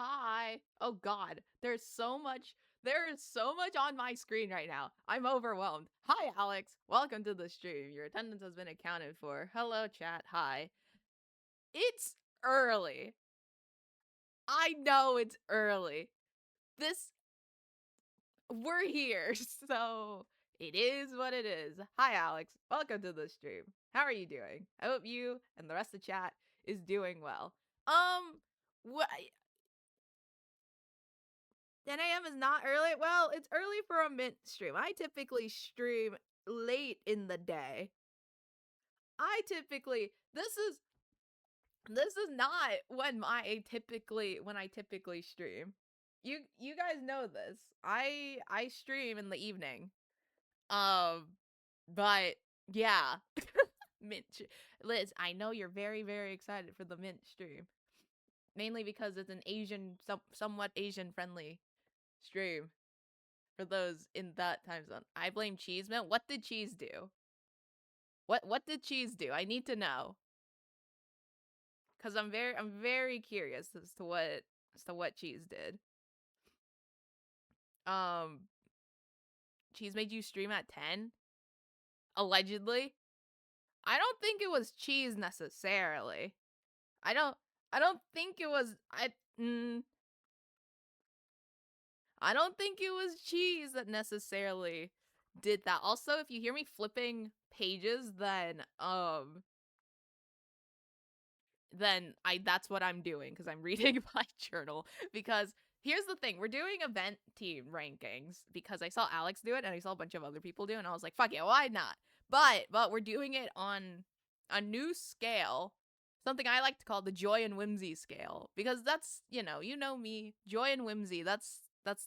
Hi. Oh god, there is so much on my screen right now. I'm overwhelmed. Hi Alex. Welcome to the stream. Your attendance has been accounted for. Hello chat. Hi. It's early. I know it's early. This we're here. So it is what it is. Hi Alex. Welcome to the stream. How are you doing? I hope you and the rest of the chat is doing well. What 10 a.m. is not early. Well, it's early for a mint stream. I typically stream late in the day. This is not when I typically stream. You guys know this. I stream in the evening. Um but yeah. mint Liz, I know you're very very excited for the mint stream. Mainly because it's an somewhat Asian friendly stream. For those in that time zone. I blame Cheeseman. What did Cheese do? What did Cheese do? I need to know. Cuz I'm very curious as to what Cheese did. Um Cheese made you stream at 10? Allegedly? I don't think it was Cheese necessarily. I don't I don't think it was I don't think it was Cheese that necessarily did that. Also, if you hear me flipping pages, then I that's what I'm doing because I'm reading my journal. Because here's the thing, we're doing event team rankings because I saw Alex do it and I saw a bunch of other people do it and I was like, fuck it, why not? But we're doing it on a new scale, something I like to call the joy and whimsy scale, because that's, you know me, joy and whimsy, that's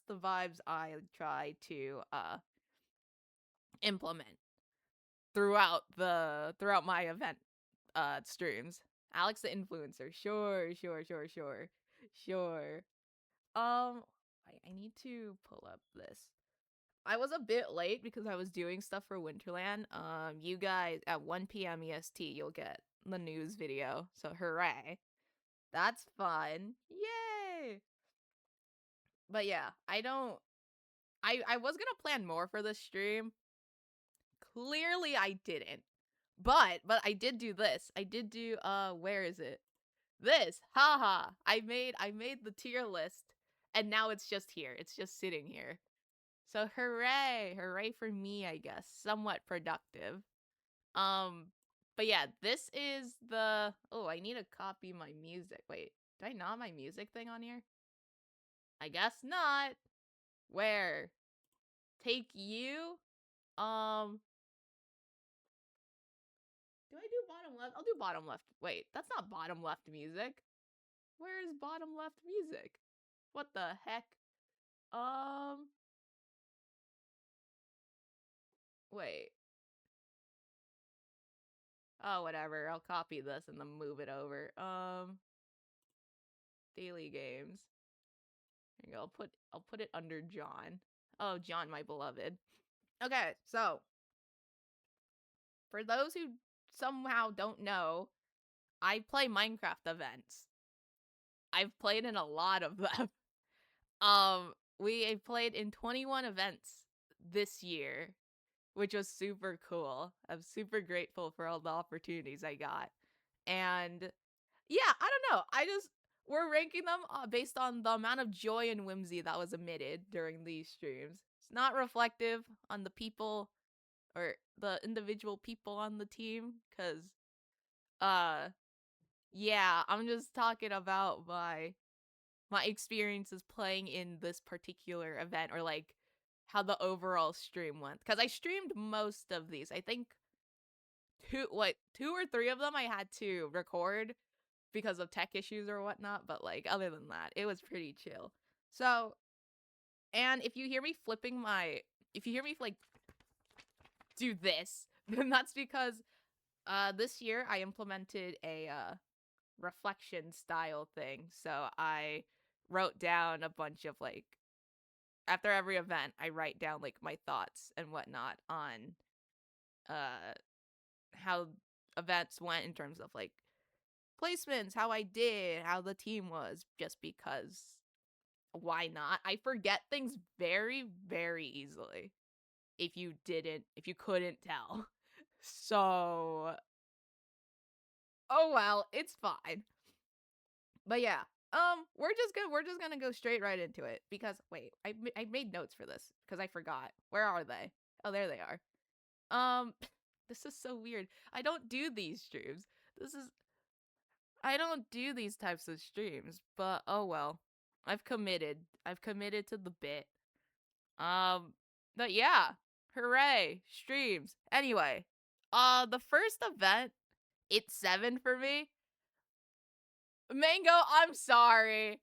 the vibes I try to implement throughout my event streams. Alex the influencer. Sure, sure, sure, sure. Sure. I need to pull up this. I was a bit late because I was doing stuff for Winterland. You guys at 1 p.m. EST, you'll get the news video. So hooray. That's fun. Yay. But yeah, I was gonna plan more for this stream. Clearly I didn't. But I did do this. I did do where is it? This. Haha. I made the tier list and now it's just here. It's just sitting here. So hooray. Hooray for me, I guess. Somewhat productive. Um but yeah, this is the oh, I need to copy my music. Wait, do I not have my music thing on here? I guess not. Where? Take you? Um Do I do bottom left? I'll do bottom left. Wait, that's not bottom left music. Where is bottom left music? What the heck? Um, Wait. Oh, whatever. I'll copy this and then move it over. Daily games. Here you go. I'll put it under John. Oh, John, my beloved. Okay, so for those who somehow don't know, I play Minecraft events. I've played in a lot of them. We played in 21 events this year, which was super cool. I'm super grateful for all the opportunities I got. And yeah, I don't know. We're ranking them based on the amount of joy and whimsy that was emitted during these streams. It's not reflective on the people or the individual people on the team cuz uh yeah, I'm just talking about my experiences playing in this particular event, or like how the overall stream went, because I streamed most of these. I think two or three of them I had to record because of tech issues or whatnot, but like other than that it was pretty chill. So, and if you hear me like do this, then that's because this year I implemented a reflection style thing. So I wrote down a bunch of like, after every event I write down like my thoughts and whatnot on uh how events went in terms of like placements, how I did, how the team was, just because Why not? I forget things very, very easily. If you couldn't tell. So, oh well, it's fine. But yeah, we're just gonna go straight right into it because wait, I made notes for this because I forgot. Where are they? Oh, there they are. Um, this is so weird. I don't do these streams. This is I don't do these types of streams, but oh well. I've committed. I've committed to the bit. Um, but yeah, hooray, streams. Anyway, the first event, it's 7 for me. Mango, I'm sorry.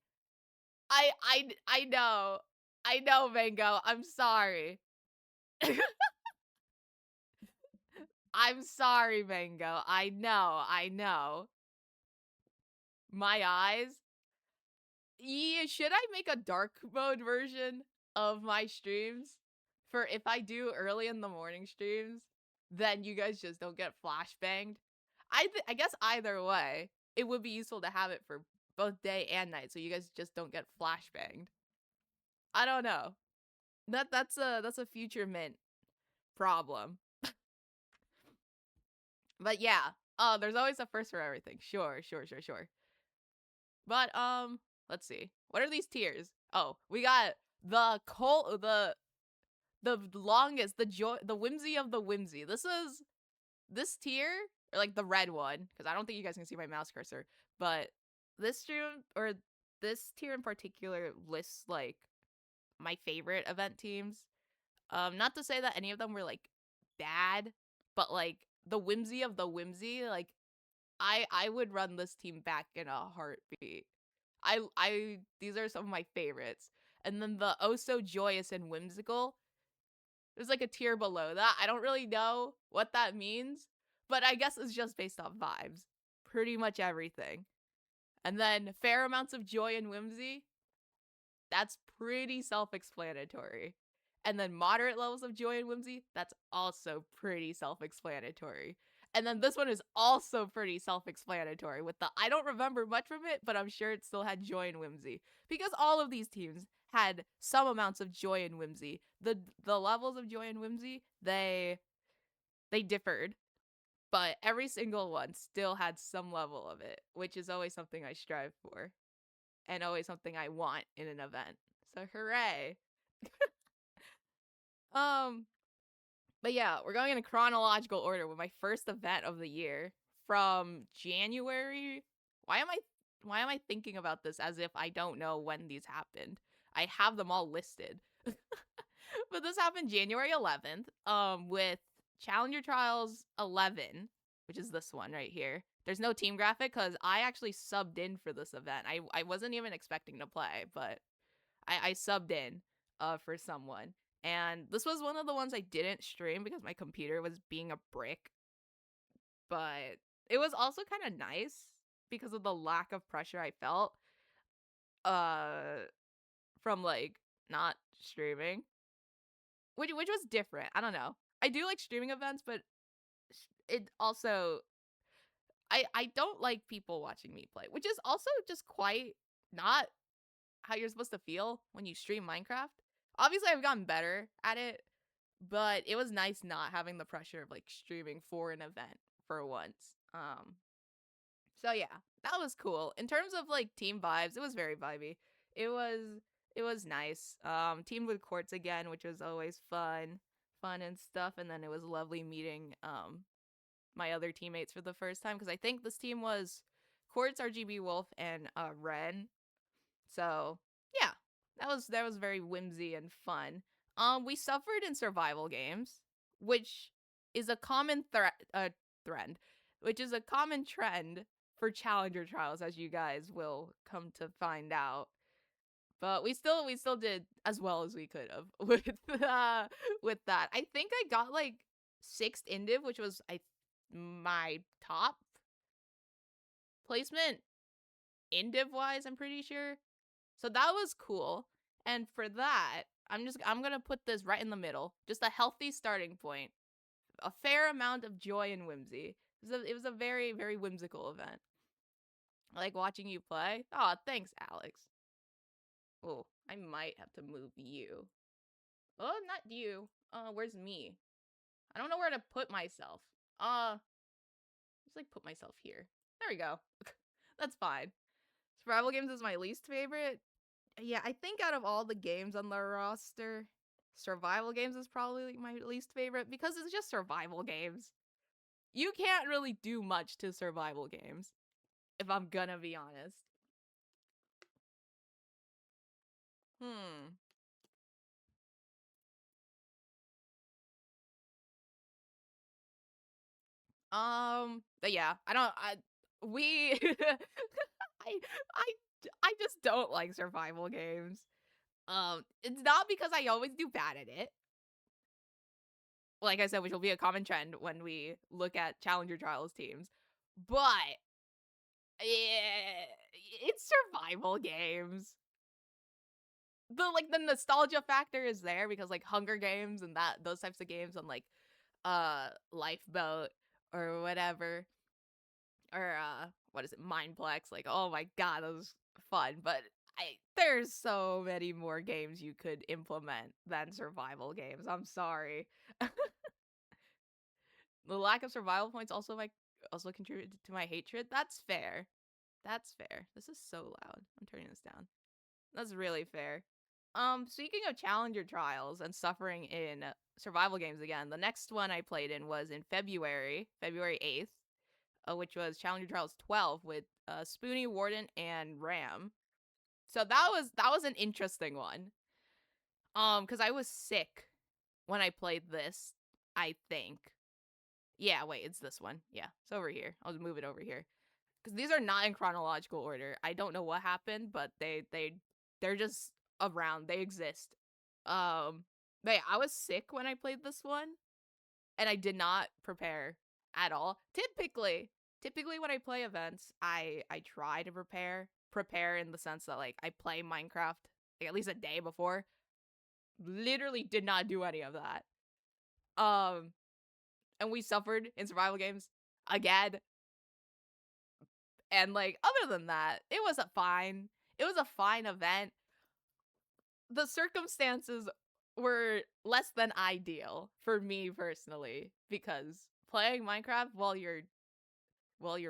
I know. I know, Mango. I'm sorry. I'm sorry, Mango. I know. I know. My eyes. Yeah, should I make a dark mode version of my streams for if I do early in the morning streams, then you guys just don't get flashbanged? I guess either way, it would be useful to have it for both day and night so you guys just don't get flashbanged. I don't know. That's a future mint problem. But yeah, there's always a first for everything. Sure, sure, sure, sure. But let's see. What are these tiers? Oh, we got the longest, the whimsy of the whimsy. This tier, or like the red one, because I don't think you guys can see my mouse cursor, but this stream or this tier in particular lists like my favorite event teams. Not to say that any of them were like bad, but like the whimsy of the whimsy, like I would run this team back in a heartbeat. I these are some of my favorites. And then the oh so joyous and whimsical, there's like a tier below that. I don't really know what that means, but I guess it's just based off vibes. Pretty much everything. And then fair amounts of joy and whimsy, that's pretty self explanatory. And then moderate levels of joy and whimsy, that's also pretty self explanatory. And then this one is also pretty self explanatory with the I don't remember much from it, but I'm sure it still had joy and whimsy. Because all of these teams had some amounts of joy and whimsy. The levels of joy and whimsy, they differed, but every single one still had some level of it, which is always something I strive for and always something I want in an event. So hooray. Um, but yeah, we're going in a chronological order with my first event of the year from January. Why am I why am I thinking about this as if I don't know when these happened? I have them all listed. But this happened January 11th with Challenger Trials 11, which is this one right here. There's no team graphic cuz I actually subbed in for this event. I wasn't even expecting to play, but I subbed in for someone. And this was one of the ones I didn't stream because my computer was being a brick. But it was also kind of nice because of the lack of pressure I felt uh from like not streaming. Which was different. I don't know. I do like streaming events, but it also I don't like people watching me play, which is also just quite not how you're supposed to feel when you stream Minecraft. Obviously, I've gotten better at it, but it was nice not having the pressure of like streaming for an event for once. So yeah, that was cool. In terms of like team vibes, it was very vibey. It was it was nice. Teamed with Quartz again, which was always fun and stuff. And then it was lovely meeting my other teammates for the first time because I think this team was Quartz, RGB Wolf, and Ren. So yeah, that was very whimsy and fun. We suffered in survival games, which is a common trend, which is a common trend for challenger trials, as you guys will come to find out. But we still did as well as we could have with that. I think I got like sixth indiv, which was my top placement indiv wise. I'm pretty sure. So that was cool. And for that, I'm gonna put this right in the middle. Just a healthy starting point. A fair amount of joy and whimsy. It was a very, very whimsical event. I like watching you play. Oh, thanks, Alex. Oh, I might have to move you. Oh, not you. Where's me? I don't know where to put myself. Just like put myself here. There we go. That's fine. Survival games is my least favorite. Yeah, I think out of all the games on the roster, survival games is probably my least favorite because it's just survival games. You can't really do much to survival games, if I'm gonna be honest. Hmm. But yeah, we, I, I, I just don't like survival games. It's not because I always do bad at it. Like I said, which will be a common trend when we look at Challenger Trials teams. But yeah, it's survival games. The nostalgia factor is there because like Hunger Games and that those types of games on like Lifeboat or whatever, or what is it, Mindplex, like oh my god, that was fun. But there's so many more games you could implement than survival games. I'm sorry. The lack of survival points also contributed to my hatred. That's fair. That's fair. This is so loud. I'm turning this down. That's really fair. Speaking of Challenger Trials and suffering in survival games again, the next one I played in was in February 8th, which was Challenger Trials 12 with Spoonie, Warden, and Ram. So that was an interesting one. Because I was sick when I played this, I think. Yeah, wait, it's this one. Yeah, it's over here. I'll just move it over here. Because these are not in chronological order. I don't know what happened, but they're just around. They exist. But yeah, I was sick when I played this one, and I did not prepare at all. Typically when I play events, I try to prepare in the sense that like I play Minecraft like at least a day before. Literally did not do any of that. Um, and we suffered in survival games again. And like other than that, it was a fine. It was a fine event. The circumstances were less than ideal for me personally because playing Minecraft while you're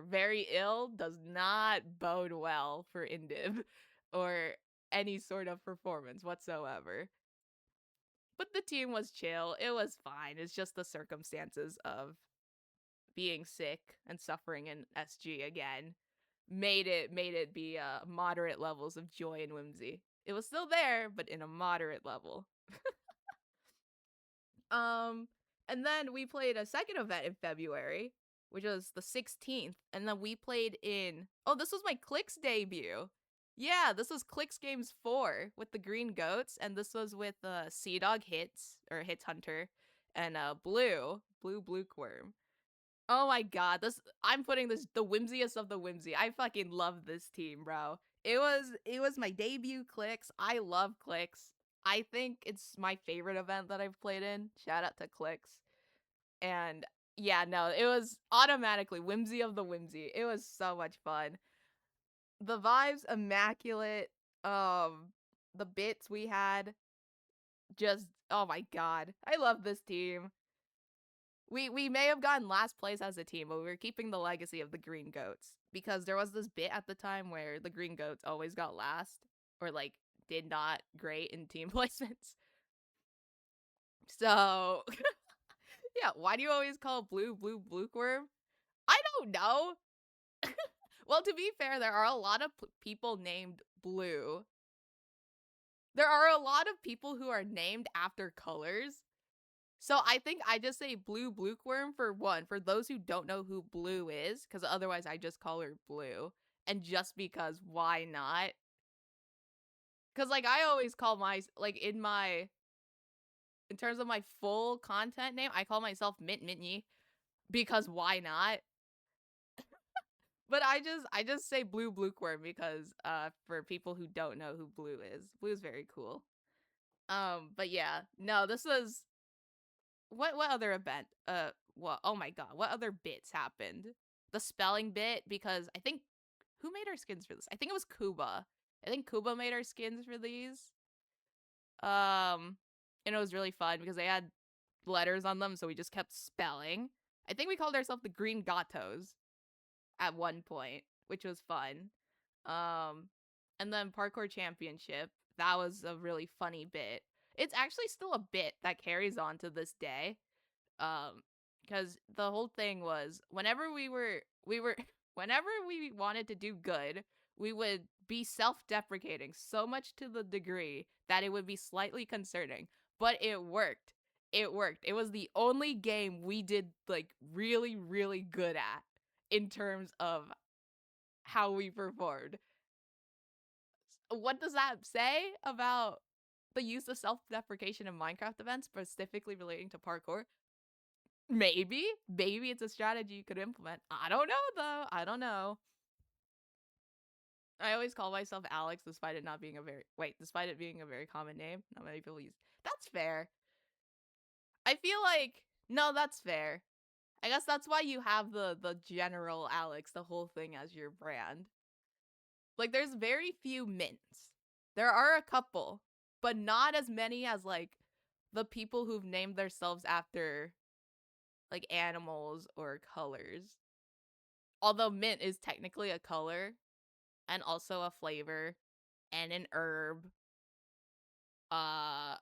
very ill does not bode well for Indiv or any sort of performance whatsoever. But the team was chill. It was fine. It's just the circumstances of being sick and suffering in SG again made it be moderate levels of joy and whimsy. It was still there, but in a moderate level. Um, and then we played a second event in February, which was the 16th, and then we played in. Oh, this was my Clicks debut. Yeah, this was Clicks Games 4 with the Green Goats, and this was with Sea Dog Hits or Hits Hunter and Blue Blueworm. Oh my god, this I'm putting this the whimsiest of the whimsy. I fucking love this team, bro. It was my debut Clicks. I love Clicks. I think it's my favorite event that I've played in. Shout out to Clicks. And yeah, no, it was automatically whimsy of the whimsy. It was so much fun. The vibes immaculate. The bits we had just oh my god. I love this team. We may have gotten last place as a team, but we were keeping the legacy of the Green Goats because there was this bit at the time where the Green Goats always got last or like did not great in team placements. So yeah, why do you always call blue Blueworm? I don't know. Well, to be fair, there are a lot of people named Blue. There are a lot of people who are named after colors. So I think I just say Blue Blueworm for one, for those who don't know who Blue is, because otherwise I just call her Blue. And just because, why not? Because like I always call like in terms of my full content name, I call myself Mint Mintney because why not? But I just say Blue Blueworm because for people who don't know who Blue is, Blue's very cool. But yeah, no, this was what other event? What? Oh my god, what other bits happened? The spelling bit because I think who made our skins for this? I think it was Kuba. I think Kuba made our skins for these. Um, and it was really fun because they had letters on them, so we just kept spelling. I think we called ourselves the Green Gatos at one point, which was fun. Um, and then Parkour Championship, that was a really funny bit. It's actually still a bit that carries on to this day. Because the whole thing was whenever we whenever we wanted to do good, we would be self-deprecating so much to the degree that it would be slightly concerning, but it worked. It worked. It was the only game we did like really really good at in terms of how we performed. What does that say about the use of self-deprecation in Minecraft events, specifically relating to parkour? Maybe it's a strategy you could implement. I don't know though. I don't know. I always call myself Alex, despite it not being a very despite it being a very common name. Not many people use. That's fair. I feel like no, that's fair. I guess that's why you have the general Alex, the whole thing as your brand. Like there's very few mints. There are a couple, but not as many as like the people who've named themselves after like animals or colors. Although mint is technically a color and also a flavor and an herb. Uh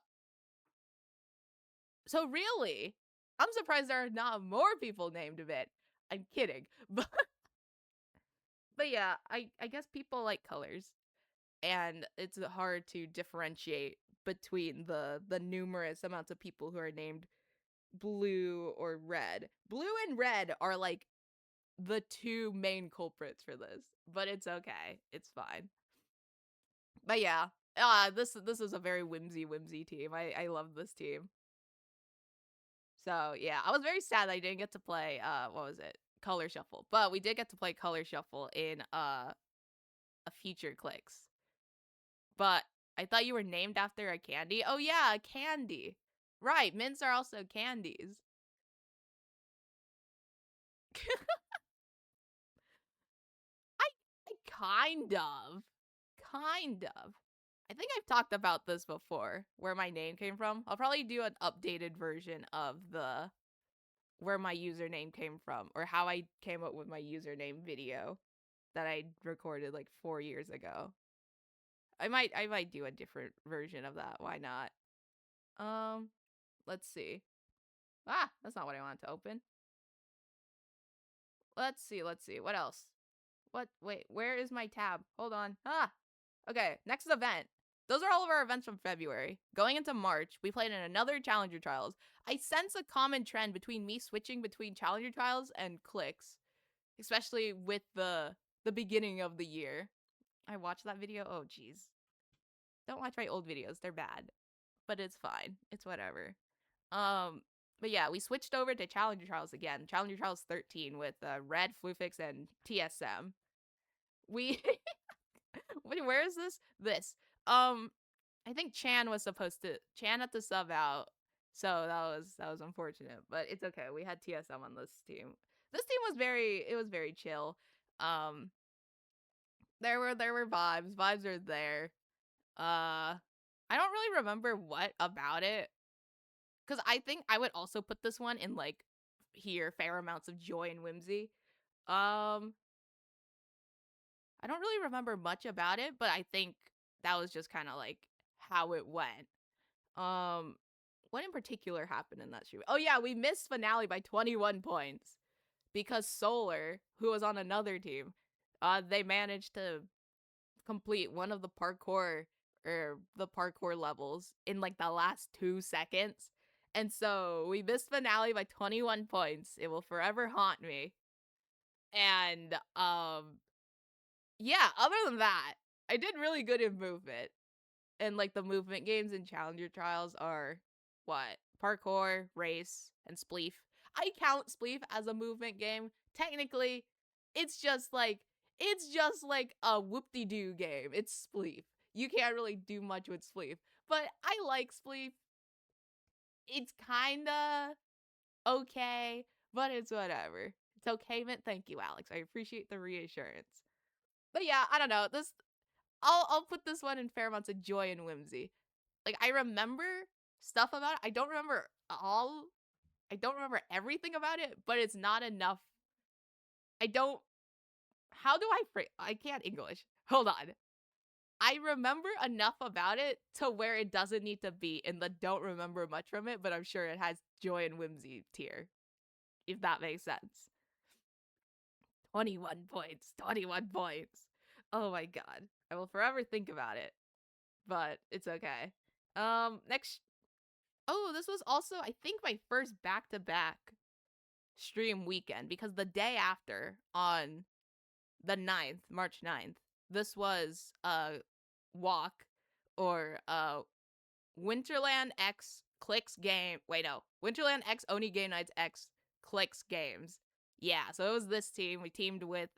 so really, I'm surprised there are not more people named Mint. I'm kidding. But yeah, I guess people like colors and it's hard to differentiate between the numerous amounts of people who are named blue or red. Blue and red are like the two main culprits for this, but it's okay. It's fine. But yeah, this is a very whimsy team. I love this team. So yeah, I was very sad that I didn't get to play what was it? Color Shuffle. But we did get to play Color Shuffle in a feature clicks. But I thought you were named after a candy. Oh yeah, a candy. Right, mints are also candies. I I kind of. Kind of. I think I've talked about this before, where my name came from. I'll probably do an updated version of the where my username came from or how I came up with my username video that I recorded like 4 years ago. I might do a different version of that. Why not? Um, let's see. Ah, that's not what I wanted to open. Let's see. What else? What? Wait, where is my tab? Hold on. Ah, okay. Next event. Those are all of our events from February. Going into March, we played in another Challenger Trials. I sense a common trend between me switching between Challenger Trials and clicks, especially with the beginning of the year. I watched that video. Oh, jeez. Don't watch my old videos. They're bad, but it's fine. It's whatever. Um, but yeah, we switched over to Challenger Trials again. Challenger Trials 13 with Red, Flufix, and TSM. We wait, where is this? This. Um, I think Chan had to sub out, so that was unfortunate, but it's okay. We had TSM on this team. This team was very chill. Um, there were vibes. Vibes are there. I don't really remember what about it because I think I would also put this one in like here fair amounts of joy and whimsy. Um, I don't really remember much about it, but I think that was just kind of like how it went. Um, what in particular happened in that stream? Oh yeah, we missed finale by 21 points because Solar, who was on another team, they managed to complete one of the parkour levels in like the last 2 seconds. And so we missed finale by 21 points. It will forever haunt me. And yeah, other than that, I did really good in movement. And like the movement games and challenger trials are what? Parkour, race, and spleef. I count spleef as a movement game. Technically, it's just like a whoop-de-doo game. It's spleef. You can't really do much with spleef. But I like spleef. It's kinda okay, but it's whatever. It's okay, man. Thank you, Alex. I appreciate the reassurance. But yeah, I don't know. I'll put this one in fair amounts of joy and whimsy. Like I remember stuff about it. I don't remember everything about it, but it's not enough. I don't how do I phrase I can't English. Hold on. I remember enough about it to where it doesn't need to be in the don't remember much from it, but I'm sure it has joy and whimsy tier, if that makes sense. 21 points. 21 points. Oh my god. I will forever think about it, but it's okay. Next. Oh, this was also, I think, my first back to back stream weekend because the day after, on the 9th, March 9th, this was walk or Winterland X Clicks game. Wait, no. Winterland X Oni Game Nights X Clicks games. Yeah, so it was this team. We teamed with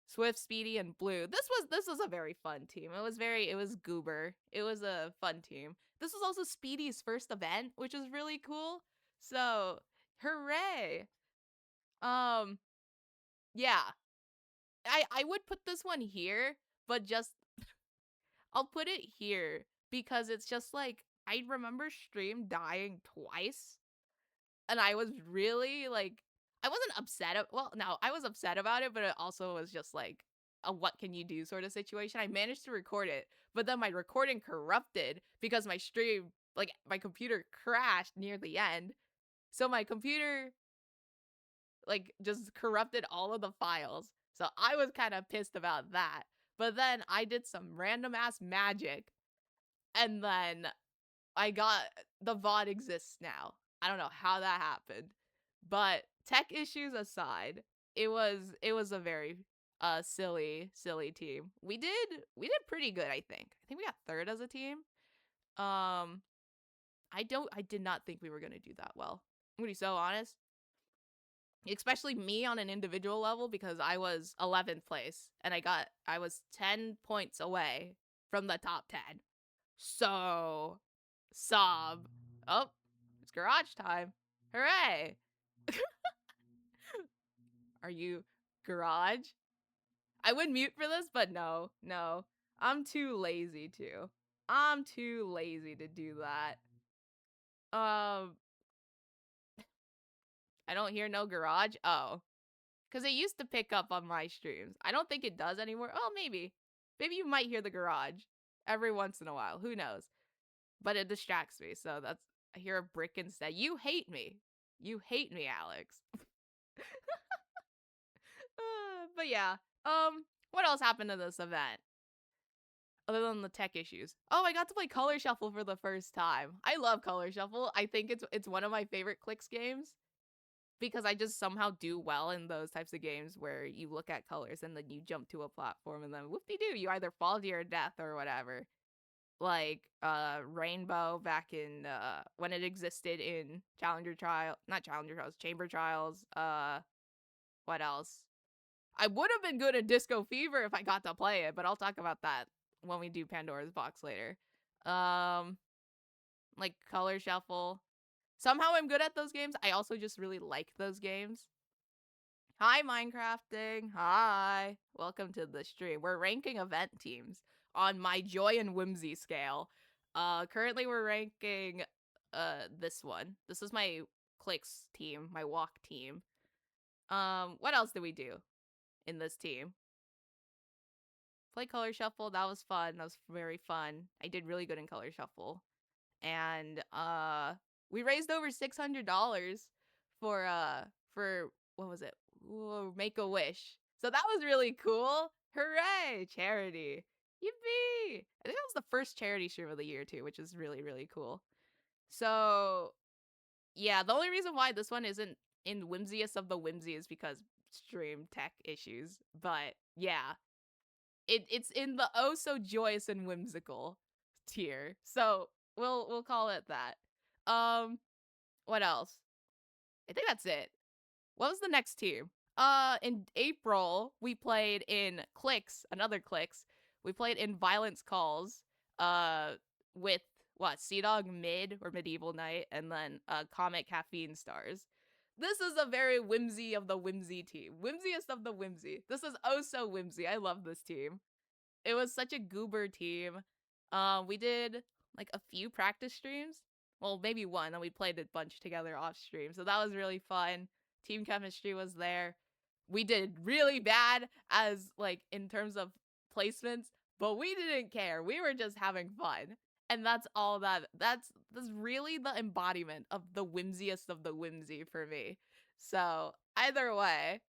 Swift, Speedy, and Blue. This was a very fun team. It was goober. It was a fun team. This was also Speedy's first event, which is really cool. So, hooray. Um yeah. I would put this one here, but just I'll put it here because it's just like I remember stream dying twice and I was really like I wasn't upset. Well, no, I was upset about it, but it also was just like a what can you do sort of situation. I managed to record it, but then my recording corrupted because my stream, like my computer crashed near the end. So my computer like just corrupted all of the files. So I was kind of pissed about that. But then I did some random ass magic and then I got the VOD exists now. I don't know how that happened. But tech issues aside, it was a very silly team. We did pretty good, I think. I think we got third as a team. I did not think we were going to do that well. I'm going to be so honest, especially me on an individual level because I was 11th place and I was 10 points away from the top 10. So, sob. Oh, it's garage time. Hooray. Are you garage? I would mute for this, but no, no. I'm too lazy to. I'm too lazy to do that. I don't hear no garage. Oh, because it used to pick up on my streams. I don't think it does anymore. Oh, maybe. Maybe you might hear the garage every once in a while. Who knows? But it distracts me. So I hear a brick instead. You hate me. You hate me, Alex. But yeah. What else happened to this event? Other than the tech issues. Oh, I got to play Color Shuffle for the first time. I love Color Shuffle. I think it's one of my favorite clicks games because I just somehow do well in those types of games where you look at colors and then you jump to a platform and then whoop-de-doo, you either fall to your death or whatever. Like Rainbow back in when it existed in Chamber Trials. What else? I would have been good at Disco Fever if I got to play it, but I'll talk about that when we do Pandora's Box later. Um like Color Shuffle. Somehow I'm good at those games. I also just really like those games. Hi, Minecrafting. Hi. Welcome to the stream. We're ranking event teams on my joy and whimsy scale. Currently we're ranking this one. This is my clicks team, my walk team. What else did we do in this team? Play Color Shuffle. That was fun. That was very fun. I did really good in Color Shuffle. And we raised over $600 for what was it? Make a Wish. So that was really cool. Hooray! Charity. Yippee! I think that was the first charity stream of the year too, which is really, really cool. So yeah, the only reason why this one isn't in whimsiest of the whimsy is because stream tech issues. But yeah, it's in the oh so joyous and whimsical tier. So we'll call it that. What else? I think that's it. What was the next team? In April, we played in Clicks, another Clicks. We played in Violence Calls, with what, Sea Dog Mid or Medieval Night, and then Comet Caffeine Stars. This is a very whimsy of the whimsy team. Whimsiest of the whimsy. This is oh so whimsy. I love this team. It was such a goober team. We did like a few practice streams. Well, maybe one, and we played a bunch together off stream. So that was really fun. Team chemistry was there. We did really bad as like in terms of placements, but we didn't care. We were just having fun. And that's all that's really the embodiment of the whimsiest of the whimsy for me. So, either way,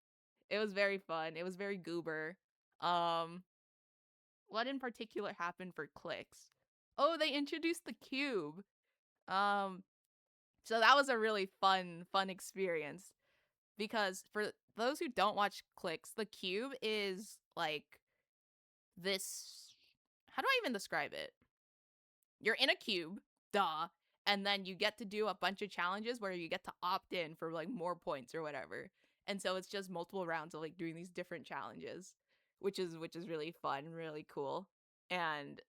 it was very fun. It was very goober. Um what in particular happened for clicks? Oh, they introduced the cube. Um, so that was a really fun experience because for those who don't watch clicks, the cube is like this. How do I even describe it? You're in a cube, duh, and then you get to do a bunch of challenges where you get to opt in for like more points or whatever. And so it's just multiple rounds of like doing these different challenges, which is really fun, really cool. And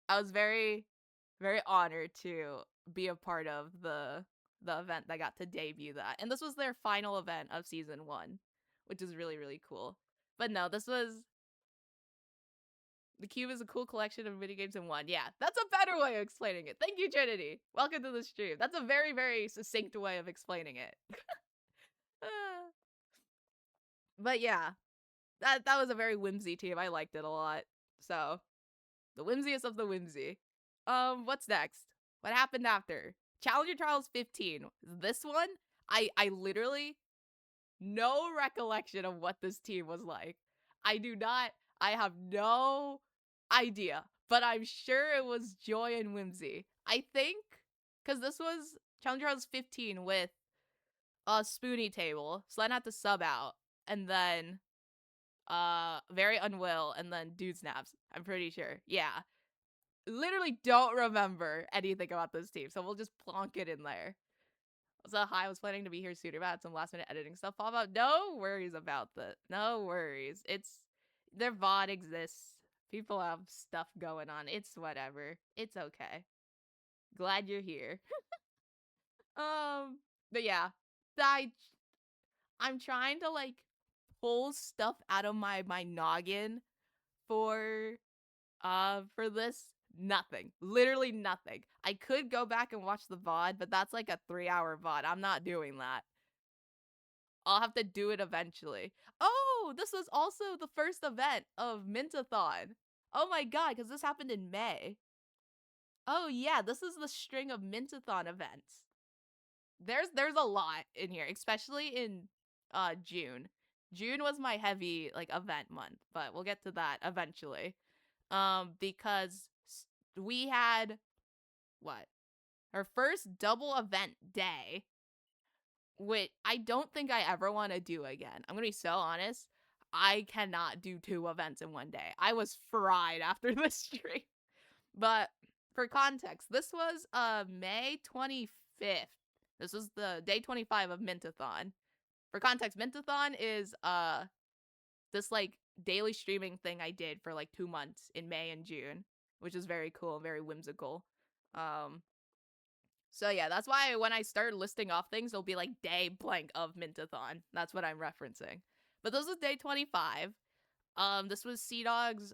I was very honored to be a part of the event that got to debut that. And this was their final event of season 1, which is really cool. But no, this was the cube is a cool collection of minigames in one. Yeah, that's a better way of explaining it. Thank you, Trinity. Welcome to the stream. That's a very succinct way of explaining it. But yeah, that was a very whimsy team. I liked it a lot. So the whimsiest of the whimsy. What's next? What happened after? Challenger Trials 15. This one, I literally no recollection of what this team was like. I do not. I have no idea, but I'm sure it was joy and whimsy. I think because this was Challenger Trials 15 with a Spoonie table, so then I had to sub out, and then very unwell, and then dude snaps. I'm pretty sure. Yeah, literally don't remember anything about this team, so we'll just plonk it in there. So hi, I was planning to be here sooner, but I had some last minute editing stuff pop up. No worries about that. No worries. It's their VOD exists. People have stuff going on. It's whatever. It's okay. Glad you're here. But yeah, I I'm trying to like pull stuff out of my noggin for this. Nothing. Literally nothing. I could go back and watch the VOD, but that's like a 3-hour VOD. I'm not doing that. I'll have to do it eventually. Oh, this was also the first event of Mintathon. Oh my god, because this happened in May. Oh yeah, this is the string of Mintathon events. There's a lot in here, especially in June. June was my heavy like event month, but we'll get to that eventually. Because we had what? Our first double event day, which I don't think I ever want to do again. I'm gonna be so honest. I cannot do 2 events in one day. I was fried after this stream. But for context, this was May 25th. This was the day 25 of Mintathon. For context, Mintathon is this like daily streaming thing I did for like 2 months in May and June, which is very cool and very whimsical. Um so yeah, that's why when I start listing off things, it'll be like day blank of Mintathon. That's what I'm referencing. But this was day 25. This was Sea Dog's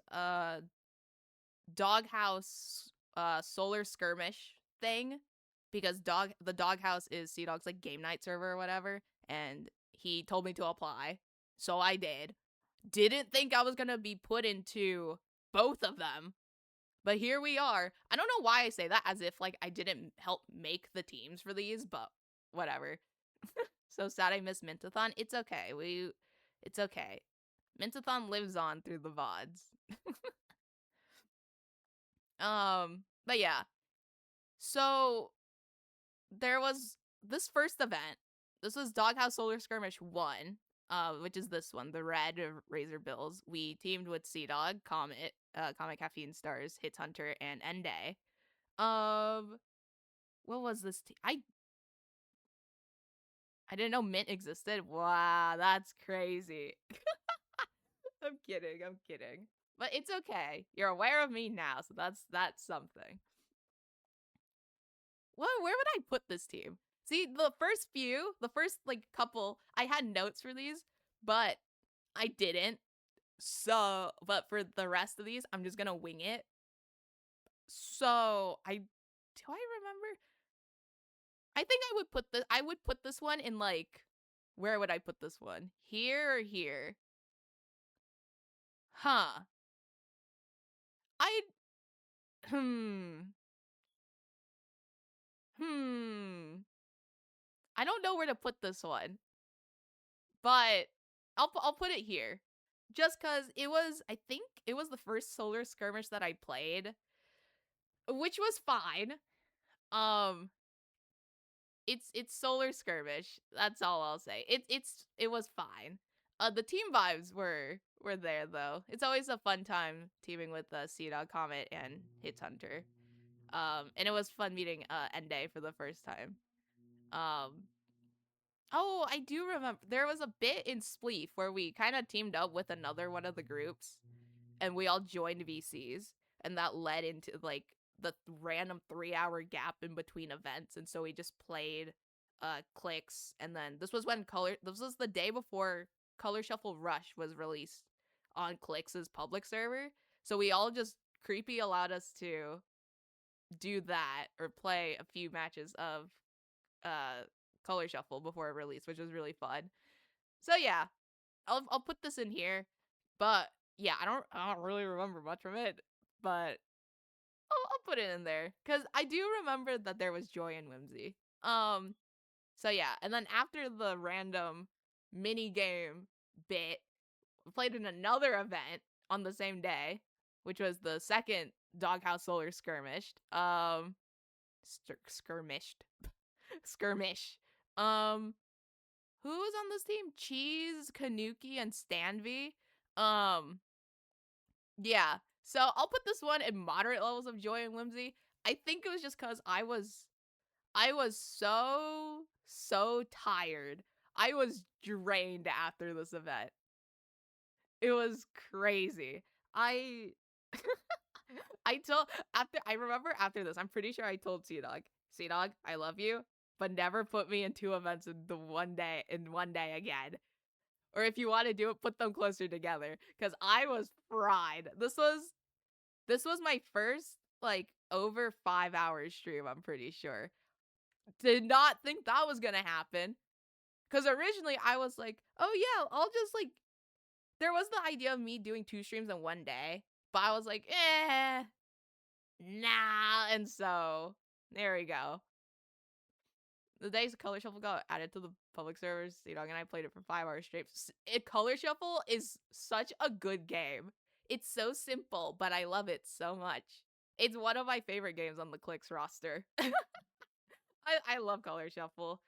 doghouse solar skirmish thing, because the doghouse is Sea Dog's like game night server or whatever, and he told me to apply, so I did. Didn't think I was gonna be put into both of them, but here we are. I don't know why I say that as if like I didn't help make the teams for these, but whatever. So sad I missed Mintathon. It's okay. It's okay. Mintathon lives on through the VODs. But yeah. So there was this first event. This was Doghouse Solar Skirmish 1, which is this one, the red Razor Bills. We teamed with Sea Dog, Comet, Comet Caffeine Stars, Hits Hunter, and Ende. What was this I didn't know Mint existed. Wow, that's crazy. I'm kidding. But it's okay. You're aware of me now, so that's something. Where would I put this team? See, the first like couple, I had notes for these, but I didn't. So, but for the rest of these, I'm just gonna wing it. So, do I remember? I think I would put this one in like, where would I put this one? Here or here? Huh. I hmm. Hmm. I don't know where to put this one, but I'll put it here. Just cuz it was, I think it was the first solar skirmish that I played, which was fine. Um it's solar skirmish. That's all I'll say. It was fine. The team vibes were there though. It's always a fun time teaming with Sea Dog Comet and Hits Hunter. And it was fun meeting Ende for the first time. Um Oh, I do remember there was a bit in Spleef where we kind of teamed up with another one of the groups and we all joined VCs, and that led into like the random 3 hour gap in between events, and so we just played clicks. And then this was the day before Color Shuffle Rush was released on Clicks's public server, so we all just creepy allowed us to do that or play a few matches of uh Color Shuffle before it released, which was really fun. So yeah, I'll put this in here, but yeah, I don't really remember much from it, but I'll put it in there because I do remember that there was joy and whimsy. So yeah, and then after the random mini game bit, we played in another event on the same day, which was the second Doghouse Solar Skirmished. Skirmished, skirmish. Um, who was on this team? Cheese, Kanuki, and Stanvy. Um, yeah. So I'll put this one in moderate levels of joy and whimsy. I think it was just because I was so tired. I was drained after this event. It was crazy. I I told after I remember after this, I'm pretty sure I told Sea Dog, Sea Dog, I love you, but never put me in two events in one day again. Or if you want to do it, put them closer together. Cause I was fried. This was my first like over 5 hours stream, I'm pretty sure. Did not think that was gonna happen. Cause originally I was like, oh yeah, I'll just like there was the idea of me doing two streams in one day. But I was like, nah. And so there we go. The days of Color Shuffle got added to the public servers, you know, and I played it for 5 hours straight. Color Shuffle is such a good game. It's so simple, but I love it so much. It's one of my favorite games on the Clicks roster. I love Color Shuffle.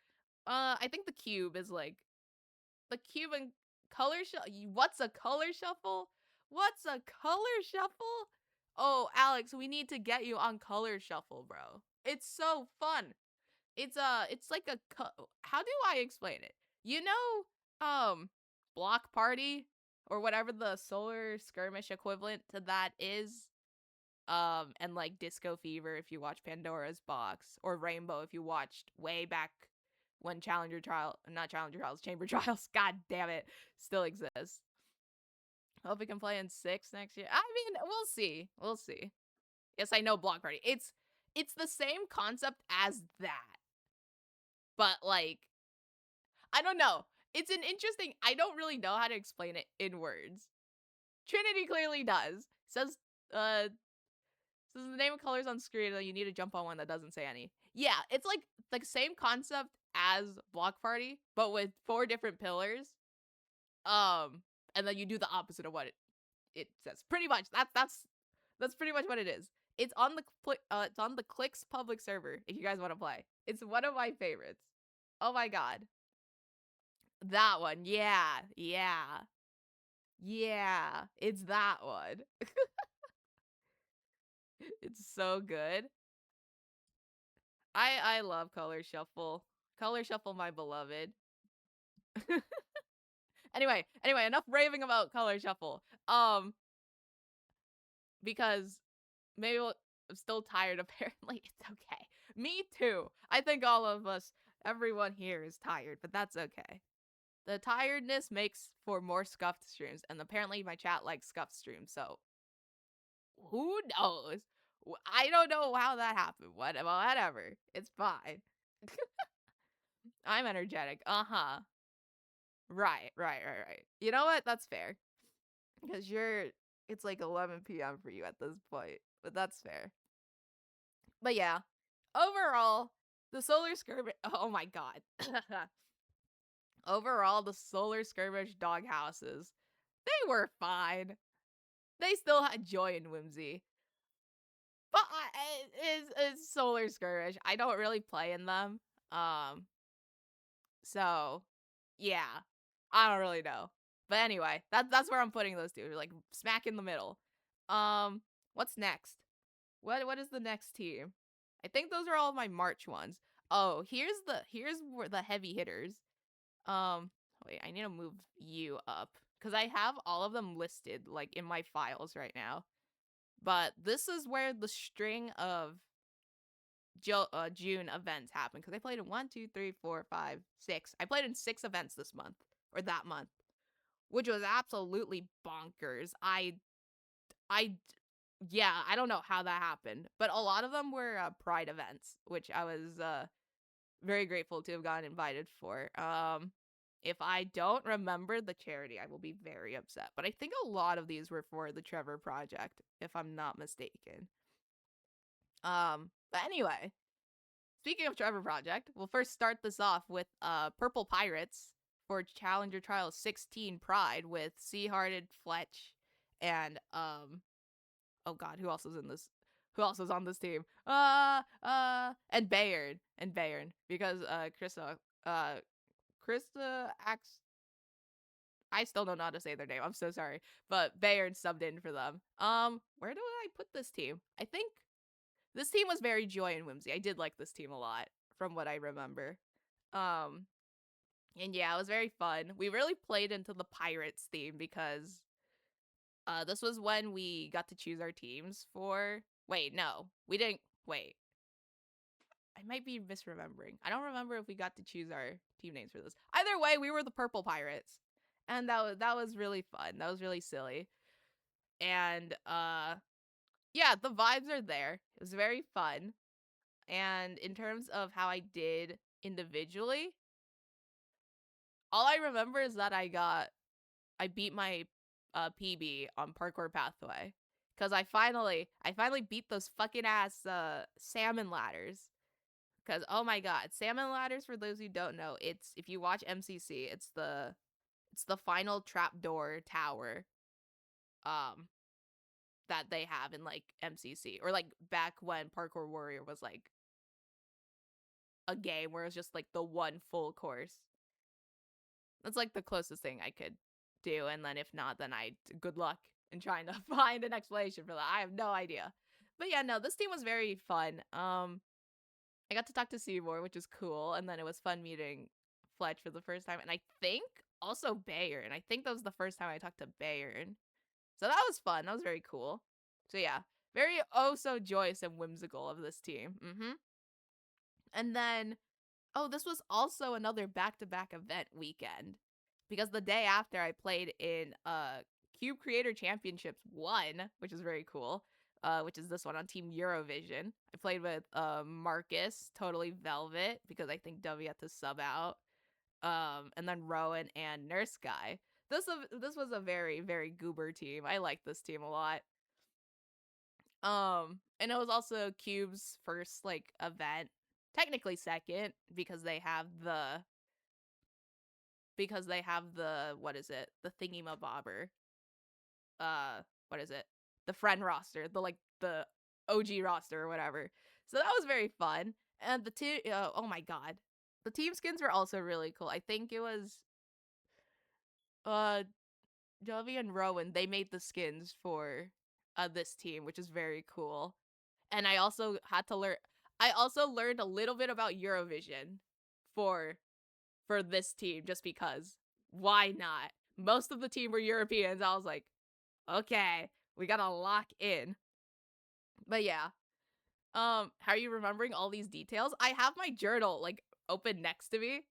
I think the cube is like the cube and color shuffle. What's a color shuffle? What's a color shuffle? Oh, Alex, we need to get you on color shuffle, bro. It's so fun. It's like a how do I explain it? You know, block party or whatever the solar skirmish equivalent to that is. And like Disco Fever if you watch Pandora's Box, or Rainbow if you watched way back when not Challenger Trials, Chamber Trials, god damn it, still exists. Hope we can play in 6 next year. I mean, we'll see. We'll see. Yes, I know Block Party. It's the same concept as that. But like I don't know. It's an interesting I don't really know how to explain it in words. Trinity clearly does. Uh says the name of colors on screen, and you need to jump on one that doesn't say any. Yeah, it's like the same concept as Block Party, but with 4 different pillars. And then you do the opposite of what it says. Pretty much. That's pretty much what it is. It's on the Clicks public server if you guys want to play. It's one of my favorites. Oh my god. That one. Yeah. Yeah. Yeah. It's that one. It's so good. I love Color Shuffle. Color Shuffle, my beloved. Anyway, enough raving about Color Shuffle. Because maybe I'm still tired. Apparently, it's okay. Me too. I think all of us, everyone here, is tired, but that's okay. The tiredness makes for more scuffed streams, and apparently my chat likes scuffed streams, so who knows? I don't know how that happened. Whatever. It's fine. I'm energetic. Uh-huh. Right. You know what? That's fair. Because it's like 11 p.m. for you at this point. But that's fair. But yeah, overall, the solar skirmish. Oh my god. Overall, the solar skirmish dog houses, they were fine. They still had joy and whimsy. But it's solar skirmish. I don't really play in them. Um, so yeah, I don't really know. But anyway, that's where I'm putting those two, like smack in the middle. Um, what's next? What is the next team? I think those are all my March ones. Oh, here's where the heavy hitters. Wait, I need to move you up because I have all of them listed like in my files right now. But this is where the string of June events happen because I played in 1, 2, 3, 4, 5, 6. I played in 6 events this month or that month, which was absolutely bonkers. I yeah, I don't know how that happened, but a lot of them were Pride events, which I was very grateful to have gotten invited for. If I don't remember the charity, I will be very upset. But I think a lot of these were for the Trevor Project, if I'm not mistaken. But anyway, speaking of Trevor Project, we'll first start this off with Purple Pirates for Challenger Trials 16 Pride with Sea Hearted Fletch and oh god, who else is in this? Who else is on this team? And Bayern because Krista acts. I still don't know how to say their name. I'm so sorry, but Bayern subbed in for them. Where do I put this team? I think this team was very joy and whimsy. I did like this team a lot from what I remember. Um, and yeah, it was very fun. We really played into the Pirates theme because this was when we got to choose our teams for. Wait, no, we didn't. Wait, I might be misremembering. I don't remember if we got to choose our team names for this. Either way, we were the Purple Pirates, and that was really fun. That was really silly, and yeah, the vibes are there. It was very fun, and in terms of how I did individually, all I remember is that I beat my PB on Parkour Pathway because I finally beat those fucking ass salmon ladders. Because oh my god, salmon ladders, for those who don't know, it's if you watch MCC, it's the final trapdoor tower um that they have in like MCC, or like back when Parkour Warrior was like a game where it was just like the one full course. That's like the closest thing I could do, and then if not, then good luck in trying to find an explanation for that. I have no idea. But yeah, no, this team was very fun. I got to talk to Seymour, which is cool, and then it was fun meeting Fletch for the first time, and I think also Bayern. I think that was the first time I talked to Bayern. So that was fun. That was very cool. So yeah, very oh so joyous and whimsical of this team. And then this was also another back-to-back event weekend because the day after I played in Cube Creator Championships 1, which is very cool. Which is this one on Team Eurovision. I played with Marcus, Totally Velvet, because I think W had to sub out. And then Rowan and Nurse Guy. This was a very, very goober team. I like this team a lot. And it was also Cube's first like event, technically second, because they have the what is it? The thingy-mabobber. What is it? The friend roster, the OG roster or whatever. So that was very fun. And the team, oh my god, the team skins were also really cool. I think it was uh Jovi and Rowan. They made the skins for this team, which is very cool. And I also had to learn. I also learned a little bit about Eurovision for this team just because. Why not? Most of the team were Europeans. I was like, okay, we gotta lock in. But yeah. How are you remembering all these details? I have my journal like open next to me,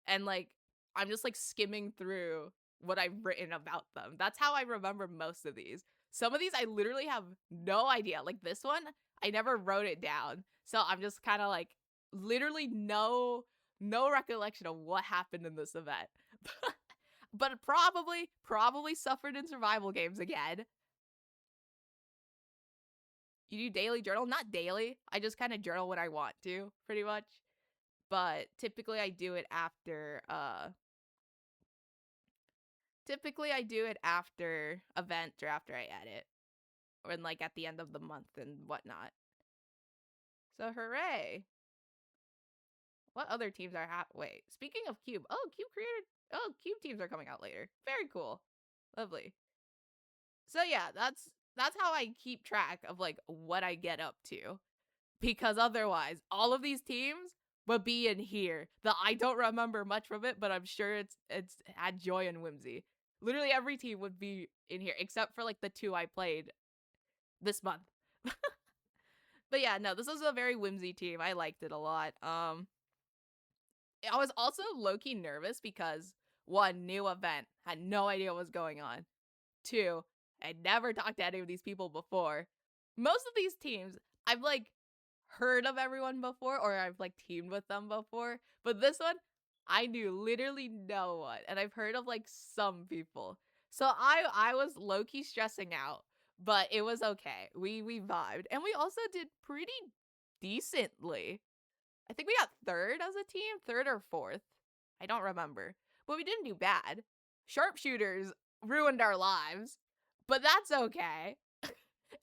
and like I'm just like skimming through what I've written about them. That's how I remember most of these. Some of these I literally have no idea. Like this one, I never wrote it down. So I'm just kind of like literally no recollection of what happened in this event. But probably suffered in survival games again. You do daily journal? Not daily. I just kind of journal when I want to, pretty much. But typically I do it after events or after I edit. Or in like at the end of the month and whatnot. So hooray. What other teams are wait, speaking of Cube. Cube teams are coming out later. Very cool. Lovely. So yeah, that's how I keep track of like what I get up to. Because otherwise, all of these teams would be in here. I don't remember much from it, but I'm sure it's had joy and whimsy. Literally every team would be in here except for like the two I played this month. But yeah, no, this was a very whimsy team. I liked it a lot. I was also low-key nervous because one, new event, had no idea what was going on. Two, I'd never talked to any of these people before. Most of these teams, I've like heard of everyone before or I've like teamed with them before. But this one, I knew literally no one. And I've heard of like some people. So I was low-key stressing out, but it was okay. We vibed. And we also did pretty decently. I think we got third as a team, third or fourth. I don't remember. But we didn't do bad. Sharpshooters ruined our lives, but that's okay.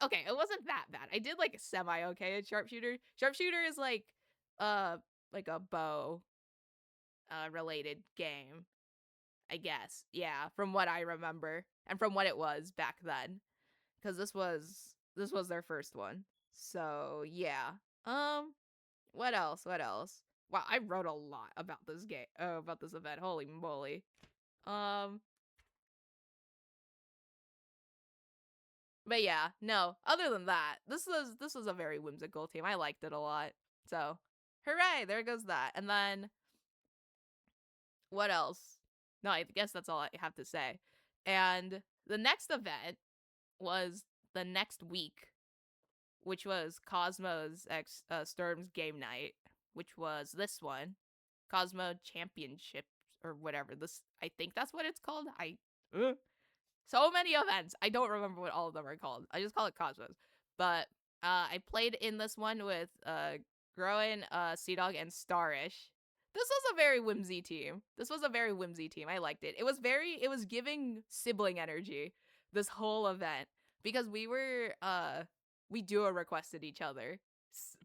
Okay, it wasn't that bad. I did like semi okay at sharpshooter. Sharpshooter is like a bow related game, I guess. Yeah, from what I remember and from what it was back then, cuz this was their first one. So, yeah. What else? What else? Wow, I wrote a lot about this game, about this event. Holy moly. Um, but yeah, no. Other than that, this was a very whimsical team. I liked it a lot. So, hooray! There goes that. And then what else? No, I guess that's all I have to say. And the next event was the next week, which was Cosmo's Storm's game night, which was this one, Cosmo Championship or whatever. This I think that's what it's called. So many events. I don't remember what all of them are called. I just call it Cosmos. But I played in this one with Growin, Sea Dog, and Starish. This was a very whimsy team. I liked it. It was giving sibling energy this whole event because we duo requested each other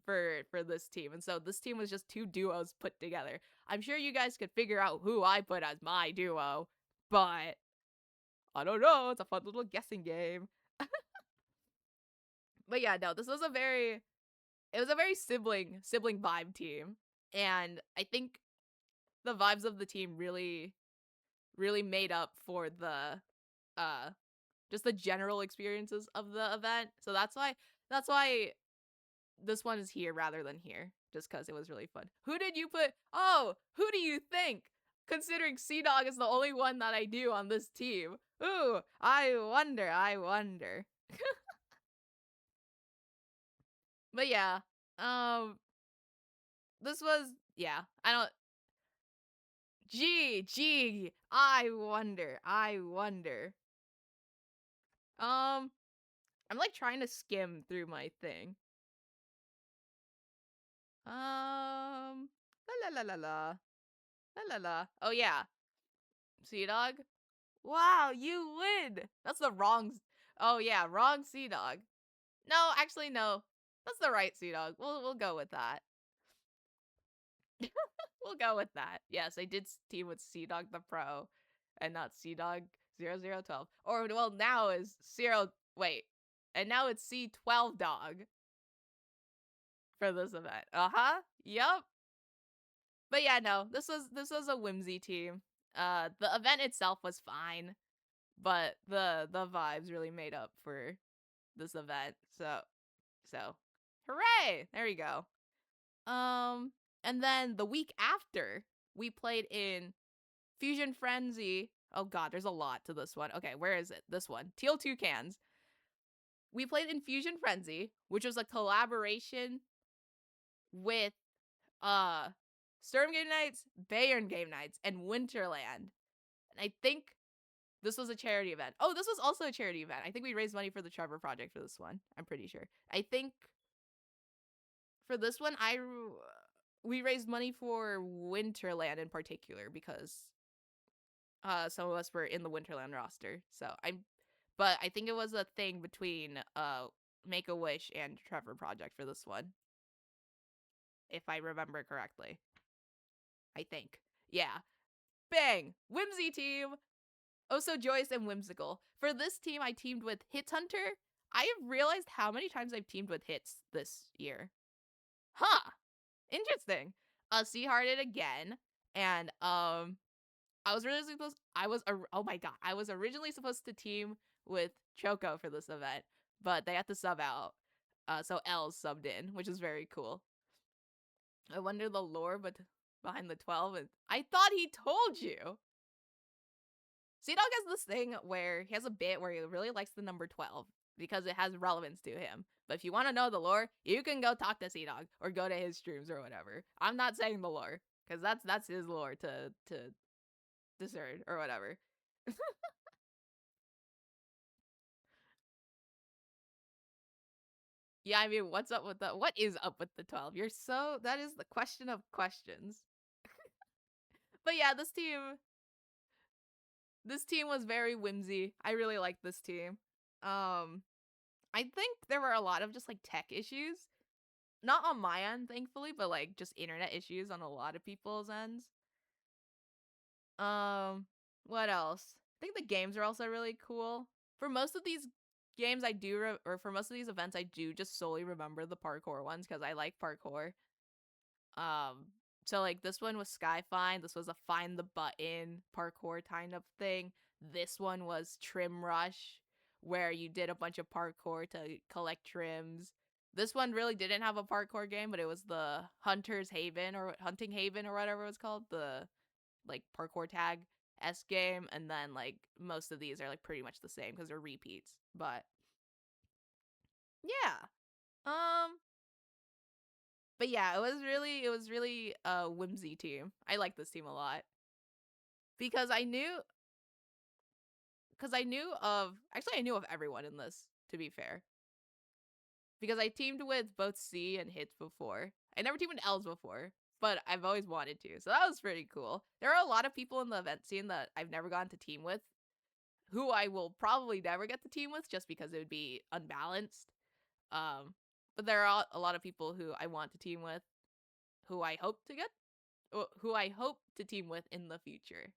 for this team. And so this team was just two duos put together. I'm sure you guys could figure out who I put as my duo, but I don't know. It's a fun little guessing game. But yeah, no, it was a very sibling vibe team. And I think the vibes of the team really made up for the uh just the general experiences of the event. So that's why this one is here rather than here, just because it was really fun. Who did you put? Oh, who do you think? Considering Sea Dog is the only one that I do on this team. Ooh, I wonder. But yeah, um, this was yeah. I don't. Gee, I wonder. I'm like trying to skim through my thing. La la la la la la la la. Oh yeah, Sea Dog. Wow, you win. That's the wrong. Oh yeah, wrong Sea Dog. No, actually no. That's the right Sea Dog. We'll go with that. We'll go with that. Yes, I did team with Sea Dog the Pro, and not Sea Dog 0012. Or well, now is zero. Wait, and now it's C12 Dog for this event. Yup. But yeah, no. This was a whimsy team. The event itself was fine, but the vibes really made up for this event. So hooray! There you go. And then the week after, we played in Fusion Frenzy. Oh god, there's a lot to this one. Okay, where is it? This one. Teal Toucans. We played Infusion Frenzy, which was a collaboration with uh Sturm Game Nights, Bayern Game Nights, and Winterland. And I think this was a charity event. Oh, this was also a charity event. I think we raised money for the Trevor Project for this one. I'm pretty sure. I think for this one, we raised money for Winterland in particular because some of us were in the Winterland roster. But I think it was a thing between Make a Wish and Trevor Project for this one, if I remember correctly. I think, yeah. Bang, Whimsy team. Oh, so joyous and whimsical. For this team, I teamed with Hits Hunter. I have realized how many times I've teamed with Hits this year. Huh. Interesting. Sea Hearted again, and I was really supposed. Oh my god, I was originally supposed to team with Choco for this event, but they had to sub out. So L's subbed in, which is very cool. I wonder the lore, but behind the 12, and I thought he told you. Sea Dog has this thing where he has a bit where he really likes the number 12 because it has relevance to him. But if you want to know the lore, you can go talk to Sea Dog or go to his streams or whatever. I'm not saying the lore because that's his lore to discern or whatever. Yeah, I mean, what's up with the what is up with the 12? That is the question of questions. But yeah, this team was very whimsy. I really liked this team. I think there were a lot of just like tech issues. Not on my end, thankfully, but like just internet issues on a lot of people's ends. What else? I think the games are also really cool. For most of these games, or for most of these events, I do just solely remember the parkour ones because I like parkour. Um, so like this one was Skyfind. This was a find the button parkour kind of thing. This one was Trim Rush, where you did a bunch of parkour to collect trims. This one really didn't have a parkour game, but it was the Hunter's Haven or Hunting Haven or whatever it was called. The like parkour tag S game, and then like most of these are like pretty much the same because they're repeats. But yeah, um, but yeah, it was really a whimsy team. I like this team a lot because I knew of everyone in this, to be fair, because I teamed with both C and Hits before. I never teamed with L's before, but I've always wanted to, so that was pretty cool. There are a lot of people in the event scene that I've never gotten to team with, who I will probably never get to team with just because it would be unbalanced. Um, but there are a lot of people who I want to team with, who I hope to get, who I hope to team with in the future.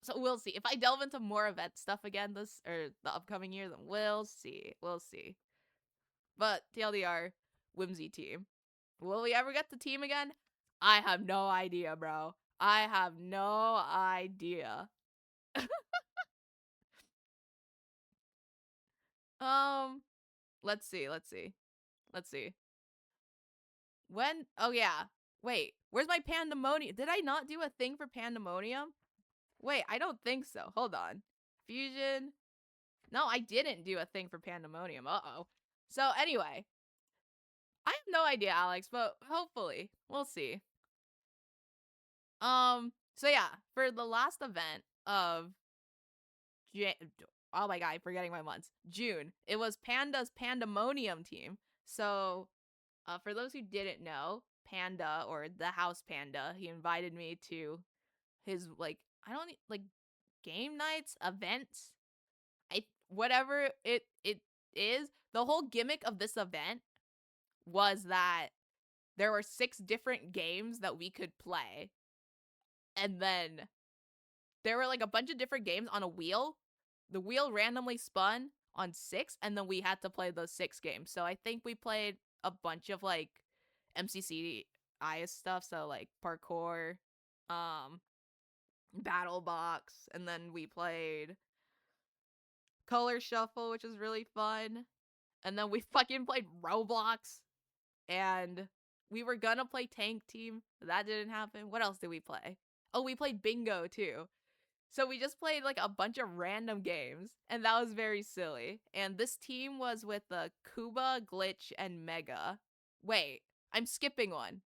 So we'll see. If I delve into more event stuff again this or the upcoming year, then we'll see. We'll see. But TLDR, Whimsy team. Will we ever get the team again? I have no idea, bro. I have no idea. um, let's see. Let's see. Let's see. When? Oh yeah. Wait, where's my pandemonium? Did I not do a thing for pandemonium? Wait, I don't think so. Hold on. Fusion. No, I didn't do a thing for pandemonium. Uh-oh. So anyway, I have no idea, Alex, but hopefully we'll see. So yeah, for the last event of oh my god, I'm forgetting my months. June. It was Panda's Pandemonium team. So, for those who didn't know, Panda or the House Panda, he invited me to his like I don't like game nights, events. Whatever it is, the whole gimmick of this event was that there were 6 different games that we could play. And then there were like a bunch of different games on a wheel. The wheel randomly spun on 6 and then we had to play those 6 games. So I think we played a bunch of like MCCI stuff, so like parkour, um battle box, and then we played color shuffle, which was really fun. And then we fucking played Roblox, and we were gonna play Tank Team. But that didn't happen. What else did we play? Oh, we played bingo too. So we just played like a bunch of random games, and that was very silly. And this team was with the Kuba, Glitch, and Mega. Wait, I'm skipping one.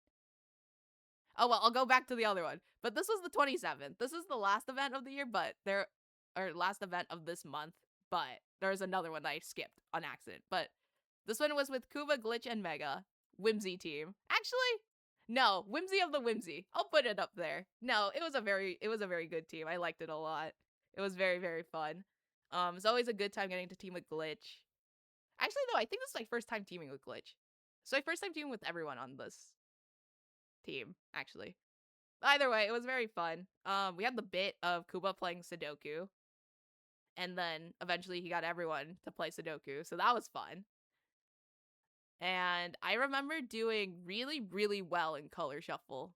Oh well, I'll go back to the other one. But this was the 27th. This is the last event of the year, but there or last event of this month. But there's another one that I skipped on accident. But this one was with Kuba, Glitch, and Mega. Whimsy team. Actually, no, Whimsy of the Whimsy. I'll put it up there. No, it was a very good team. I liked it a lot. It was very, very fun. It's always a good time getting to team with Glitch. Actually, though, I think this is my first time teaming with Glitch. So my first time teaming with everyone on this team, actually. Either way, it was very fun. We had the bit of Kuba playing Sudoku, and then eventually he got everyone to play Sudoku, so that was fun. And I remember doing really, really well in color shuffle,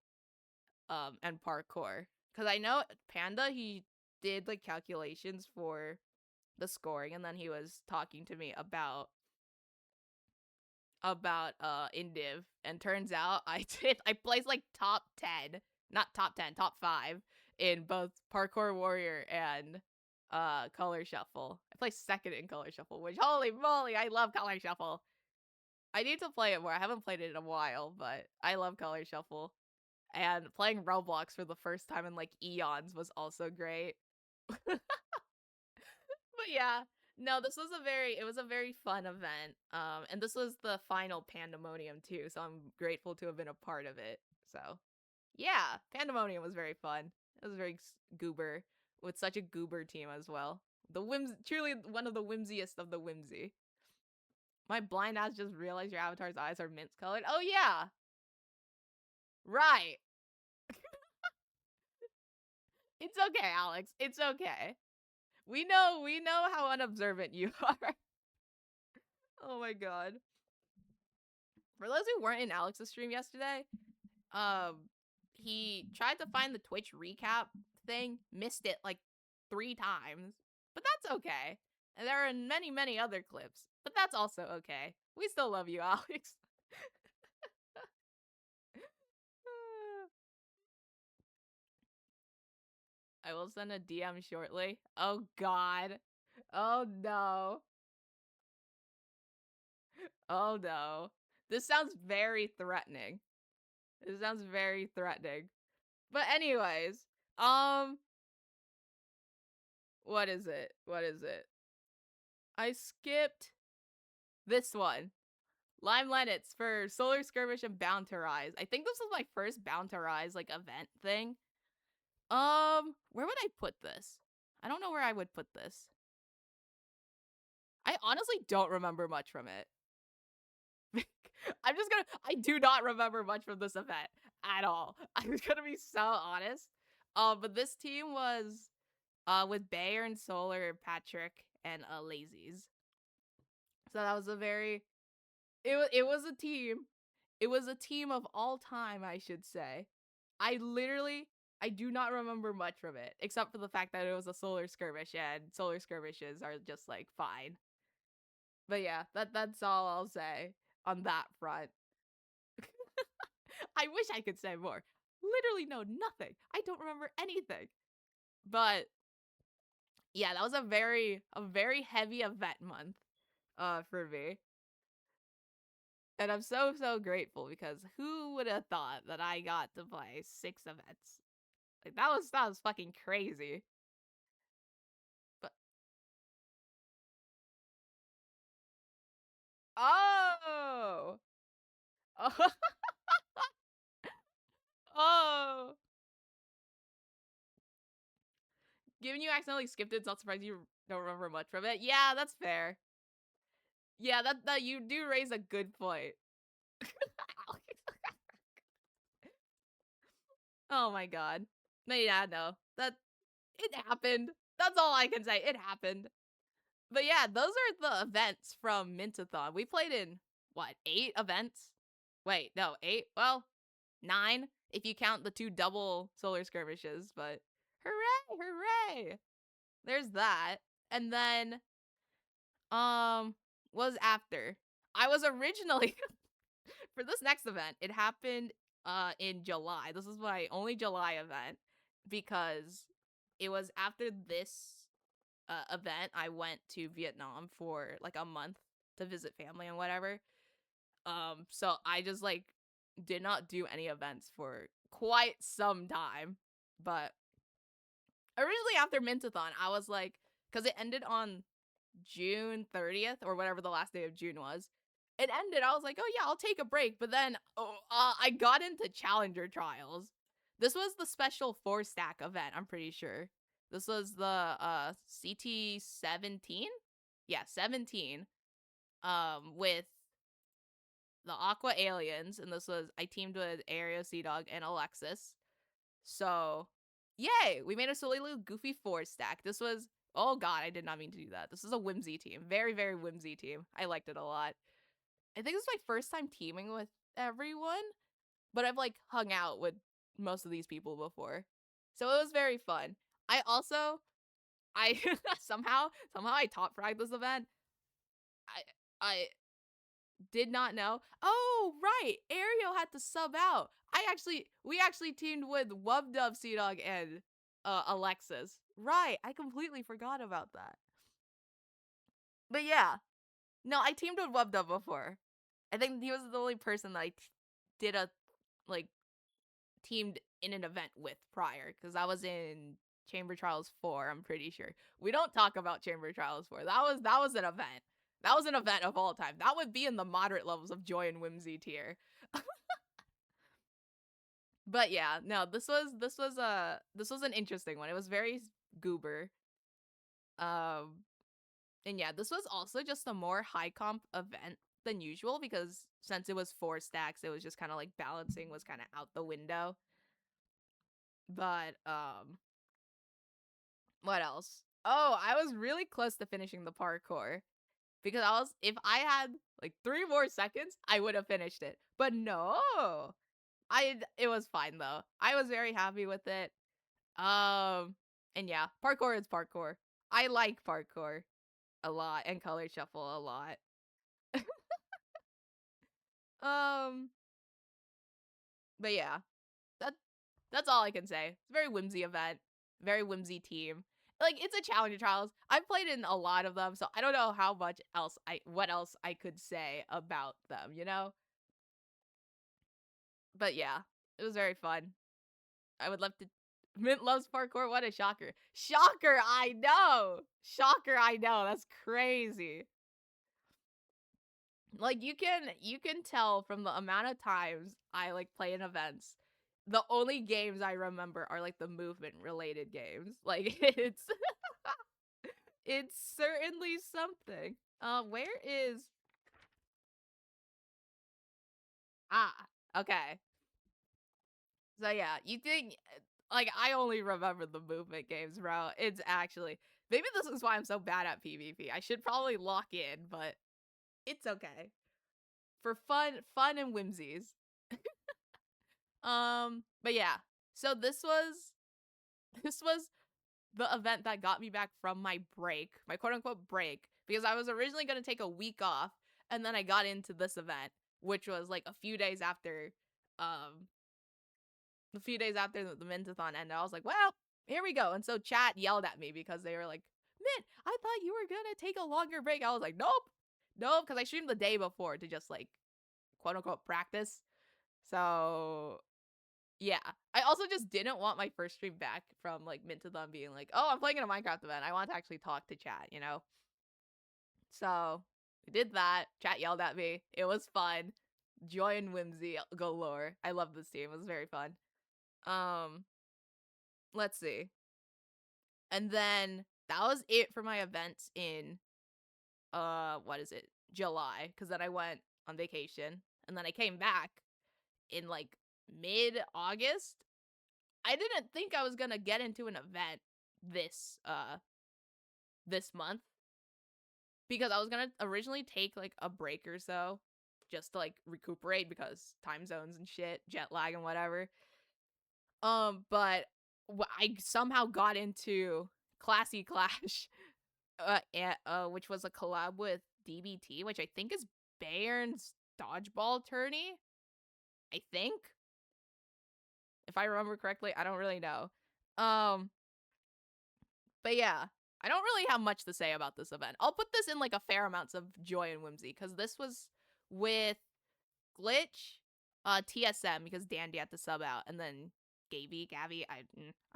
and parkour, because I know Panda he did like calculations for the scoring, and then he was talking to me about Indiv, and turns out I placed like top 10, not top 10, top 5 in both Parkour Warrior and Color Shuffle. I placed second in Color Shuffle, which holy moly, I love Color Shuffle. I need to play it more. I haven't played it in a while, but I love Color Shuffle. And playing Roblox for the first time in like eons was also great. But yeah, no, this was a very fun event. And this was the final Pandemonium too, so I'm grateful to have been a part of it. So yeah, Pandemonium was very fun. It was very goober, with such a goober team as well. Truly one of the whimsiest of the whimsy. My blind ass just realized your avatar's eyes are mint colored. Oh yeah, right. It's okay, Alex. It's okay. We know how unobservant you are. Oh my god. For those who weren't in Alex's stream yesterday, um, he tried to find the Twitch recap thing, missed it like 3 times, but that's okay. And there are many, many other clips, but that's also okay. We still love you, Alex. I will send a DM shortly. Oh god. Oh no. Oh no. This sounds very threatening. This sounds very threatening. But anyways, um, what is it? What is it? I skipped this one. Lime Lennox for Solar Skirmish and Bound to Rise. I think this was my first Bound to Rise like event thing. Where would I put this? I don't know where I would put this. I honestly don't remember much from it. I do not remember much from this event at all. I'm gonna be so honest. But this team was with Bayer and Solar, Patrick, and Lazies. So that was a very it was a team. It was a team of all time, I should say. I do not remember much from it, except for the fact that it was a solar skirmish, and solar skirmishes are just like fine. But yeah, that's all I'll say on that front. I wish I could say more. Literally know nothing. I don't remember anything. But yeah, that was a very heavy event month for me. And I'm so grateful, because who would have thought that I got to play 6 events? Like that was fucking crazy. But oh. Oh. Oh. Given you accidentally skipped it, it's not surprising you don't remember much from it. Yeah, that's fair. Yeah, that you do raise a good point. Oh my god. No, yeah, no. That it happened. That's all I can say. It happened. But yeah, those are the events from Mintathon. We played in what, 8 events? Wait, no, 8? Well, 9 if you count the 2 double solar skirmishes, but hooray, hooray. There's that. And then was after. I was originally for this next event. It happened in July. This is my only July event. because it was after this event I went to Vietnam for like a month to visit family and whatever. So I just like did not do any events for quite some time. But originally after Mintathon, I was like, because it ended on June 30th or whatever the last day of June was. It ended. I was like, oh yeah, I'll take a break. But then I got into Challenger Trials. This was the special 4-stack event, I'm pretty sure. This was the CT 17? Yeah, 17. With the Aqua Aliens, and this was I teamed with Aereo, Sea Dog, and Alexis. So, yay! We made a silly little goofy 4-stack. This was oh god, I did not mean to do that. This is a whimsy team, very very whimsy team. I liked it a lot. I think this is my first time teaming with everyone, but I've like hung out with most of these people before, so it was very fun. I also I somehow I top fragged this event. I I did not know. Oh, right. Ariel had to sub out. We actually teamed with Wub Dub, Sea Dog, and Alexis. Right. I completely forgot about that. But yeah. No, I teamed with Wub Dub before. I think he was the only person that I did a, like, teamed in an event with prior. Because I was in Chamber Trials 4, I'm pretty sure. We don't talk about Chamber Trials 4. That was an event. That was an event of all time. That would be in the moderate levels of joy and whimsy tier. But yeah, no, this was an interesting one. It was very goober. Um and yeah, this was also just a more high comp event than usual because since it was 4 stacks, it was just kind of like balancing was kind of out the window. But what else? Oh, I was really close to finishing the parkour because I was if I had like 3 more seconds, I would have finished it. But no. It was fine though. I was very happy with it. And yeah, parkour is parkour. I like parkour a lot and color shuffle a lot. Um, but yeah, that that's all I can say. It's a very whimsy event, very whimsy team. Like it's a challenger trials. I've played in a lot of them, so I don't know how much else what else I could say about them, you know? But yeah, it was very fun. I would love to Mint loves parkour. What a shocker. Shocker, I know. Shocker, I know. That's crazy. Like you can tell from the amount of times I like play in events. The only games I remember are like the movement related games. Like it's certainly something. Where is ah okay. So yeah, you think like I only remember the movement games, bro. It's actually maybe this is why I'm so bad at PvP. I should probably lock in, but it's okay. For fun and whimsies. But yeah. So this was the event that got me back from my break, my quote unquote break, because I was originally gonna take a week off, and then I got into this event, which was like um a few days after the Mintathon ended. I was like, well, here we go. And so chat yelled at me because they were like, Mint, I thought you were gonna take a longer break. I was like, nope, nope, because I streamed the day before to just like quote unquote practice. So yeah. I also just didn't want my first stream back from like Mintathon being like, oh, I'm playing in a Minecraft event. I want to actually talk to chat, you know? So we did that. Chat yelled at me. It was fun. Joy and whimsy galore. I love this team. It was very fun. Um, let's see. And then that was it for my events in what is it? July. Cause then I went on vacation. And then I came back in like mid August. I didn't think I was gonna get into an event this month because I was gonna originally take like a break or so just to like recuperate because time zones and shit, jet lag and whatever. But I somehow got into Classy Clash, which was a collab with DBT, which I think is Bayern's dodgeball tourney. I think, if I remember correctly, I don't really know. Um, but yeah, I don't really have much to say about this event. I'll put this in like a fair amounts of joy and whimsy because this was with Glitch, TSM because Dandy had to sub out, and then Gabby. I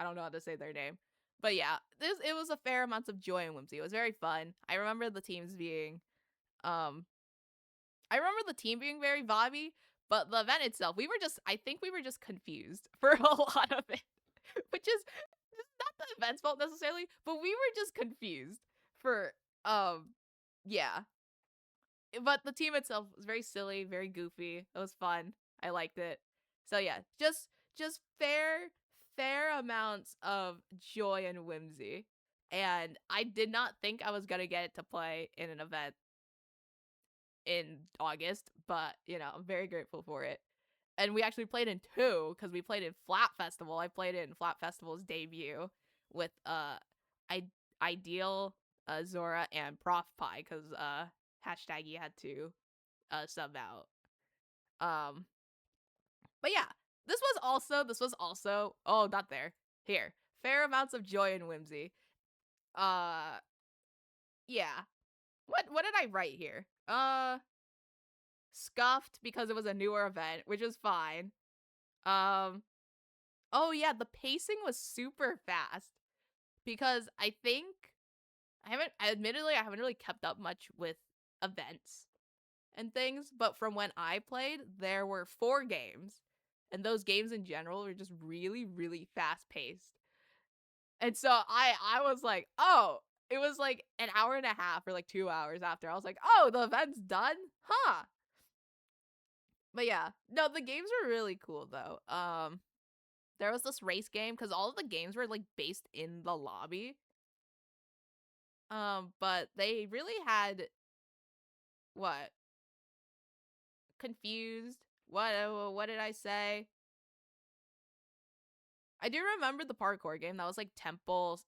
don't know how to say their name, but yeah, this it was a fair amounts of joy and whimsy. It was very fun. Um, I remember the team being very vibey, but the event itself, I think we were just confused for a lot of it, which is not the event's fault necessarily, but we were just confused for, yeah. But the team itself was very silly, very goofy. It was fun. I liked it. So yeah, just fair amounts of joy and whimsy. And I did not think I was gonna get it to play in an event in August, but I'm very grateful for it. And we actually played in two because we played in Flat Festival. I played it in Flat Festival's debut with I Ideal, Zora, and Prof Pie because hashtaggy had to sub out. Um, but yeah, this was also oh not there here fair amounts of joy and whimsy. Uh, yeah. What did I write here? Scuffed because it was a newer event, which was fine. Um, oh yeah, the pacing was super fast because I haven't really kept up much with events and things, but from when I played, there were 4 games, and those games in general were just really, really fast paced. And so I was like, oh, it was like an hour and a half or like 2 hours after. I was like, oh, the event's done? Huh. But yeah, no, the games were really cool though. There was this race game because all of the games were like based in the lobby. But they really had what confused. What did I say? I do remember the parkour game that was like Temple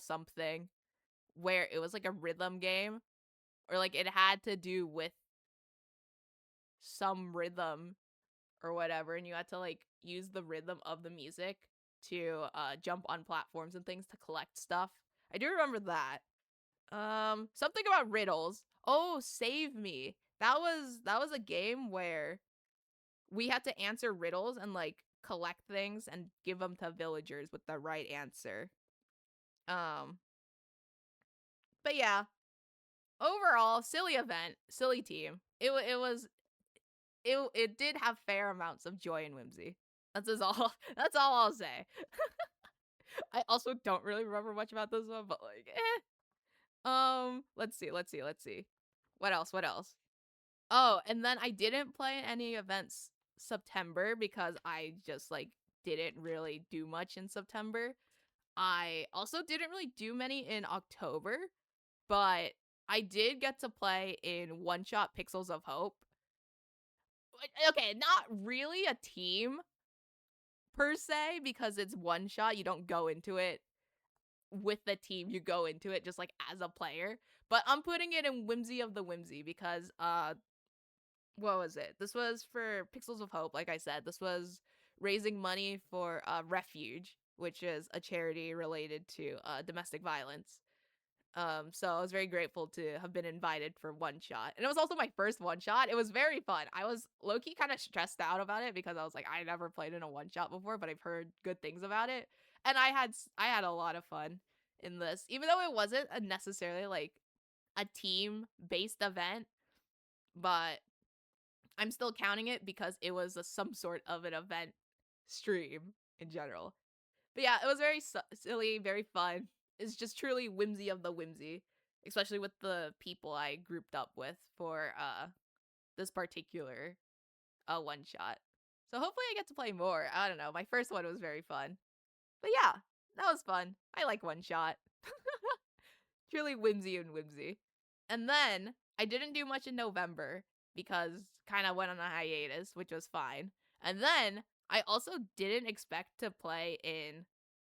something, where it was like a rhythm game, or like it had to do with some rhythm or whatever, and you had to like use the rhythm of the music to jump on platforms and things to collect stuff. I do remember that. Something about riddles. Oh, Save Me. That was a game where we had to answer riddles and like collect things and give them to villagers with the right answer. Um, but yeah, overall, silly event, silly team. It did have fair amounts of joy and whimsy. All. That's all I'll say. I also don't really remember much about this one, but like, eh. Let's see. What else? What else? Oh, and then I didn't play any events September because I just like didn't really do much in September. I also didn't really do many in October, but I did get to play in One Shot Pixels of Hope. Okay, not really a team per se because it's one shot. You don't go into it with the team, you go into it just like as a player. But I'm putting it in Whimsy of the Whimsy because what was it? This was for Pixels of Hope, like I said. This was raising money for Refuge, which is a charity related to domestic violence. So I was very grateful to have been invited for One Shot. And it was also my first One Shot. It was very fun. I was low-key kind of stressed out about it because I was like, I never played in a One Shot before, but I've heard good things about it. And I had a lot of fun in this. Even though it wasn't a necessarily like a team-based event, but I'm still counting it because it was some sort of an event stream in general. But yeah, it was very silly, very fun. It's just truly whimsy of the whimsy, especially with the people I grouped up with for this particular one shot. So hopefully I get to play more. I don't know. My first one was very fun. But yeah, that was fun. I like one shot. Truly whimsy and whimsy. And then I didn't do much in November because kind of went on a hiatus, which was fine. And then I also didn't expect to play in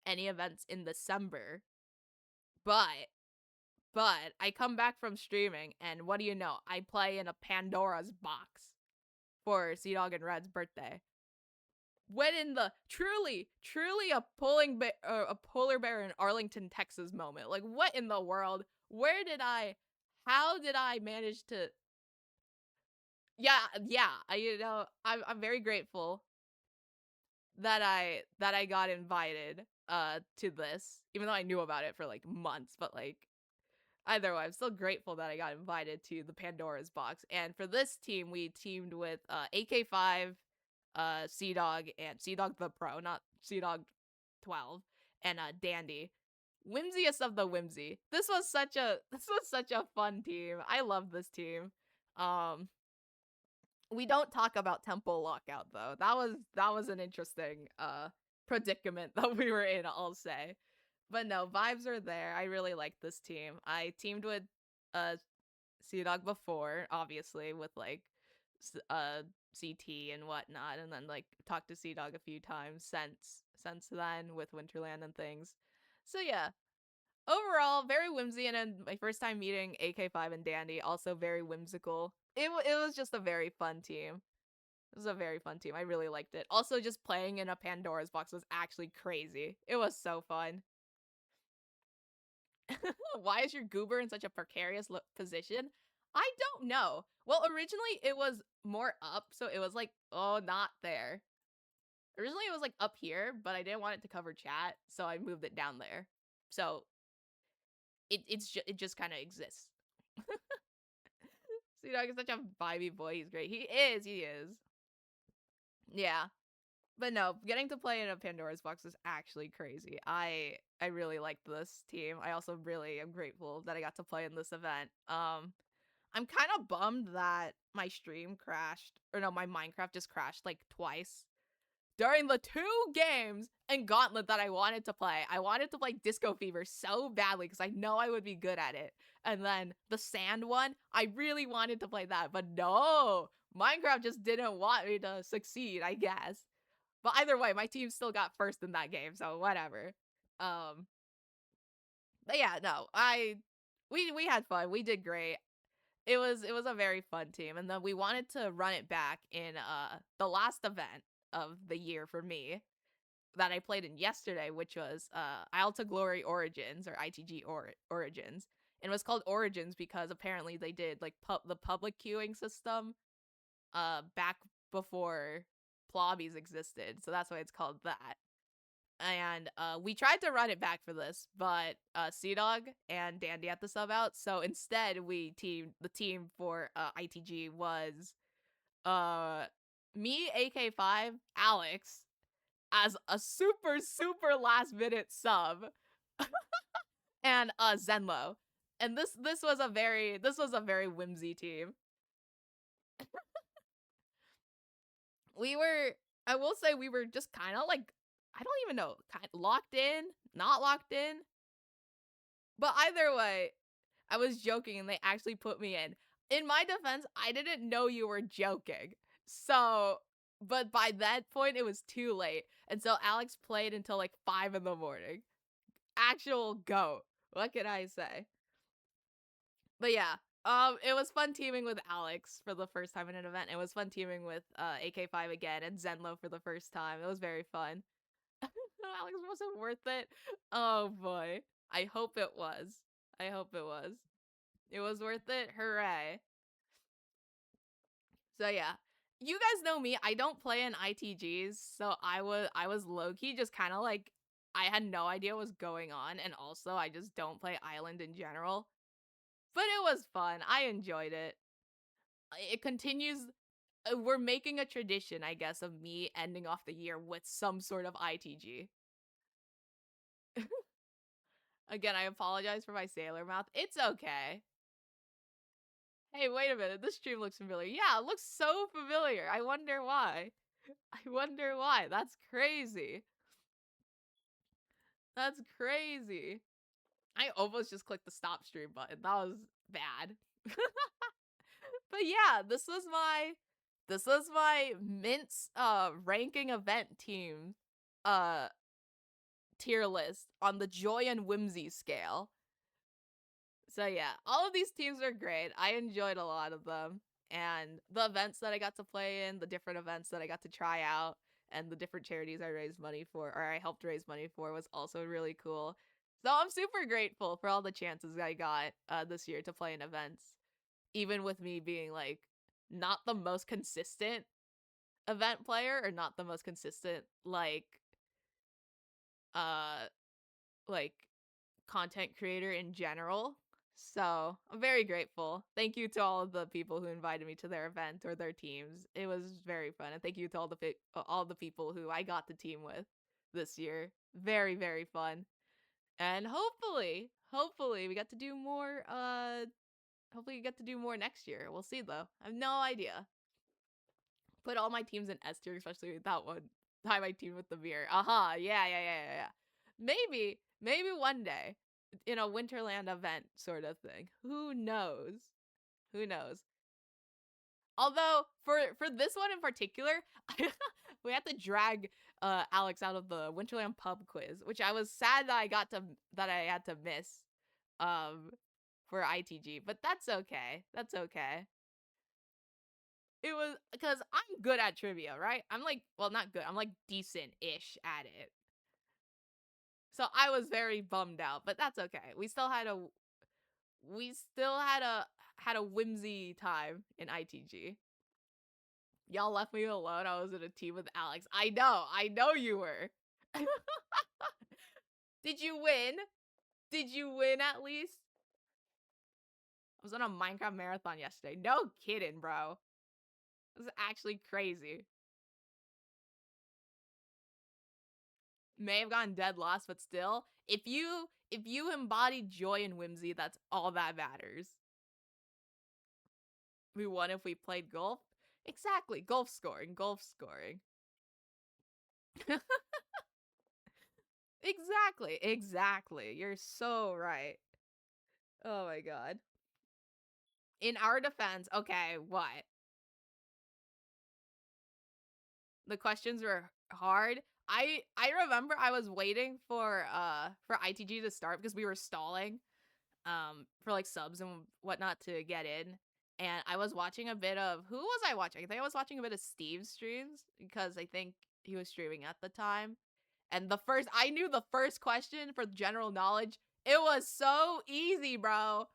any events in December. But I come back from streaming and what do you know? I play in a Pandora's box for Sea Dog and Red's birthday. when in the truly a polar bear in Arlington, Texas moment. Like, what in the world? Where did I? How did I manage to? Yeah, yeah. I'm very grateful that I got invited to this, even though I knew about it for like months. But like, either way, I'm still grateful that I got invited to the Pandora's box. And for this team, we teamed with AK5, Sea Dog, and Sea Dog the Pro, not Sea Dog 12, and Dandy. Whimsiest of the whimsy. This was such a fun team. I love this team. Um, we don't talk about Temple Lockout though. That was an interesting predicament that we were in, I'll say. But no, vibes are there. I really like this team. I teamed with uh Sea Dog before, obviously, with like CT and whatnot, and then like talked to Sea Dog a few times since then with Winterland and things. So yeah, overall very whimsy, and then my first time meeting AK5 and Dandy, also very whimsical. It was just a very fun team. It was a very fun team. I really liked it. Also, just playing in a Pandora's box was actually crazy. It was so fun. Why is your goober in such a precarious position? I don't know. Well, originally it was more up, so it was like, oh, not there. Originally it was like up here, but I didn't want it to cover chat, so I moved it down there. So it just kind of exists. See, dog is such a vibey boy. He's great. He is. He is. Yeah. But no, getting to play in a Pandora's box is actually crazy. I really liked this team. I also really am grateful that I got to play in this event. I'm kind of bummed that my stream crashed, or no, my Minecraft just crashed like twice during the 2 games and Gauntlet that I wanted to play. I wanted to play Disco Fever so badly because I know I would be good at it. And then the Sand one, I really wanted to play that, but no, Minecraft just didn't want me to succeed, I guess. But either way, my team still got first in that game, so whatever. Um, but yeah, no, we had fun. We did great. It was a very fun team, and then we wanted to run it back in the last event of the year for me that I played in yesterday, which was Isle to Glory Origins, or ITG Origins. And it was called Origins because apparently they did like the public queuing system back before Plobbies existed, so that's why it's called that. And we tried to run it back for this, but Sea Dog and Dandy had to sub out. So instead, the team for ITG was uh me, AK5, Alex as a super last minute sub, and Zenlo. And this was a very whimsy team. We were I will say we were just kind of like, I don't even know, kind of locked in, not locked in. But either way, I was joking and they actually put me in. In my defense, I didn't know you were joking. So, but by that point, it was too late. And so Alex played until like 5 in the morning. Actual goat. What can I say? But yeah, it was fun teaming with Alex for the first time in an event. It was fun teaming with AK5 again and Zenlo for the first time. It was very fun. Alex wasn't worth it. Oh boy. I hope it was. I hope it was. It was worth it. Hooray. So yeah. You guys know me. I don't play in ITGs, so I was low key just kind of like, I had no idea what was going on, and also I just don't play Island in general. But it was fun. I enjoyed it. It continues. We're making a tradition, I guess, of me ending off the year with some sort of ITG. Again, I apologize for my sailor mouth. It's okay. Hey, wait a minute. This stream looks familiar. Yeah, it looks so familiar. I wonder why. I wonder why. That's crazy. That's crazy. I almost just clicked the stop stream button. That was bad. But yeah, this was my Mints ranking event team uh tier list on the joy and whimsy scale. So yeah, all of these teams are great. I enjoyed a lot of them. And the events that I got to play in, the different events that I got to try out, and the different charities I raised money for, or I helped raise money for, was also really cool. So I'm super grateful for all the chances I got this year to play in events, even with me being like not the most consistent event player, or not the most consistent uh like content creator in general. So I'm very grateful. Thank you to all of the people who invited me to their event or their teams. It was very fun, and thank you to all the people who I got to team with this year. Very very fun, and hopefully we get to do more. Hopefully we get to do more next year. We'll see though. I have no idea. Put all my teams in S tier, especially that one time I teamed with the beer. Yeah. Maybe one day in a Winterland event sort of thing. Who knows? Who knows? Although for this one in particular, we had to drag Alex out of the Winterland pub quiz, which I was sad that I had to miss um for ITG, but that's okay. That's okay. It was because I'm good at trivia, right? I'm like, well, not good. I'm like decent-ish at it. So I was very bummed out, but that's okay. We still had a whimsy time in ITG. Y'all left me alone. I was in a team with Alex. I know you were. Did you win? Did you win at least? I was on a Minecraft marathon yesterday. No kidding, bro. It was actually crazy. May have gotten dead last, but still, if you embody joy and whimsy, that's all that matters. We won if we played golf. Exactly, golf scoring, golf scoring. Exactly. You're so right. Oh my god. In our defense, okay, what? The questions were hard. I remember I was waiting for ITG to start because we were stalling for like subs and whatnot to get in. And I was watching a bit of who was I watching? I think I was watching a bit of Steve's streams because I think he was streaming at the time. And I knew the first question for general knowledge. It was so easy, bro.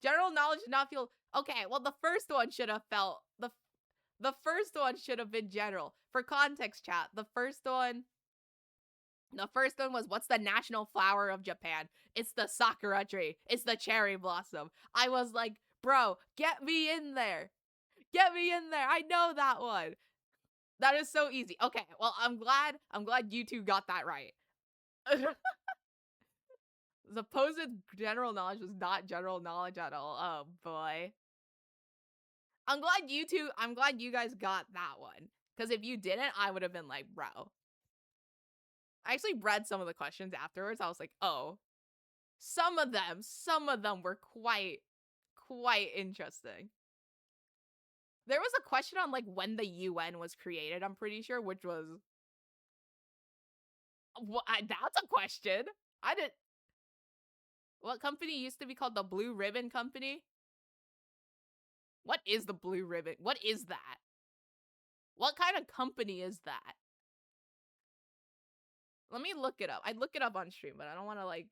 General knowledge did not feel okay. Well, the first one should have felt the first one should have been general. For context, chat, the first one was, what's the national flower of Japan? It's the sakura tree. It's the cherry blossom. I was like, bro, get me in there. Get me in there. I know that one. That is so easy. Okay, well, I'm glad you two got that right. The supposed general knowledge was not general knowledge at all. Oh boy. I'm glad you guys got that one. Because if you didn't, I would have been like, bro. I actually read some of the questions afterwards. I was like, oh, some of them were quite interesting. There was a question on like when the UN was created, I'm pretty sure, which was that's a question. I did What company used to be called the Blue Ribbon Company? What is the Blue Ribbon? What is that? What kind of company is that? Let me look it up. I'd look it up on stream, but I don't want to like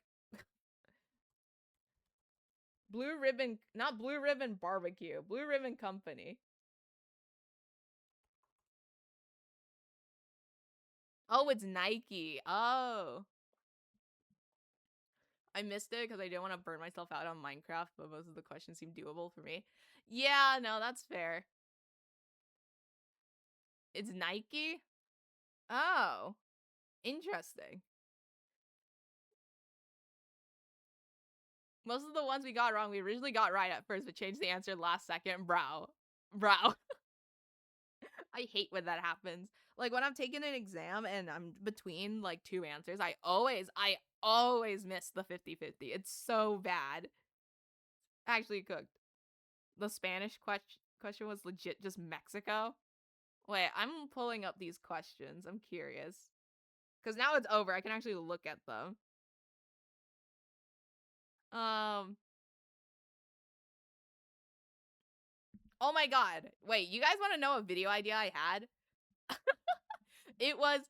Blue Ribbon, not Blue Ribbon Barbecue, Blue Ribbon Company. Oh, it's Nike. Oh. I missed it because I didn't want to burn myself out on Minecraft, but most of the questions seem doable for me. Yeah, no, that's fair. It's Nike? Oh. Interesting. Most of the ones we got wrong, we originally got right at first, but changed the answer last second. Bro. I hate when that happens. Like when I'm taking an exam and I'm between like two answers, I always miss the 50-50. It's so bad. Actually cooked. The Spanish question was legit just Mexico. Wait, I'm pulling up these questions. I'm curious. Because now it's over. I can actually look at them. Um. Oh my god. Wait, you guys want to know a video idea I had? It was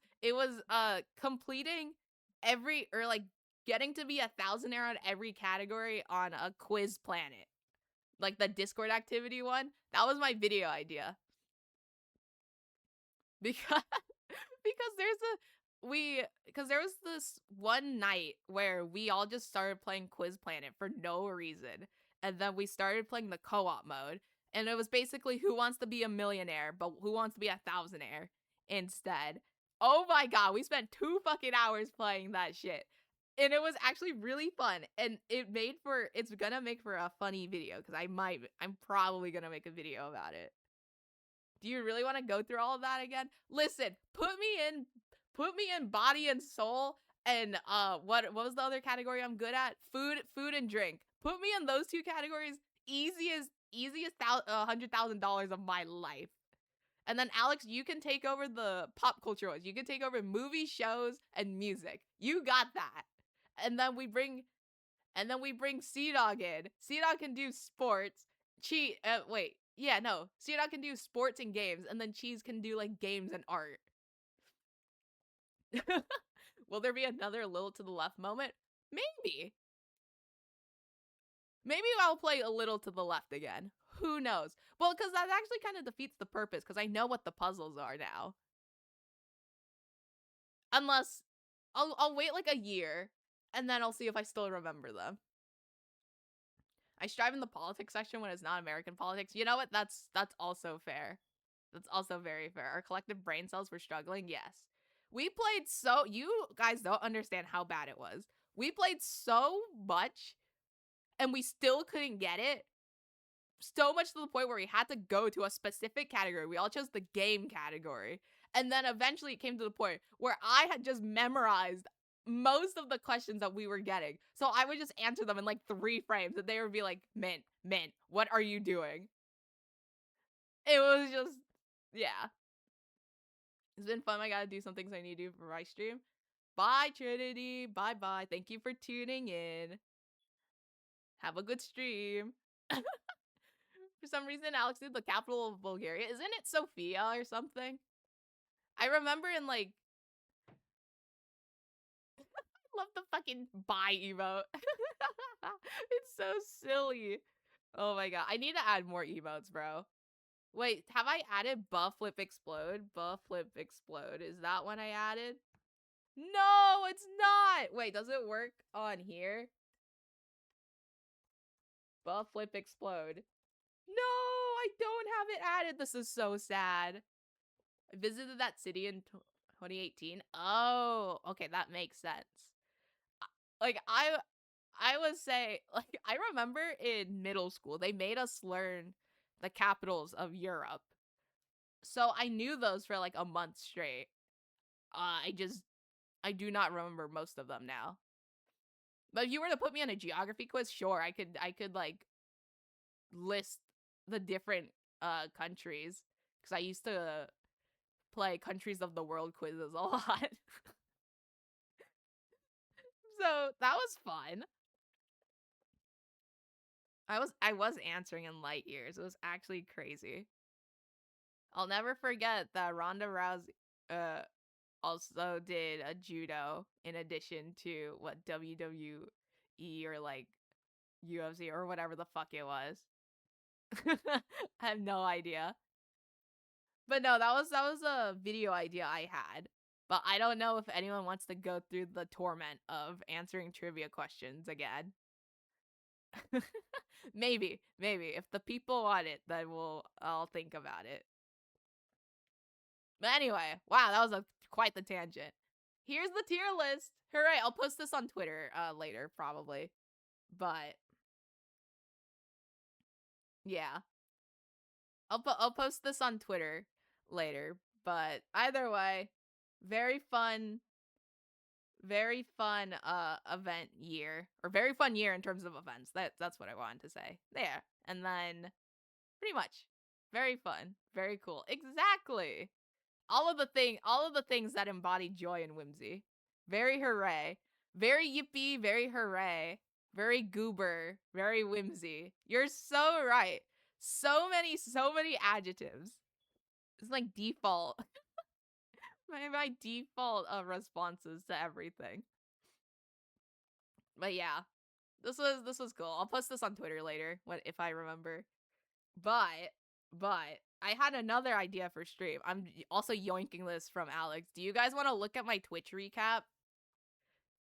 completing every or like getting to be a thousandaire on every category on a quiz planet. Like the Discord activity one. That was my video idea. Because because there was this one night where we all just started playing Quiz Planet for no reason. And then we started playing the co-op mode. And it was basically who wants to be a millionaire, but who wants to be a thousandaire instead. Oh my god, we spent 2 fucking hours playing that shit. And it was actually really fun. And it's gonna make for a funny video, because I'm probably gonna make a video about it. Do you really want to go through all of that again? Listen, put me in body and soul, and what was the other category I'm good at? Food and drink. Put me in those two categories. Easiest $100,000 of my life. And then Alex, you can take over the pop culture ones. You can take over movies, shows, and music. You got that. And then we bring Sea Dog in. Sea Dog can do sports. Wait. Yeah, no. Sea Dog can do sports and games, and then Cheese can do like games and art. Will there be another little to the left moment? Maybe. Maybe I'll play a little to the left again. Who knows? Well, because that actually kind of defeats the purpose, because I know what the puzzles are now. Unless I'll wait like a year, and then I'll see if I still remember them. I strive in the politics section when it's not American politics. You know what? That's also fair. That's also very fair. Our collective brain cells were struggling. Yes. We played so you guys don't understand how bad it was. We played so much and we still couldn't get it. So much to the point where we had to go to a specific category. We all chose the game category. And then eventually it came to the point where I had just memorized most of the questions that we were getting. So I would just answer them in like 3 frames and they would be like, Mint, what are you doing? It was just, yeah. It's been fun. I gotta do some things I need to do for my stream. Bye, Trinity. Bye bye. Thank you for tuning in. Have a good stream. For some reason, Alex did the capital of Bulgaria. Isn't it Sofia or something? I remember in like love the fucking bye emote. It's so silly. Oh my god. I need to add more emotes, bro. Wait, have I added buff flip explode? Buff flip explode. Is that one I added? No, it's not. Wait, does it work on here? Buff flip explode. No, I don't have it added. This is so sad. I visited that city in 2018. Oh, okay, that makes sense. Like I would say, like, I remember in middle school they made us learn the capitals of Europe. So I knew those for like a month straight. I do not remember most of them now. But if you were to put me on a geography quiz, sure, I could like list the different countries, because I used to play countries of the world quizzes a lot. So that was fun. I was answering in light years. It was actually crazy. I'll never forget that Ronda Rousey also did a judo in addition to what WWE or like UFC or whatever the fuck it was. I have no idea. But no, that was a video idea I had. But I don't know if anyone wants to go through the torment of answering trivia questions again. Maybe if the people want it, then I'll think about it. But anyway, wow, that was quite the tangent. Here's the tier list. Hooray! I'll post this on Twitter later probably. But yeah, I'll post this on Twitter later. But either way, very fun, very fun event year, or very fun year in terms of events. That's what I wanted to say. There. And then pretty much very fun, very cool. Exactly. All of the things that embody joy and whimsy. Very hooray. Very yippee, very hooray. Very goober, very whimsy. You're so right. So many adjectives. It's like default. my default responses to everything. But yeah, this was cool. I'll post this on Twitter later when if I remember. But I had another idea for stream. I'm also yoinking this from Alex. Do you guys want to look at my Twitch recap?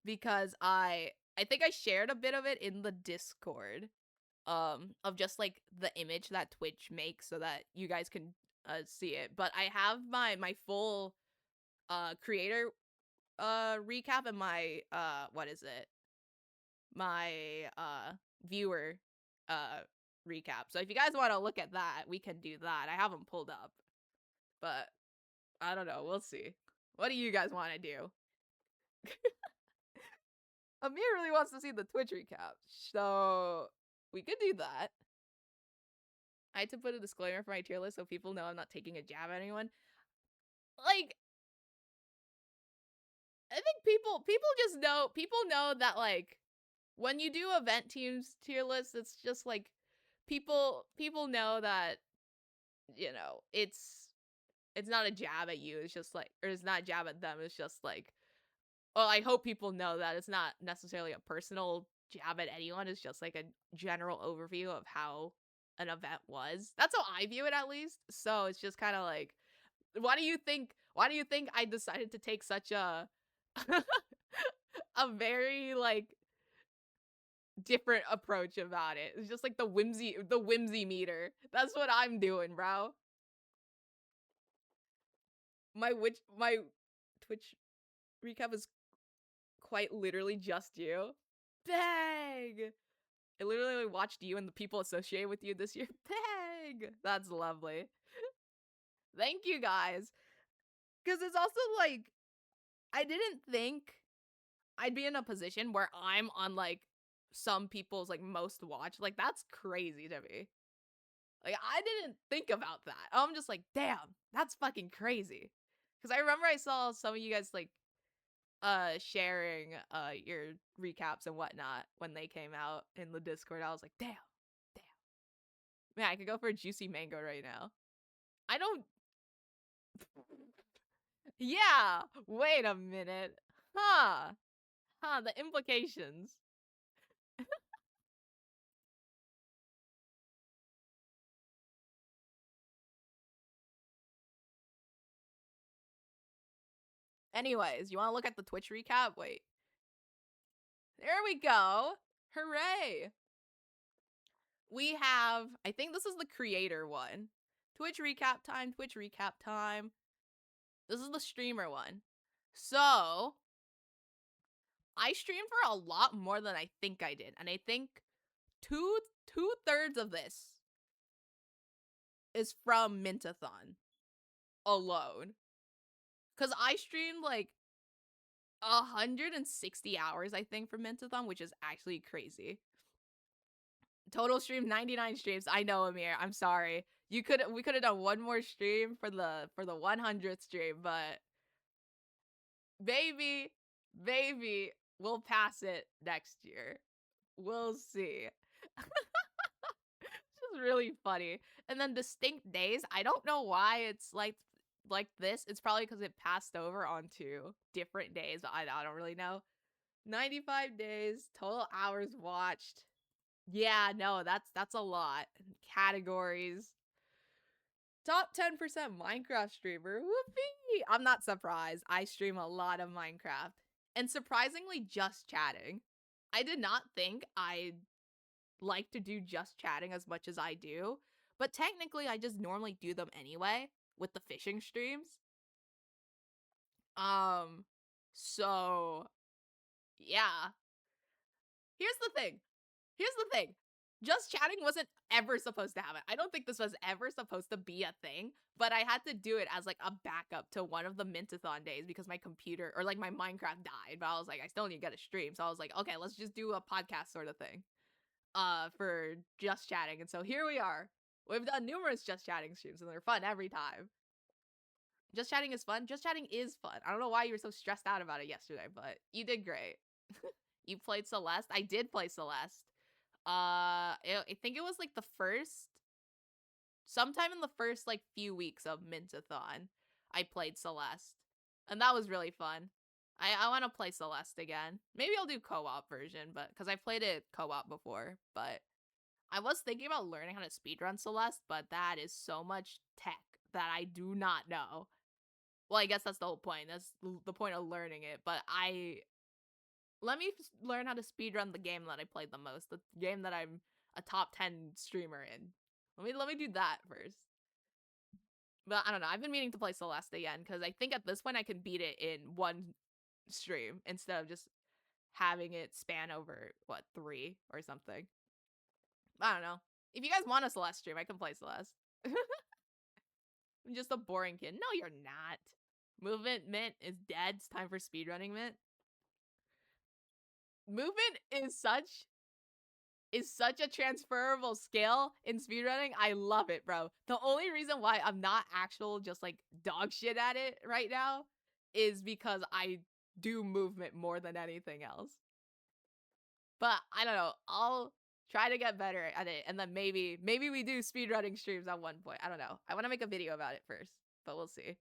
Because I think I shared a bit of it in the Discord. Of just like the image that Twitch makes so that you guys can see it. But I have my full creator recap and my what is it? My viewer uh recap. So if you guys want to look at that, we can do that. I haven't pulled up. But I don't know, we'll see. What do you guys want to do? Amir really wants to see the Twitch recap. So we could do that. I had to put a disclaimer for my tier list so people know I'm not taking a jab at anyone. Like, I think people know that like when you do event teams tier lists, it's just like people know that, you know, it's not a jab at you. It's just like, or it's not a jab at them. It's just like, well, I hope people know that it's not necessarily a personal jab at anyone. It's just like a general overview of how an event was. That's how I view it, at least. So it's just kind of like, why do you think I decided to take such a a very like different approach about it? It's just like the whimsy meter. That's what I'm doing, bro. My Twitch recap is quite literally just you. Bang! I literally watched you and the people associated with you this year. Bang! That's lovely. Thank you guys. Because it's also like, I didn't think I'd be in a position where I'm on like some people's like most watched. Like, that's crazy to me. Like, I didn't think about that. I'm just like, damn, that's fucking crazy. Because I remember I saw some of you guys like sharing your recaps and whatnot when they came out in the Discord. I was like, damn. Man, I could go for a juicy mango right now. I don't. Yeah, wait a minute. The implications. Anyways, you want to look at the Twitch recap? Wait. There we go. Hooray. We have, I think this is the creator one. Twitch recap time, Twitch recap time. This is the streamer one. So, I streamed for a lot more than I think I did. And I think two-thirds of this is from Mintathon alone. Because I streamed like 160 hours, I think, for Mintathon, which is actually crazy. Total stream 99 streams. I know, Amir. I'm sorry. We could have done one more stream for the 100th stream, but baby, we'll pass it next year. We'll see. This is really funny. And then distinct days. I don't know why it's like this. It's probably because it passed over onto different days, but I don't really know. 95 days, total hours watched. Yeah, no, that's a lot. Categories. Top 10% Minecraft streamer. Whoopee! I'm not surprised. I stream a lot of Minecraft. And surprisingly, just chatting. I did not think I'd like to do just chatting as much as I do. But technically, I just normally do them anyway with the fishing streams. So yeah. Here's the thing. Just chatting wasn't ever supposed to happen. I don't think this was ever supposed to be a thing, but I had to do it as like a backup to one of the Mintathon days because my computer or like my Minecraft died. But I was like, I still need to get a stream. So I was like, okay, let's just do a podcast sort of thing for just chatting. And so here we are. We've done numerous just chatting streams and they're fun every time. Just chatting is fun. Just chatting is fun. I don't know why you were so stressed out about it yesterday, but you did great. You played Celeste. I did play Celeste. I think it was like sometime in the first like few weeks of Mintathon, I played Celeste. And that was really fun. I want to play Celeste again. Maybe I'll do co-op version, but because I played it co-op before. But I was thinking about learning how to speedrun Celeste, but that is so much tech that I do not know. Well, I guess that's the whole point. That's the point of learning it. But let me learn how to speedrun the game that I played the most, the game that I'm a top 10 streamer in. Let me do that first. But I don't know. I've been meaning to play Celeste again because I think at this point I can beat it in one stream instead of just having it span over what 3 or something. I don't know. If you guys want a Celeste stream, I can play Celeste. I'm just a boring kid. No, you're not. Movement Mint is dead. It's time for speedrunning Mint. Movement is such a transferable skill in speedrunning. I love it, bro. The only reason why I'm not actual just like dog shit at it right now is because I do movement more than anything else. But I don't know. I'll try to get better at it, and then maybe we do speedrunning streams at one point. I don't know. I want to make a video about it first, but we'll see.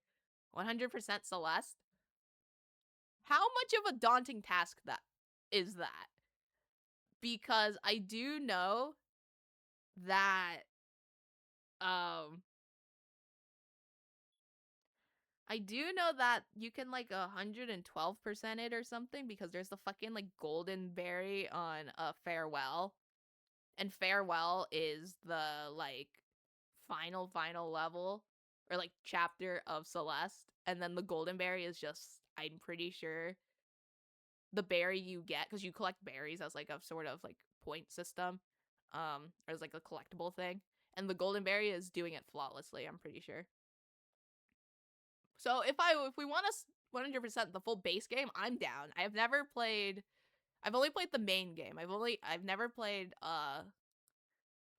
100% Celeste. How much of a daunting task that is that? Because that um I do know that you can like 112% it or something because there's the fucking like golden berry on Farewell. And Farewell is the like final level or like chapter of Celeste. And then the golden berry is just, I'm pretty sure, the berry you get because you collect berries as like a sort of like point system. Or as like a collectible thing. And the golden berry is doing it flawlessly, I'm pretty sure. So if we want to 100% the full base game, I'm down. I've only played the main game. I've never played or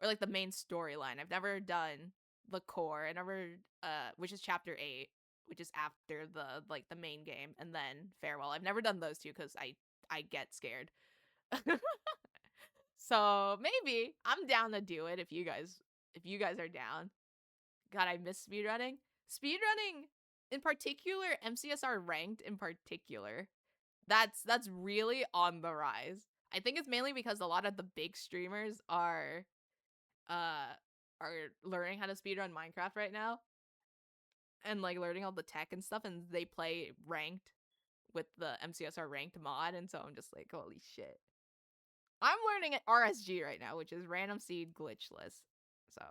like the main storyline. I've never done the core. I never which is chapter 8, which is after the main game, and then Farewell. I've never done those two cuz I get scared. So, maybe I'm down to do it if you guys are down. God, I miss speedrunning. Speedrunning in particular, MCSR ranked in particular. That's really on the rise. I think it's mainly because a lot of the big streamers uh are learning how to speedrun Minecraft right now and like learning all the tech and stuff, and they play ranked with the MCSR ranked mod, and so I'm just like, holy shit. I'm learning at RSG right now, which is random seed glitchless. So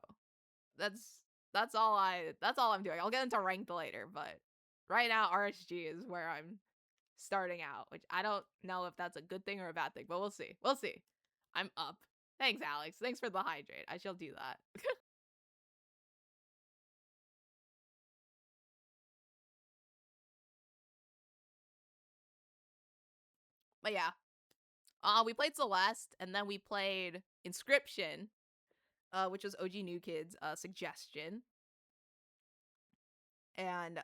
that's all I'm doing. I'll get into ranked later, but right now RSG is where I'm starting out, which I don't know if that's a good thing or a bad thing, but we'll see. We'll see. I'm up. Thanks, Alex. Thanks for the hydrate. I shall do that. But yeah. We played Celeste, and then we played Inscription, which was OG New Kids suggestion. And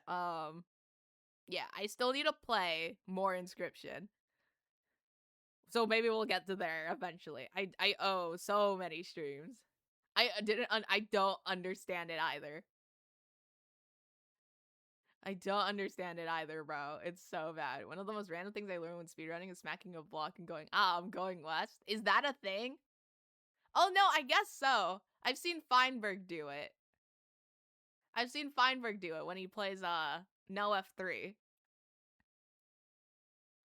yeah, I still need to play more Inscription. So maybe we'll get to there eventually. I owe so many streams. I don't understand it either. I don't understand it either, bro. It's so bad. One of the most random things I learned when speedrunning is smacking a block and going, I'm going west. Is that a thing? Oh no, I guess so. I've seen Feinberg do it. I've seen Feinberg do it when he plays no F3.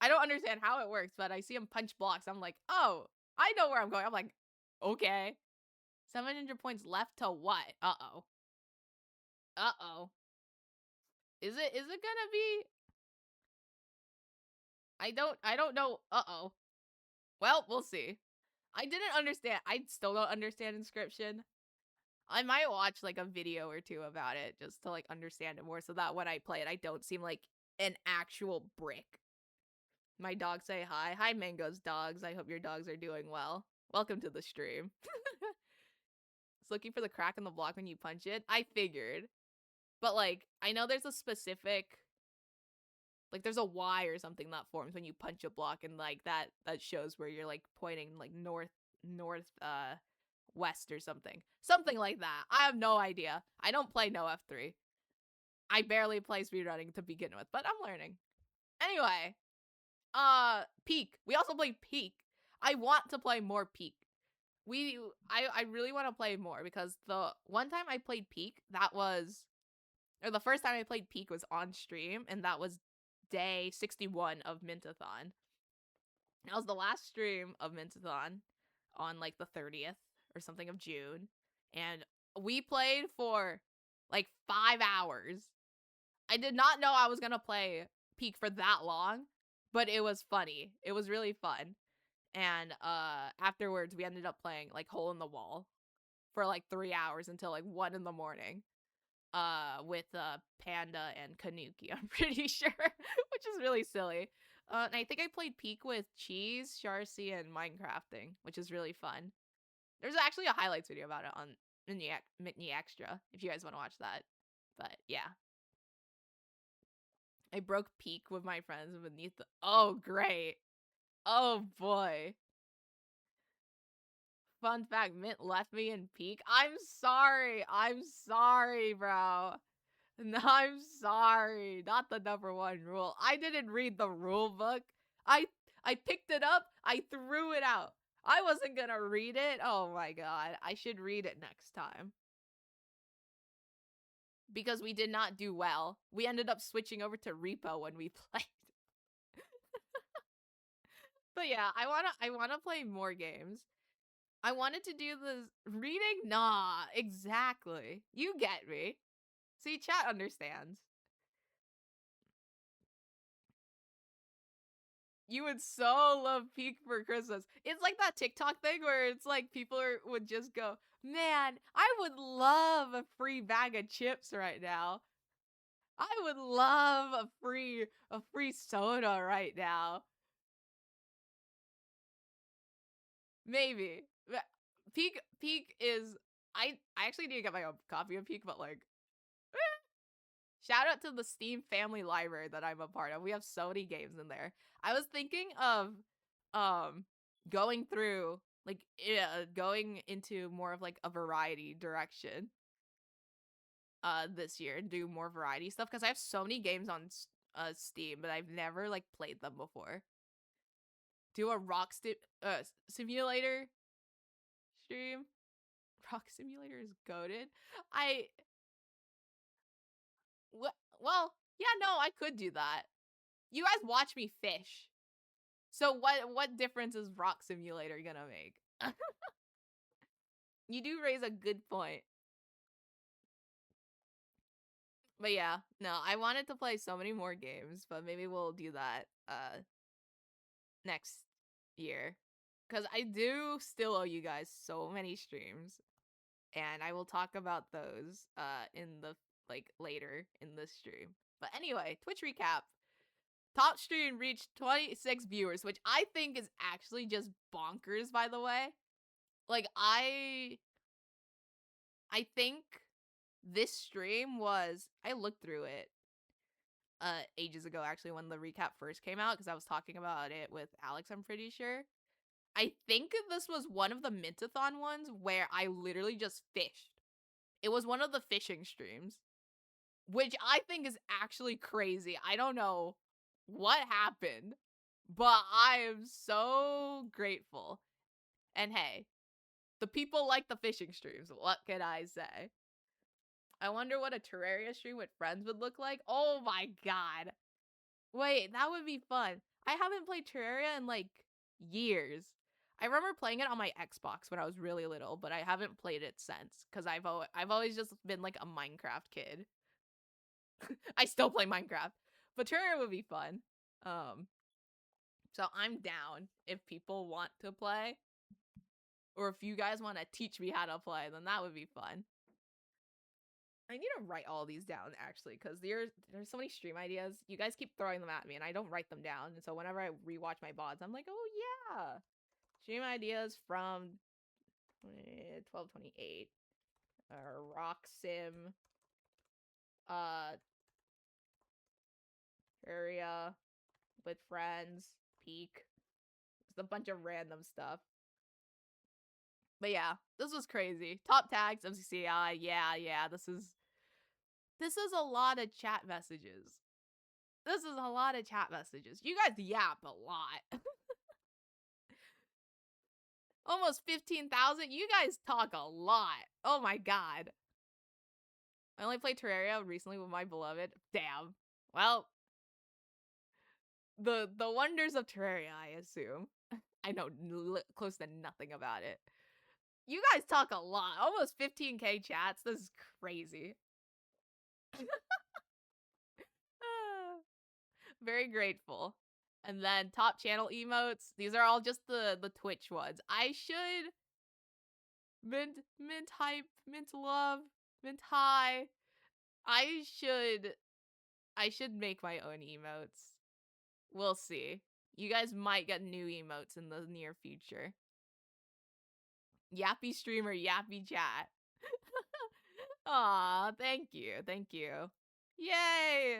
I don't understand how it works, but I see him punch blocks. I'm like, oh, I know where I'm going. I'm like, okay. 700 points left to what? Uh-oh. Uh-oh. Is it gonna be? I don't know. Uh-oh. Well, we'll see. I didn't understand. I still don't understand Inscription. I might watch like a video or two about it just to like understand it more so that when I play it, I don't seem like an actual brick. My dogs say hi. Hi, Mango's dogs. I hope your dogs are doing well. Welcome to the stream. It's looking for the crack in the block when you punch it. I figured. But like, I know there's a specific like there's a Y or something that forms when you punch a block, and like that shows where you're like pointing like north west or something like that. I have no idea. I don't play no F3. I barely play speedrunning to begin with, but I'm learning. Anyway, Peak. We also play Peak. I want to play more Peak. I really want to play more because the one time I played Peak, that was or the first time I played Peak was on stream, and that was day 61 of Mintathon. That was the last stream of Mintathon on like the 30th or something of June, and we played for like 5 hours. I did not know I was gonna play Peak for that long, but it was funny. It was really fun. And afterwards we ended up playing like Hole in the Wall for like 3 hours until like 1 in the morning. With Panda and Kanuki, I'm pretty sure, which is really silly. And I think I played Peak with Cheese, Sharcy, and Minecrafting, which is really fun. There's actually a highlights video about it on Mitney Extra if you guys want to watch that. But yeah, I broke Peak with my friends beneath the. Oh great! Oh boy! Fun fact: Mint left me in Peak. I'm sorry. I'm sorry, bro. No, I'm sorry. Not the number one rule. I didn't read the rule book. I I picked it up. I threw it out. I wasn't gonna read it. Oh my god. I should read it next time. Because we did not do well. We ended up switching over to repo when we played. But yeah, I wanna play more games. I wanted to do this reading. Nah, exactly. You get me. See, chat understands. You would so love Peak for Christmas. It's like that TikTok thing where it's like would just go, man, I would love a free bag of chips right now. I would love a free soda right now. Maybe. Peak is I actually need to get my own copy of Peak, but like shout out to the Steam family library that I'm a part of. We have so many games in there. I was thinking of um going through like going into more of like a variety direction this year and do more variety stuff because I have so many games on Steam, but I've never like played them before. Do a simulator stream. Rock simulator is goated. I well, yeah, no, I could do that. You guys watch me fish. So what difference is Rock Simulator gonna make? You do raise a good point. But yeah, no, I wanted to play so many more games, but maybe we'll do that next year. Cuz I do still owe you guys so many streams, and I will talk about those in the like later in this stream. But anyway, Twitch recap. Top stream reached 26 viewers, which I think is actually just bonkers, by the way. Like I think this stream was I looked through it ages ago actually when the recap first came out because I was talking about it with Alex, I'm pretty sure. I think this was one of the Mintathon ones where I literally just fished. It was one of the fishing streams, which I think is actually crazy. I don't know what happened, but I am so grateful. And hey, the people like the fishing streams. What can I say? I wonder what a Terraria stream with friends would look like. Oh my god. Wait, that would be fun. I haven't played Terraria in like years. I remember playing it on my Xbox when I was really little, but I haven't played it since because I've always just been like a Minecraft kid. I still play Minecraft, but Terraria would be fun. Um, so I'm down if people want to play, or if you guys want to teach me how to play, then that would be fun. I need to write all these down actually, because there's so many stream ideas. You guys keep throwing them at me, and I don't write them down. And so whenever I rewatch my VODs, I'm like, oh yeah, stream ideas from 12/28. Rock sim, uh, area with friends, peak. Just a bunch of random stuff. But yeah, this was crazy. Top tags, MCCI. Yeah, this is This is a lot of chat messages. This is a lot of chat messages. You guys yap a lot. Almost 15,000. You guys talk a lot. Oh my god. I only played Terraria recently with my beloved. Damn. Well, the wonders of Terraria, I assume. I know close to nothing about it. You guys talk a lot. Almost 15k chats. This is crazy. Very grateful. And then top channel emotes. These are all just the Twitch ones. I should mint hype, mint love, mint high. I should make my own emotes. We'll see. You guys might get new emotes in the near future. Yappy streamer, yappy chat. Aw, thank you. Thank you. Yay!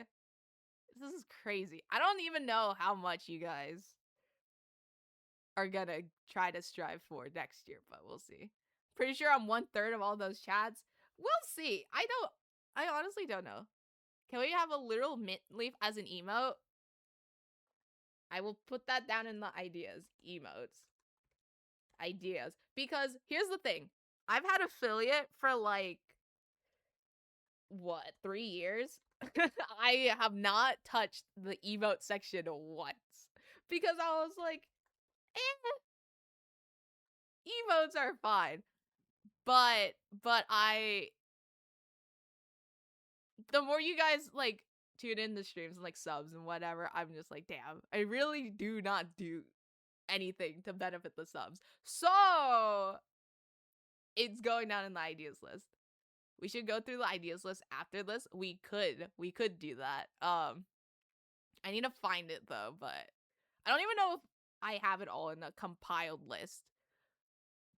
This is crazy. I don't even know how much you guys are gonna try to strive for next year, but we'll see. Pretty sure I'm 1/3 of all those chats. We'll see. I honestly don't know. Can we have a literal mint leaf as an emote? I will put that down in the ideas. Emotes. Ideas. Because here's the thing. I've had affiliate for like, what, 3 years? I have not touched the emote section once. Because I was like, emotes are fine. But the more you guys like tune in the streams and like subs and whatever, I'm just like, damn, I really do not do anything to benefit the subs. So it's going down in the ideas list. We should go through the ideas list after this. We could do that. I need to find it though, but I don't even know if I have it all in a compiled list.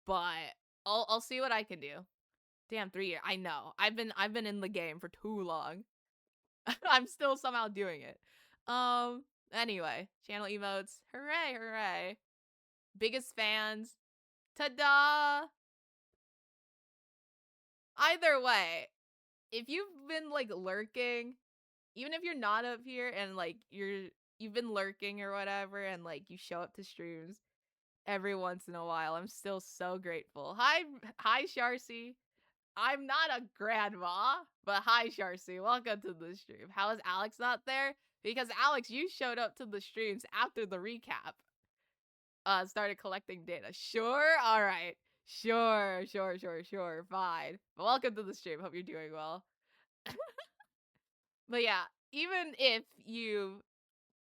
But I'll see what I can do. Damn, 3 years. I know. I've been in the game for too long. I'm still somehow doing it. Anyway, channel emotes. Hooray, hooray. Biggest fans. Ta-da! Either way, if you've been like lurking, even if you're not up here and like you've been lurking or whatever and like you show up to streams every once in a while, I'm still so grateful. Hi Sharcy. I'm not a grandma, but hi Sharcy. Welcome to the stream. How is Alex not there? Because Alex, you showed up to the streams after the recap. Started collecting data. Sure? Alright. Sure. Fine. But welcome to the stream. Hope you're doing well. But yeah, even if you've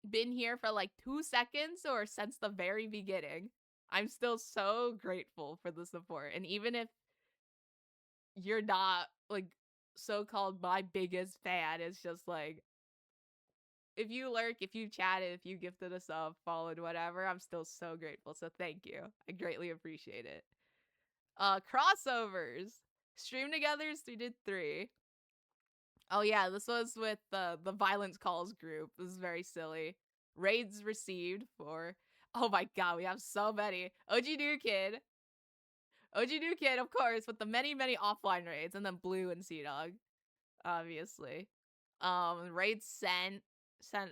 been here for like 2 seconds or since the very beginning, I'm still so grateful for the support. And even if you're not like so-called my biggest fan, it's just like, if you lurk, if you chatted, if you gifted a sub, followed, whatever, I'm still so grateful. So thank you. I greatly appreciate it. Crossovers. Stream togethers, we did 3. Oh yeah, this was with the violence calls group. This is very silly. Raids received for, oh my god, we have so many. OG New Kid. OG New Kid, of course, with the many offline raids, and then Blue and Sea Dog, obviously. Raids sent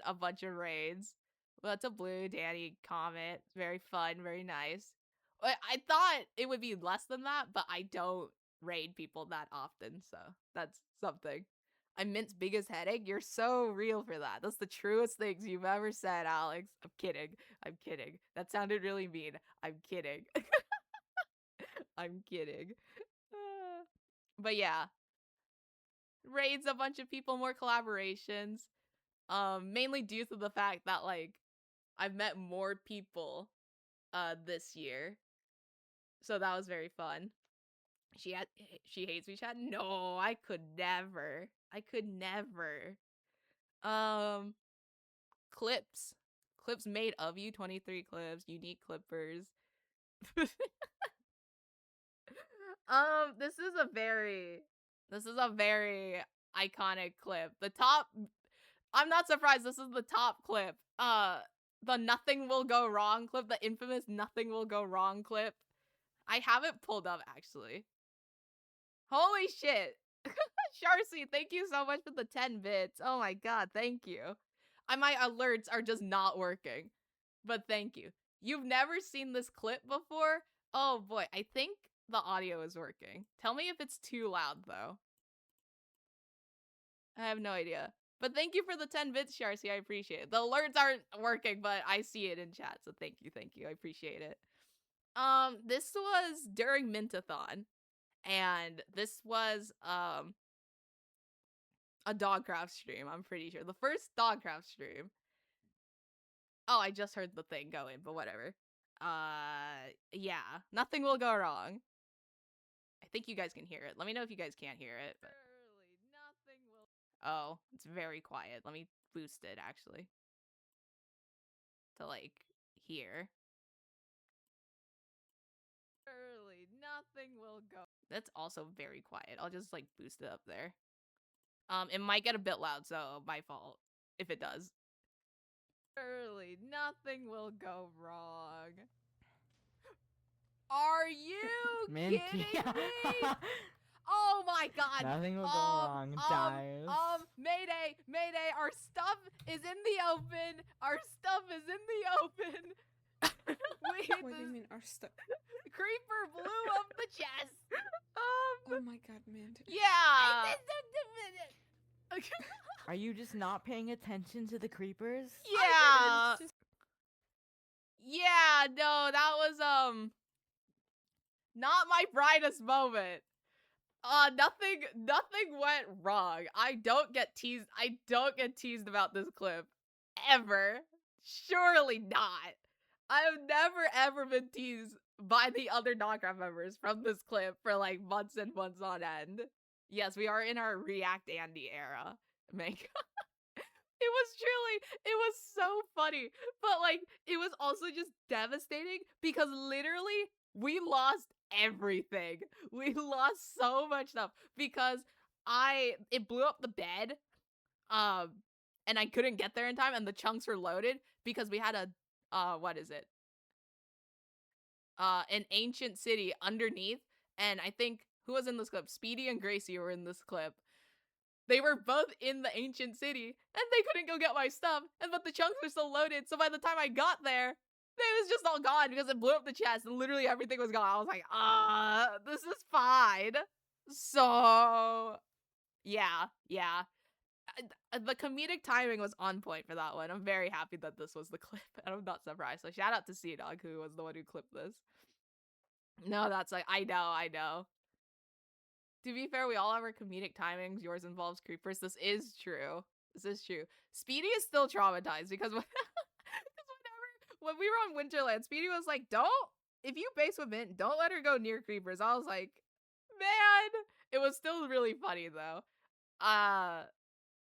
a bunch of raids. Well, that's a Blue, Danny, Comet. Very fun, very nice. I thought it would be less than that, but I don't raid people that often, so that's something. I'm Mint's biggest headache. You're so real for that. That's the truest things you've ever said, Alex. I'm kidding. I'm kidding. That sounded really mean. I'm kidding. I'm kidding. But yeah, raids a bunch of people, more collaborations. Mainly due to the fact that like I've met more people this year. So that was very fun. She hates me chat. No, I could never. I could never. Clips. Clips made of you, 23 clips, unique clippers. This is a very iconic clip. I'm not surprised this is the top clip. The nothing will go wrong clip, the infamous nothing will go wrong clip. I have it pulled up actually. Holy shit. Sharcy, thank you so much for the 10 bits. Oh my god, thank you. My alerts are just not working. But thank you. You've never seen this clip before? Oh boy, I think the audio is working. Tell me if it's too loud though. I have no idea. But thank you for the 10 bits, Sharcy. I appreciate it. The alerts aren't working, but I see it in chat, so thank you. I appreciate it. This was during Mintathon, and this was a Dogcraft stream, I'm pretty sure. The first Dogcraft stream. Oh, I just heard the thing going, but whatever. Yeah. Nothing will go wrong. I think you guys can hear it. Let me know if you guys can't hear it. But... nothing will... Oh, it's very quiet. Let me boost it, actually. To, like, here. Nothing will go... That's also very quiet. I'll just, like, boost it up there. It might get a bit loud, so my fault. If it does. Nothing will go wrong. Are you kidding me? Oh my god. Nothing will go wrong, Dive. Mayday, our stuff is in the open. Our stuff is in the open. Wait, what do you mean our stuff? Creeper blew up the chest. Oh my god, man. Yeah. Are you just not paying attention to the creepers? Yeah. Yeah, no, that was not my brightest moment. Nothing went wrong. I don't get teased about this clip. Ever. Surely not. I've never ever been teased by the other Dogcraft members from this clip for like months and months on end. Yes, we are in our React Andy era. Make it was so funny. But like it was also just devastating because literally we lost everything. We lost so much stuff because it blew up the bed. And I couldn't get there in time and the chunks were loaded because we had a what is it? An ancient city underneath, and I think who was in this clip? Speedy and Gracie were in this clip. They were both in the ancient city, and they couldn't go get my stuff, but the chunks were still loaded, so by the time I got there, it was just all gone because it blew up the chest, and literally everything was gone. I was like, this is fine. So, yeah. The comedic timing was on point for that one. I'm very happy that this was the clip, and I'm not surprised. So shout out to C-Dog, who was the one who clipped this. No, that's like, I know. To be fair, we all have our comedic timings. Yours involves creepers. This is true. Speedy is still traumatized because when we were on Winterland, Speedy was like, if you base with Mint, don't let her go near creepers. I was like, man. It was still really funny, though.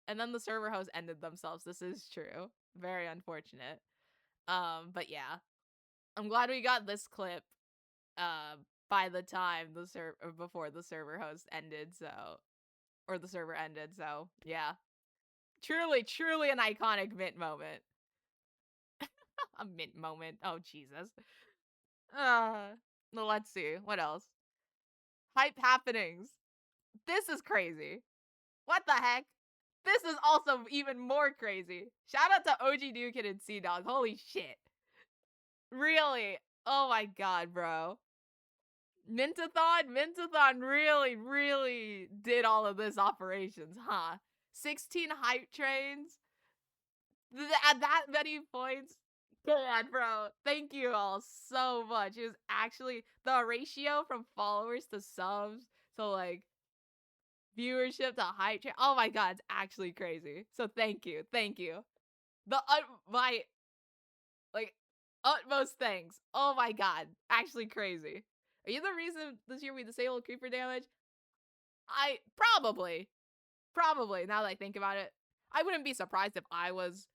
And then the server hosts ended themselves. This is true. Very unfortunate. But yeah. I'm glad we got this clip by the time before the server host ended, or the server ended, so yeah. Truly an iconic Mint moment. A Mint moment. Oh Jesus. Let's see. What else? Hype happenings. This is crazy. What the heck? This is also even more crazy. Shout out to OG Dukin and C-Dog. Holy shit. Really? Oh my god, bro. Mintathon really did all of this operations, huh? 16 hype trains? At that many points? God, bro. Thank you all so much. It was actually the ratio from followers to subs, so like viewership to hype train. Oh my god, it's actually crazy. So thank you. My like utmost thanks. Oh my god, actually crazy. Are you the reason this year we disabled creeper damage? Probably. Now that I think about it, I wouldn't be surprised if I was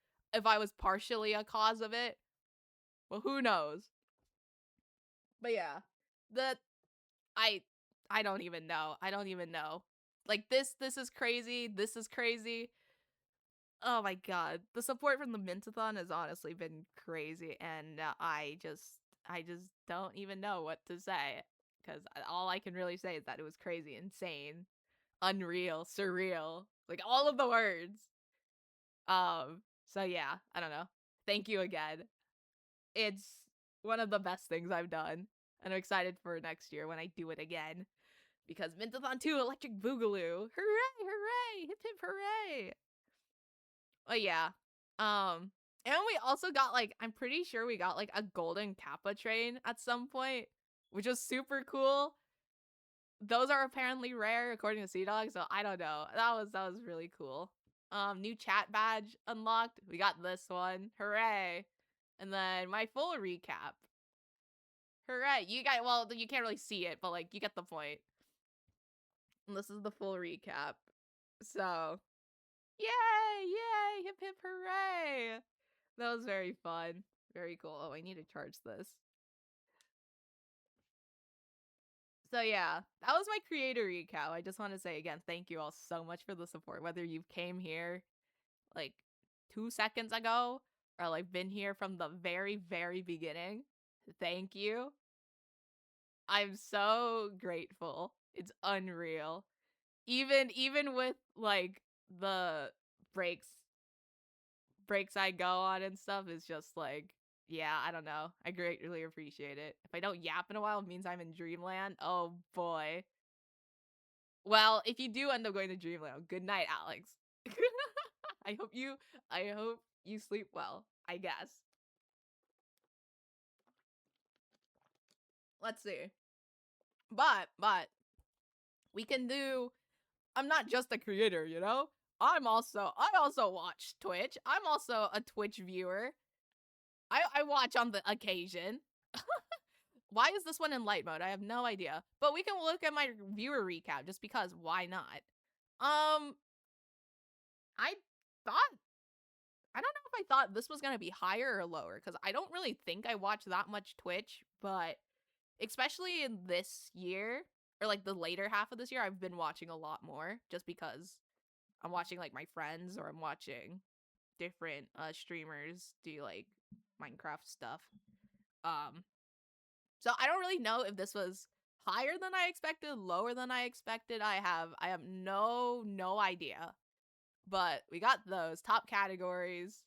partially a cause of it. Well, who knows? But yeah, I don't even know. Like this is crazy. Oh my god, the support from the Mintathon has honestly been crazy, and I just don't even know what to say because all I can really say is that it was crazy, insane. unreal, surreal, like all of the words. So yeah, I don't know. Thank you again. It's one of the best things I've done, and I'm excited for next year when I do it again. Because Mintathon 2 Electric Boogaloo. Hooray, hooray, hip hip hooray. But yeah. And we also got like, I'm pretty sure we got like a golden Kappa train at some point, which was super cool. Those are apparently rare according to Sea Dog, so I don't know. That was really cool. New chat badge unlocked. We got this one. Hooray. And then my full recap. Hooray. You guys, well, you can't really see it, but like you get the point. And this is the full recap. So, yay, yay, hip hip hooray. That was very fun. Very cool. Oh, I need to charge this. So yeah, that was my creator recap. I just want to say again, thank you all so much for the support. Whether you came here like 2 seconds ago or like been here from the very, very beginning, thank you. I'm so grateful. It's unreal. Even with like the breaks I go on and stuff is just like, yeah, I don't know. I greatly appreciate it. If I don't yap in a while, it means I'm in dreamland. Oh boy. Well, if you do end up going to dreamland, good night, Alex. I hope you sleep well, I guess. Let's see. But we can do, I'm not just a creator, you know? I also watch Twitch. I'm also a Twitch viewer. I watch on the occasion. Why is this one in light mode? I have no idea. But we can look at my viewer recap just because why not? I thought, I don't know if I thought this was going to be higher or lower cuz I don't really think I watch that much Twitch, but especially in this year or like the later half of this year, I've been watching a lot more just because I'm watching like my friends or I'm watching different streamers do like Minecraft stuff. Um so I don't really know if this was higher than I expected, lower than I expected. I have no idea. But we got those top categories.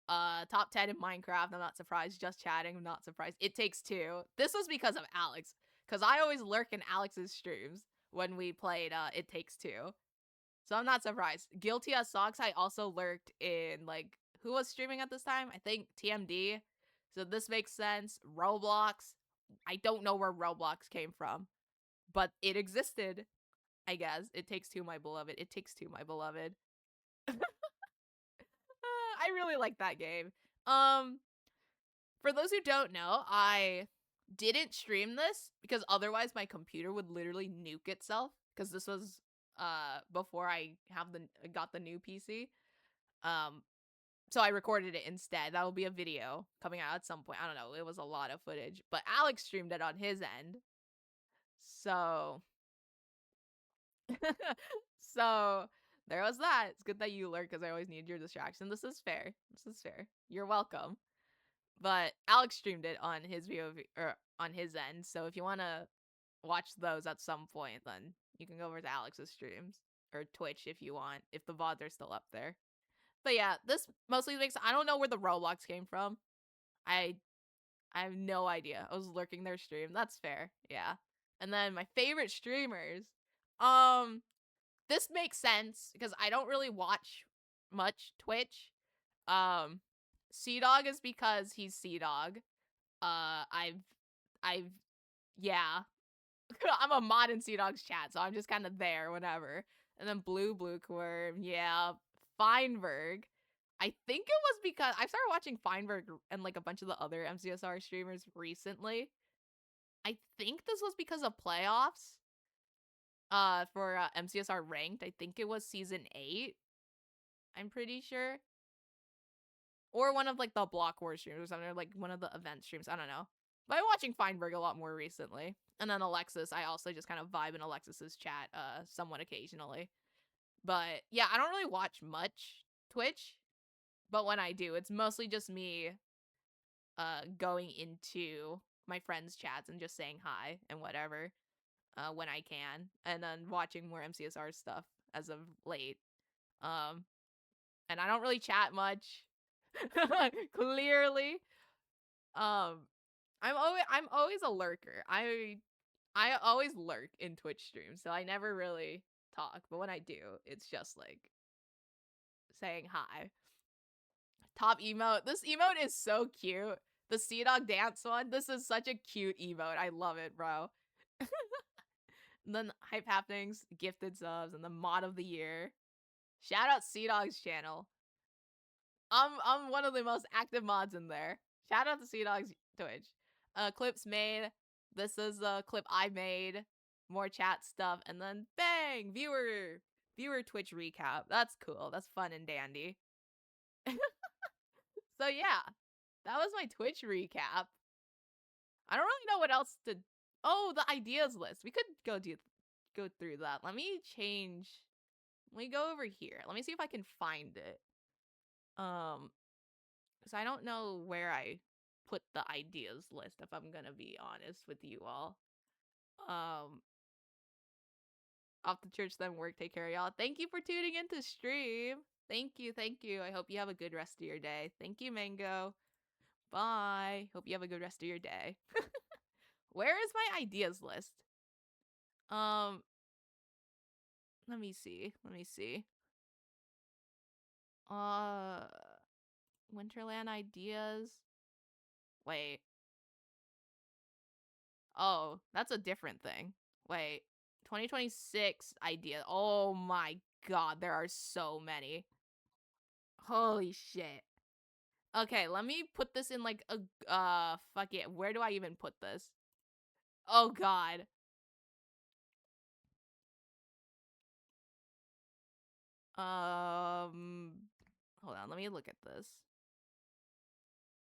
Top 10 in Minecraft. I'm not surprised. Just chatting. I'm not surprised. It Takes Two. This was because of Alex. Because I always lurk in Alex's streams when we played It Takes Two. So I'm not surprised. Guilty as Socks, I also lurked in, like, who was streaming at this time? I think TMD. So this makes sense. Roblox. I don't know where Roblox came from. But it existed, I guess. It Takes Two, my beloved. It Takes Two, my beloved. I really like that game. For those who don't know, I didn't stream this because otherwise my computer would literally nuke itself because this was before I got the new PC. So I recorded it instead. That will be a video coming out at some point. I don't know. It was a lot of footage, but Alex streamed it on his end. So so there was that. It's good that you learned because I always need your distraction. This is fair. This is fair. You're welcome. But Alex streamed it on his VOV or on his end. So if you want to watch those at some point, then you can go over to Alex's streams or Twitch if you want, if the VODs are still up there. But yeah, this mostly makes, I don't know where the Roblox came from. I have no idea. I was lurking their stream. That's fair. Yeah. And then my favorite streamers. This makes sense because I don't really watch much Twitch. Sea Dog is because he's Sea Dog. I've yeah. I'm a mod in Sea Dog's chat, so I'm just kind of there whenever. And then Blue Quirm, yeah. Feinberg. I think it was because I started watching Feinberg and like a bunch of the other MCSR streamers recently. I think this was because of playoffs. For MCSR ranked. I think it was season 8. I'm pretty sure. Or one of like the Block War streams or something, or like one of the event streams. I don't know. But I'm watching Feinberg a lot more recently. And then Alexis, I also just kind of vibe in Alexis's chat somewhat occasionally. But yeah, I don't really watch much Twitch. But when I do, it's mostly just me going into my friends' chats and just saying hi and whatever. when I can, and then watching more MCSR stuff as of late. Um, and I don't really chat much. Clearly. Um, I'm always a lurker. I always lurk in Twitch streams, so I never really talk. But when I do, it's just like saying hi. Top emote. This emote is so cute. The Sea Dog dance one. This is such a cute emote. I love it, bro. And then hype happenings, gifted subs, and the mod of the year. Shout out Sea Dog's channel. I'm one of the most active mods in there. Shout out to Sea Dog's Twitch. Clips made. This is a clip I made. More chat stuff, and then bang, viewer Twitch recap. That's cool. That's fun and dandy. So yeah, that was my Twitch recap. I don't really know what else to. Oh, the ideas list. We could go through that. Let me change. Let me go over here. Let me see if I can find it. Because I don't know where I put the ideas list, if I'm gonna be honest with you all. Off to church, then work. Take care of y'all. Thank you for tuning into stream. Thank you, thank you. I hope you have a good rest of your day. Thank you, Mango. Bye. Hope you have a good rest of your day. Where is my ideas list? Um, let me see. Let me see. Winterland ideas. Wait. Oh, that's a different thing. Wait. 2026 ideas. Oh my god, there are so many. Holy shit. Okay, let me put this in like a fuck it. Where do I even put this? Oh god. Hold on, let me look at this.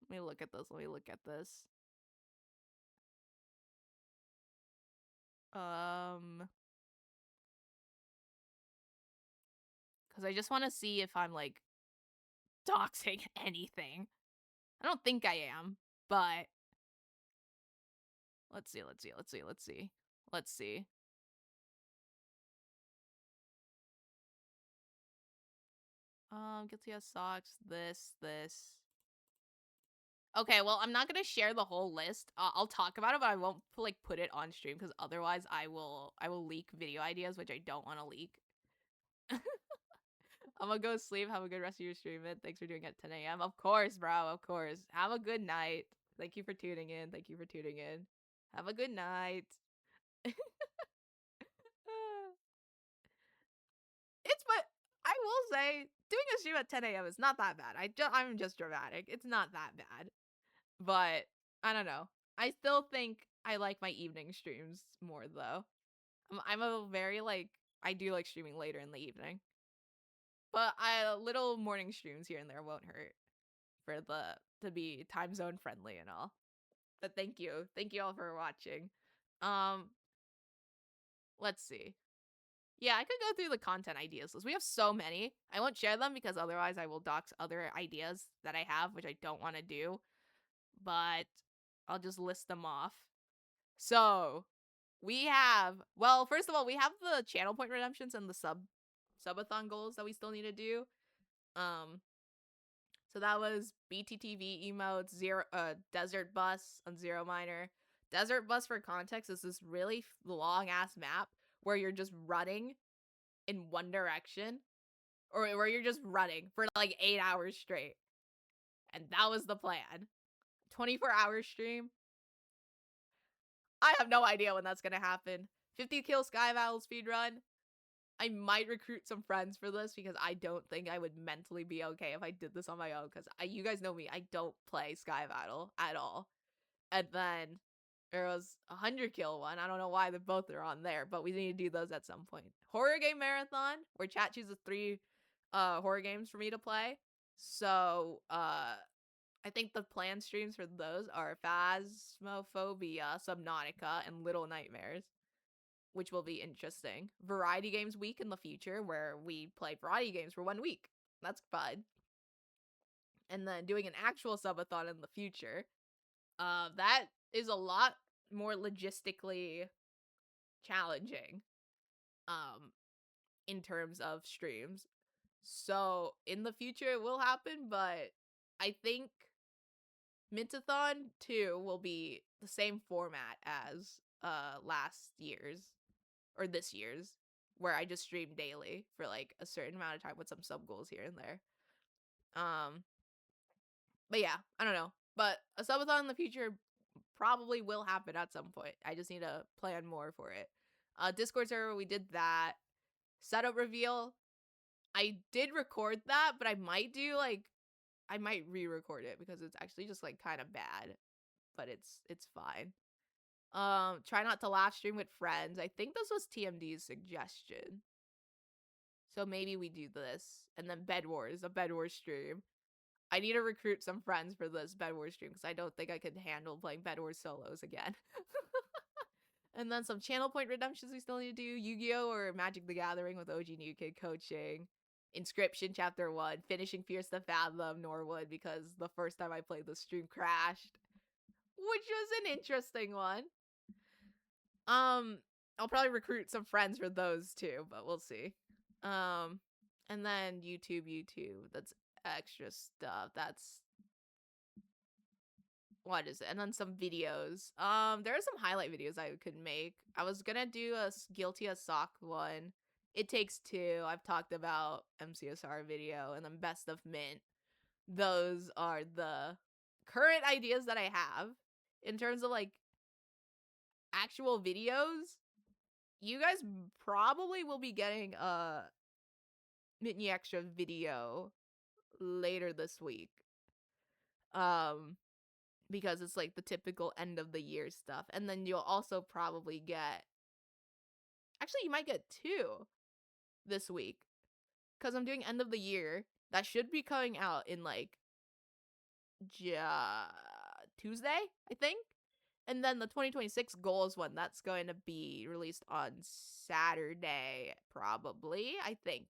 Let me look at this. Let me look at this. Cuz I just want to see if I'm like doxing anything. I don't think I am, but let's see, let's see, let's see, let's see. Let's see. Guilty as socks, this. Okay, well, I'm not gonna share the whole list. I'll talk about it, but I won't like put it on stream because otherwise I will leak video ideas, which I don't want to leak. I'm gonna go sleep. Have a good rest of your stream, man. Thanks for doing it at 10 a.m. Of course, bro. Of course. Have a good night. Thank you for tuning in. Thank you for tuning in. Have a good night. It's but I will say doing a stream at 10 a.m. is not that bad. I'm just dramatic. It's not that bad. But I don't know. I still think I like my evening streams more though. I'm a very like I do like streaming later in the evening. But little morning streams here and there won't hurt for the to be time zone friendly and all. But thank you. Thank you all for watching. Um let's see. Yeah, I could go through the content ideas list. We have so many. I won't share them because otherwise I will dox other ideas that I have, which I don't want to do. But I'll just list them off. So we have, well, first of all, we have the channel point redemptions and the subathon goals that we still need to do. So that was BTTV emotes, Desert Bus on Zero Miner. Desert Bus, for context, is this really long ass map where you're just running in one direction, or where you're just running for like 8 hours straight. And that was the plan. 24-hour stream. I have no idea when that's gonna happen. 50 kill Sky Battle speedrun. I might recruit some friends for this because I don't think I would mentally be okay if I did this on my own because you guys know me, I don't play Sky Battle at all. And then there was a 100 kill one. I don't know why they both are on there, but we need to do those at some point. Horror game marathon, where chat chooses 3 horror games for me to play. So I think the planned streams for those are Phasmophobia, Subnautica, and Little Nightmares, which will be interesting. Variety games week in the future, where we play variety games for 1 week. That's fun. And then doing an actual subathon in the future. That is a lot more logistically challenging in terms of streams. So in the future it will happen, but I think Mintathon 2 will be the same format as last year's or this year's, where I just stream daily for like a certain amount of time with some sub goals here and there. But yeah, I don't know. But a subathon in the future probably will happen at some point. I just need to plan more for it. Discord server, we did that. Setup reveal, I did record that, but I might re-record it because it's actually just like kind of bad, but it's fine. Try not to laugh stream with friends. I think this was TMD's suggestion. So maybe we do this. And then Bed Wars, a Bed Wars stream. I need to recruit some friends for this Bed Wars stream because I don't think I could handle playing Bed Wars solos again. And then some channel point redemptions we still need to do. Yu-Gi-Oh! Or Magic the Gathering with OG New Kid coaching. Inscription Chapter 1. Finishing Fierce the Fathom Norwood because the first time I played the stream crashed. Which was an interesting one. I'll probably recruit some friends for those too, but we'll see. And then YouTube. That's extra stuff. That's what is it? And then some videos. There are some highlight videos I could make. I was gonna do a Guilty as Sock one. It Takes Two. I've talked about MCSR video, and then Best of Mint. Those are the current ideas that I have in terms of like actual videos. You guys probably will be getting a Mitney Extra video later this week. Because it's like the typical end of the year stuff. And then you'll also probably get, actually you might get 2 this week because I'm doing end of the year. That should be coming out in like Tuesday, I think. And then the 2026 goals one, that's going to be released on Saturday, probably, I think.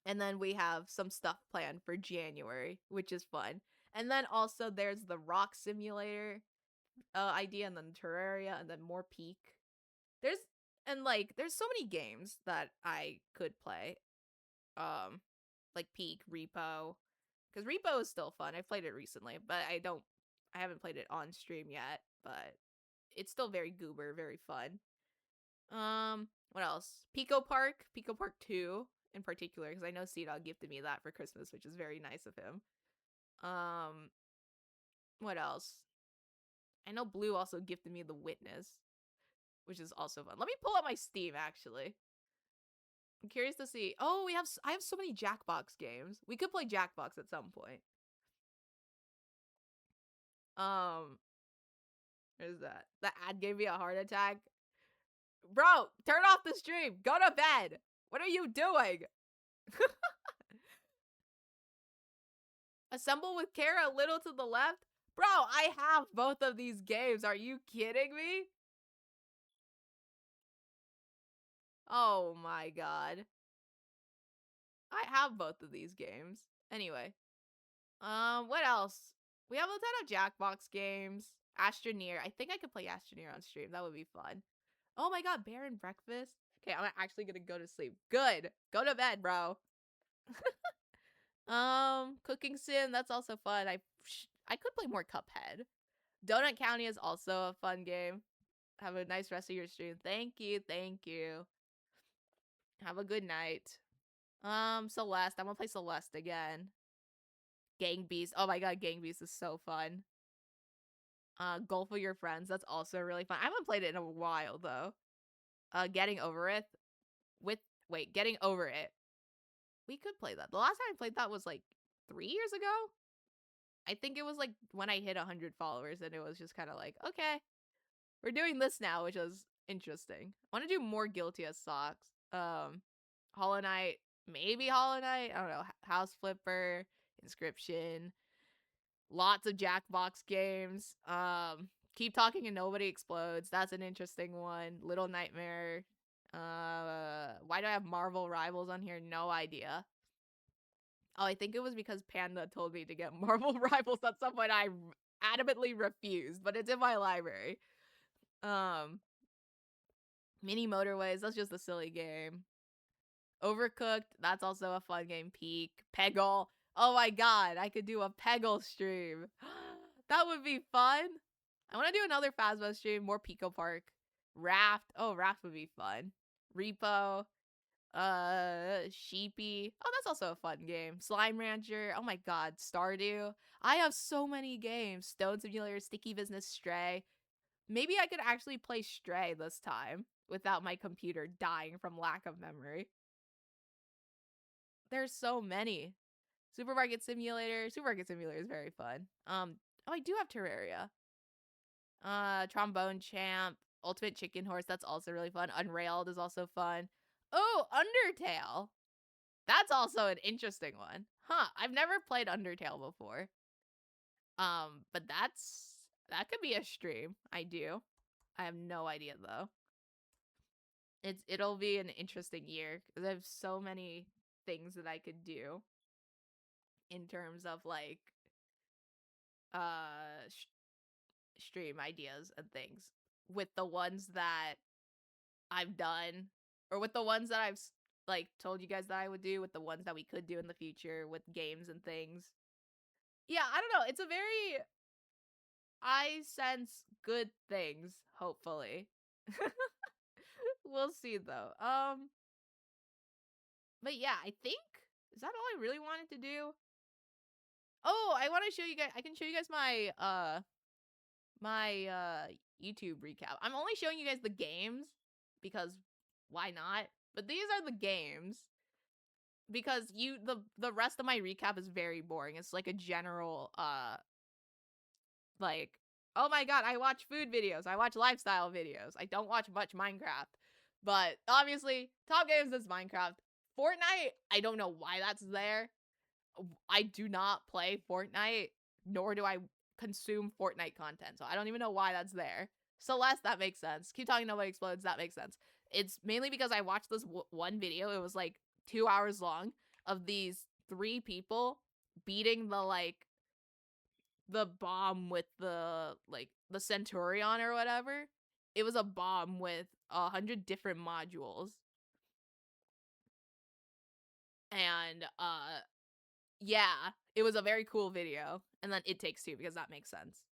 And then we have some stuff planned for January, which is fun. And then also there's the Rock Simulator idea, and then Terraria, and then more Peak. There's so many games that I could play. Like Peak, Repo. Because Repo is still fun. I played it recently, but I haven't played it on stream yet, but it's still very goober, very fun. What else? Pico Park 2 in particular, because I know C-Dog gifted me that for Christmas, which is very nice of him. What else? I know Blue also gifted me The Witness, which is also fun. Let me pull up my Steam, actually. I'm curious to see. Oh, I have so many Jackbox games. We could play Jackbox at some point. Where's that? The ad gave me a heart attack. Bro, turn off the stream. Go to bed. What are you doing? Assemble with Kara a little to the left. Bro, I have both of these games. Are you kidding me? Oh my god. I have both of these games. Anyway. What else? We have a ton of Jackbox games. Astroneer. I think I could play Astroneer on stream. That would be fun. Oh my god, Baron Breakfast. Okay, I'm actually gonna go to sleep. Good. Go to bed, bro. Cooking Sim. That's also fun. I could play more Cuphead. Donut County is also a fun game. Have a nice rest of your stream. Thank you. Have a good night. Celeste. I'm gonna play Celeste again. Gang Beast. Oh my god, Gang Beast is so fun. Golf with Your Friends. That's also really fun. I haven't played it in a while though. Getting Over It. Getting Over It. We could play that. The last time I played that was like 3 years ago. I think it was like when I hit 100 followers, and it was just kind of like, okay, we're doing this now, which was interesting. I want to do more Guilty as Socks. Hollow Knight, maybe Hollow Knight. I don't know. House Flipper, Inscription, lots of Jackbox games. Keep Talking and Nobody Explodes. That's an interesting one. Little Nightmare. Why do I have Marvel Rivals on here? No idea. Oh, I think it was because Panda told me to get Marvel Rivals at some point. I adamantly refused, but it's in my library. Mini Motorways, that's just a silly game. Overcooked, that's also a fun game. Peak. Peggle. Oh my god, I could do a Peggle stream. That would be fun. I want to do another Phasmo stream, more Pico Park. Raft. Oh, Raft would be fun. Repo. Sheepy. Oh, that's also a fun game. Slime Rancher. Oh my god, Stardew. I have so many games. Stone Simulator, Sticky Business, Stray. Maybe I could actually play Stray this time without my computer dying from lack of memory. There's so many. Supermarket Simulator. Supermarket Simulator is very fun. Oh, I do have Terraria. Trombone Champ. Ultimate Chicken Horse. That's also really fun. Unrailed is also fun. Oh, Undertale. That's also an interesting one. Huh, I've never played Undertale before. But that could be a stream. I do. I have no idea though. It'll be an interesting year because I have so many things that I could do in terms of like stream ideas and things with the ones that I've done or with the ones that I've like told you guys that I would do, with the ones that we could do in the future with games and things. Yeah, I don't know. It's a very I sense good things, hopefully. We'll see though. But yeah, I think is that all I really wanted to do? Oh, I want to show you guys. I can show you guys my YouTube recap. I'm only showing you guys the games because why not? But these are the games because the rest of my recap is very boring. It's like a general like, oh my god, I watch food videos. I watch lifestyle videos. I don't watch much Minecraft. But obviously, top games is Minecraft. Fortnite, I don't know why that's there. I do not play Fortnite, nor do I consume Fortnite content. So I don't even know why that's there. Celeste, that makes sense. Keep Talking Nobody Explodes, that makes sense. It's mainly because I watched this one video. It was like 2 hours long of these 3 people beating the bomb with the Centurion or whatever. It was a bomb with 100 different modules. And yeah, it was a very cool video. And then It Takes Two because that makes sense.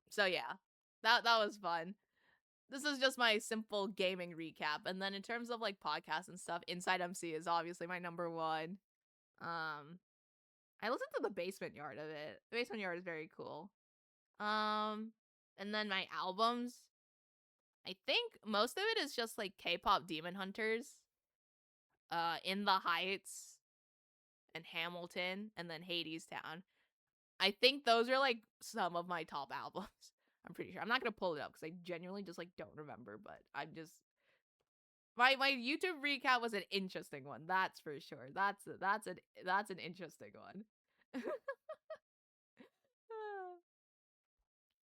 So yeah. That was fun. This is just my simple gaming recap. And then in terms of like podcasts and stuff, Inside MC is obviously my number 1. I listened to the Basement Yard of it. The Basement Yard is very cool. And then my albums, I think most of it is just like K-pop Demon Hunters, In the Heights, and Hamilton, and then Hades Town. I think those are like some of my top albums. I'm pretty sure. I'm not gonna pull it up because I genuinely just like don't remember, but I'm just my YouTube recap was an interesting one. That's for sure. That's an interesting one.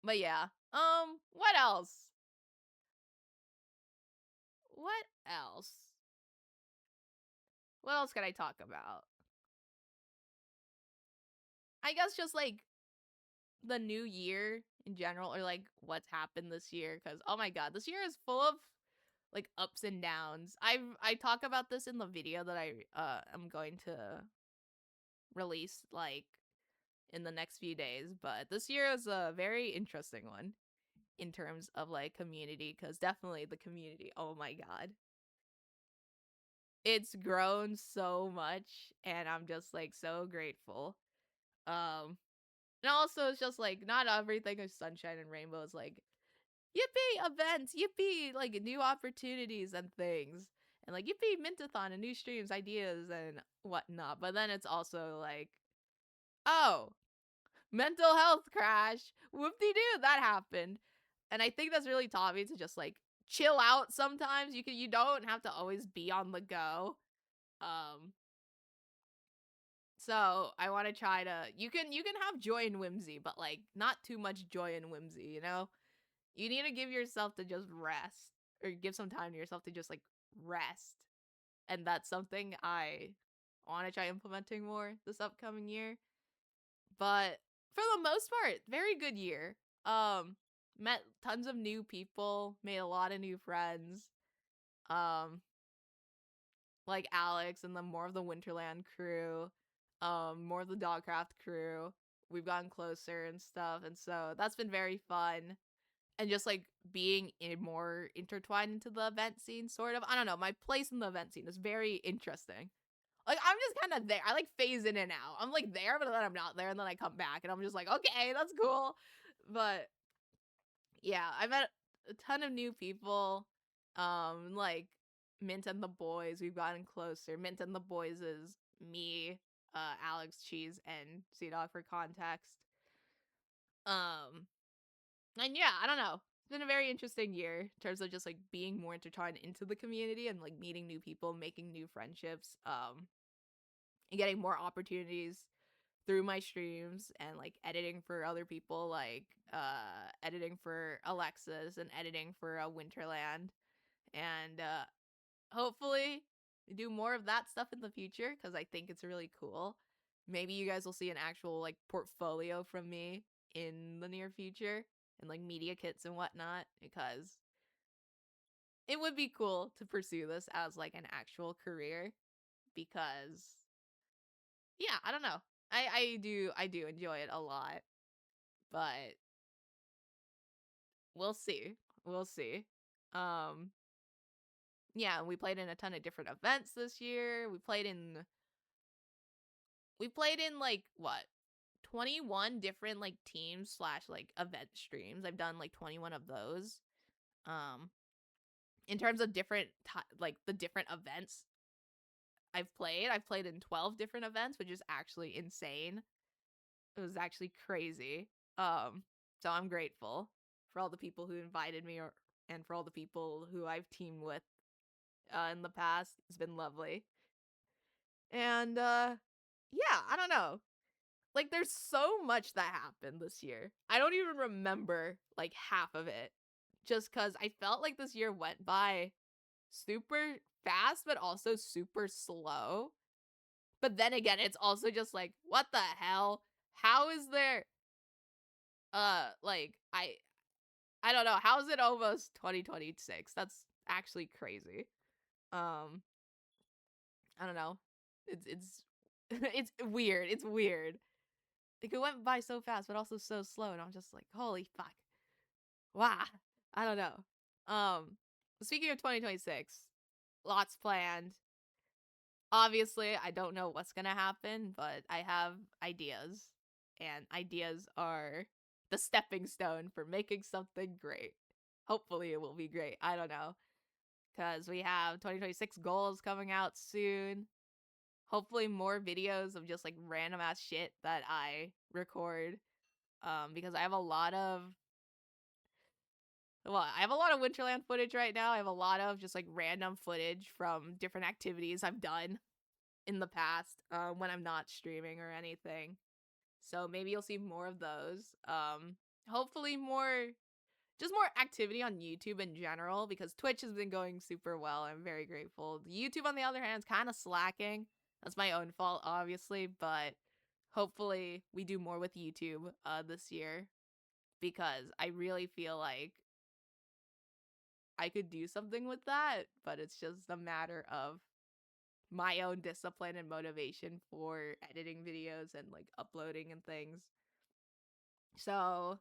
But yeah. What else? What else? What else can I talk about? I guess just like the new year in general, or like what's happened this year, because oh my god, this year is full of like ups and downs. I talk about this in the video that I am going to release like in the next few days, but this year is a very interesting one in terms of like community, because definitely the community, oh my god, it's grown so much and I'm just like so grateful. And also it's just like not everything is sunshine and rainbows. Like yippee events, yippee like new opportunities and things, and like yippee Mintathon and new streams, ideas and whatnot. But then it's also like, oh, mental health crash, whoop-de-doo, that happened. And I think that's really taught me to just like chill out sometimes. You don't have to always be on the go. So I want to try to you can have joy and whimsy, but like not too much joy and whimsy, you know? You need to give yourself to just rest, or give some time to yourself to just like rest. And that's something I want to try implementing more this upcoming year. But for the most part, very good year. met tons of new people, made a lot of new friends. Like Alex and then more of the Winterland crew, more of the Dogcraft crew. We've gotten closer and stuff, and so that's been very fun. And just like being more intertwined into the event scene, sort of. I don't know. My place in the event scene is very interesting. Like I'm just kind of there. I like phase in and out. I'm like there, but then I'm not there, and then I come back, and I'm just like, okay, that's cool. But yeah, I met a ton of new people. Like Mint and the Boys, we've gotten closer. Mint and the Boys is me, Alex, Cheese, and Sea Dog for context. And yeah, I don't know. It's been a very interesting year in terms of just like being more intertwined into the community and like meeting new people, making new friendships, and getting more opportunities through my streams and like editing for other people, like editing for Alexis and editing for Winterland, and hopefully do more of that stuff in the future because I think it's really cool. Maybe you guys will see an actual like portfolio from me in the near future and like media kits and whatnot because it would be cool to pursue this as like an actual career because yeah, I don't know. I do enjoy it a lot, but we'll see. We'll see. Um yeah, we played in a ton of different events this year. We played in like what? 21 different like teams slash like event streams. I've done like 21 of those. Um in terms of different like the different events I've played in 12 different events, which is actually insane. It was actually crazy. So I'm grateful for all the people who invited me and for all the people who I've teamed with in the past. It's been lovely. And yeah, I don't know. Like there's so much that happened this year. I don't even remember like half of it. Just cuz I felt like this year went by super fast but also super slow. But then again, it's also just like what the hell? How is there like I don't know. How is it almost 2026? That's actually crazy. Um I don't know. It's it's weird. It's weird. Like it went by so fast, but also so slow, and I'm just like, holy fuck. Wow. I don't know. Speaking of 2026, lots planned. Obviously, I don't know what's gonna happen, but I have ideas. And ideas are the stepping stone for making something great. Hopefully it will be great. I don't know. Because we have 2026 goals coming out soon. Hopefully more videos of just like random ass shit that I record. Because I have a lot of Winterland footage right now. I have a lot of just like random footage from different activities I've done in the past when I'm not streaming or anything. So maybe you'll see more of those. Hopefully more activity on YouTube in general because Twitch has been going super well. I'm very grateful. YouTube, on the other hand, is kind of slacking. That's my own fault, obviously, but hopefully we do more with YouTube this year because I really feel like I could do something with that, but it's just a matter of my own discipline and motivation for editing videos and like uploading and things. So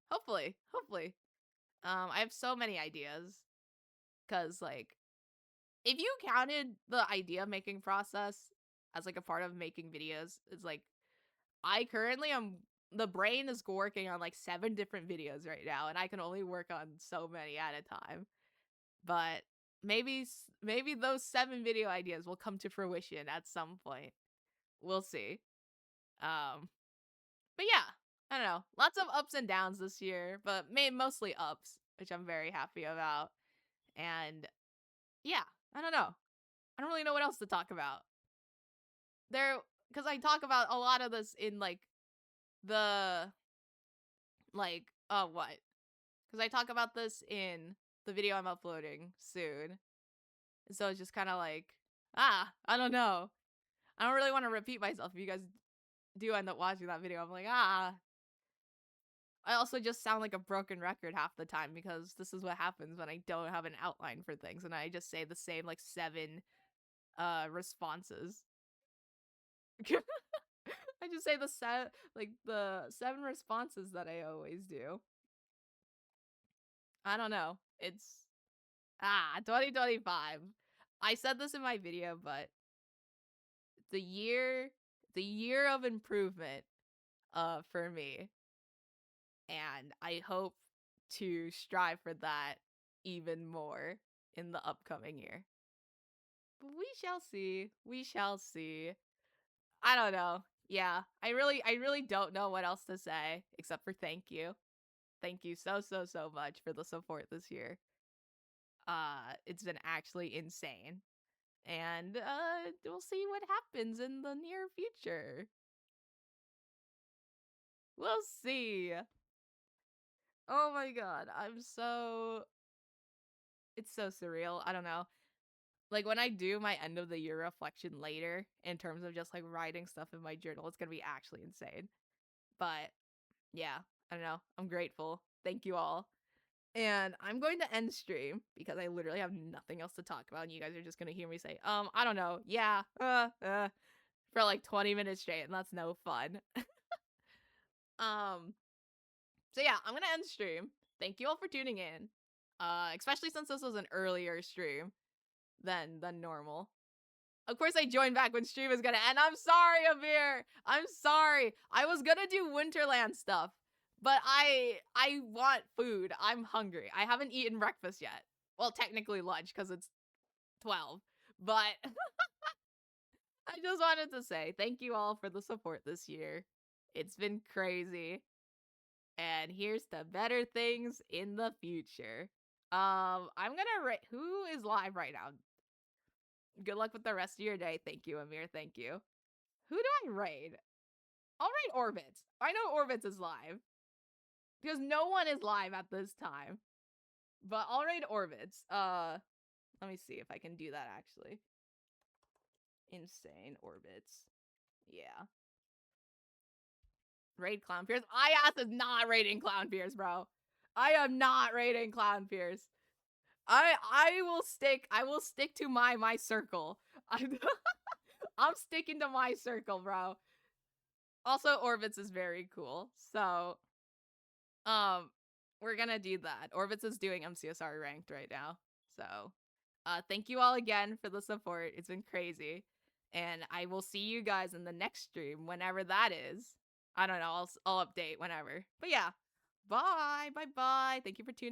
hopefully. I have so many ideas because like if you counted the idea making process as like a part of making videos, it's like I currently am the brain is working on like 7 different videos right now, and I can only work on so many at a time. But maybe those 7 video ideas will come to fruition at some point. We'll see. Um, but yeah, I don't know. Lots of ups and downs this year, but mostly ups, which I'm very happy about. And yeah, I don't know. I don't really know what else to talk about. Because I talk about a lot of this in like the like what? Because I talk about this in the video I'm uploading soon. So it's just kind of like I don't know. I don't really want to repeat myself. If you guys do end up watching that video, I'm like I also just sound like a broken record half the time because this is what happens when I don't have an outline for things and I just say the same like 7 responses. I just say the 7 responses that I always do. I don't know. It's 2025. I said this in my video, but the year of improvement for me, and I hope to strive for that even more in the upcoming year. But we shall see. We shall see. I don't know. Yeah, I really don't know what else to say except for thank you. Thank you so much for the support this year. It's been actually insane. And we'll see what happens in the near future. We'll see. Oh my god, it's so surreal. I don't know. Like when I do my end of the year reflection later in terms of just like writing stuff in my journal, it's going to be actually insane. But yeah, I don't know. I'm grateful. Thank you all. And I'm going to end stream because I literally have nothing else to talk about and you guys are just going to hear me say, I don't know. Yeah. For like 20 minutes straight and that's no fun. So yeah, I'm going to end stream. Thank you all for tuning in. Especially since this was an earlier stream than normal. Of course, I joined back when stream was gonna end. I'm sorry, Amir. I'm sorry. I was gonna do Winterland stuff, but I want food. I'm hungry. I haven't eaten breakfast yet. Well, technically lunch because it's 12. But I just wanted to say thank you all for the support this year. It's been crazy. And here's to better things in the future. I'm gonna rate who is live right now. Good luck with the rest of your day. Thank you, Amir. Thank you. Who do I raid? I'll raid Orbits. I know Orbits is live. Because no one is live at this time. But I'll raid Orbits. Let me see if I can do that actually. Insane Orbits. Yeah. Raid Clown Pierce. IAS is not raiding Clown Pierce, bro. I am not raiding Clown Pierce. I will stick to my circle. I'm sticking to my circle, bro. Also, Orbits is very cool. So, we're gonna do that. Orbits is doing MCSR ranked right now. So, thank you all again for the support. It's been crazy. And I will see you guys in the next stream, whenever that is. I don't know. I'll update whenever. But yeah. Bye. Bye. Thank you for tuning in.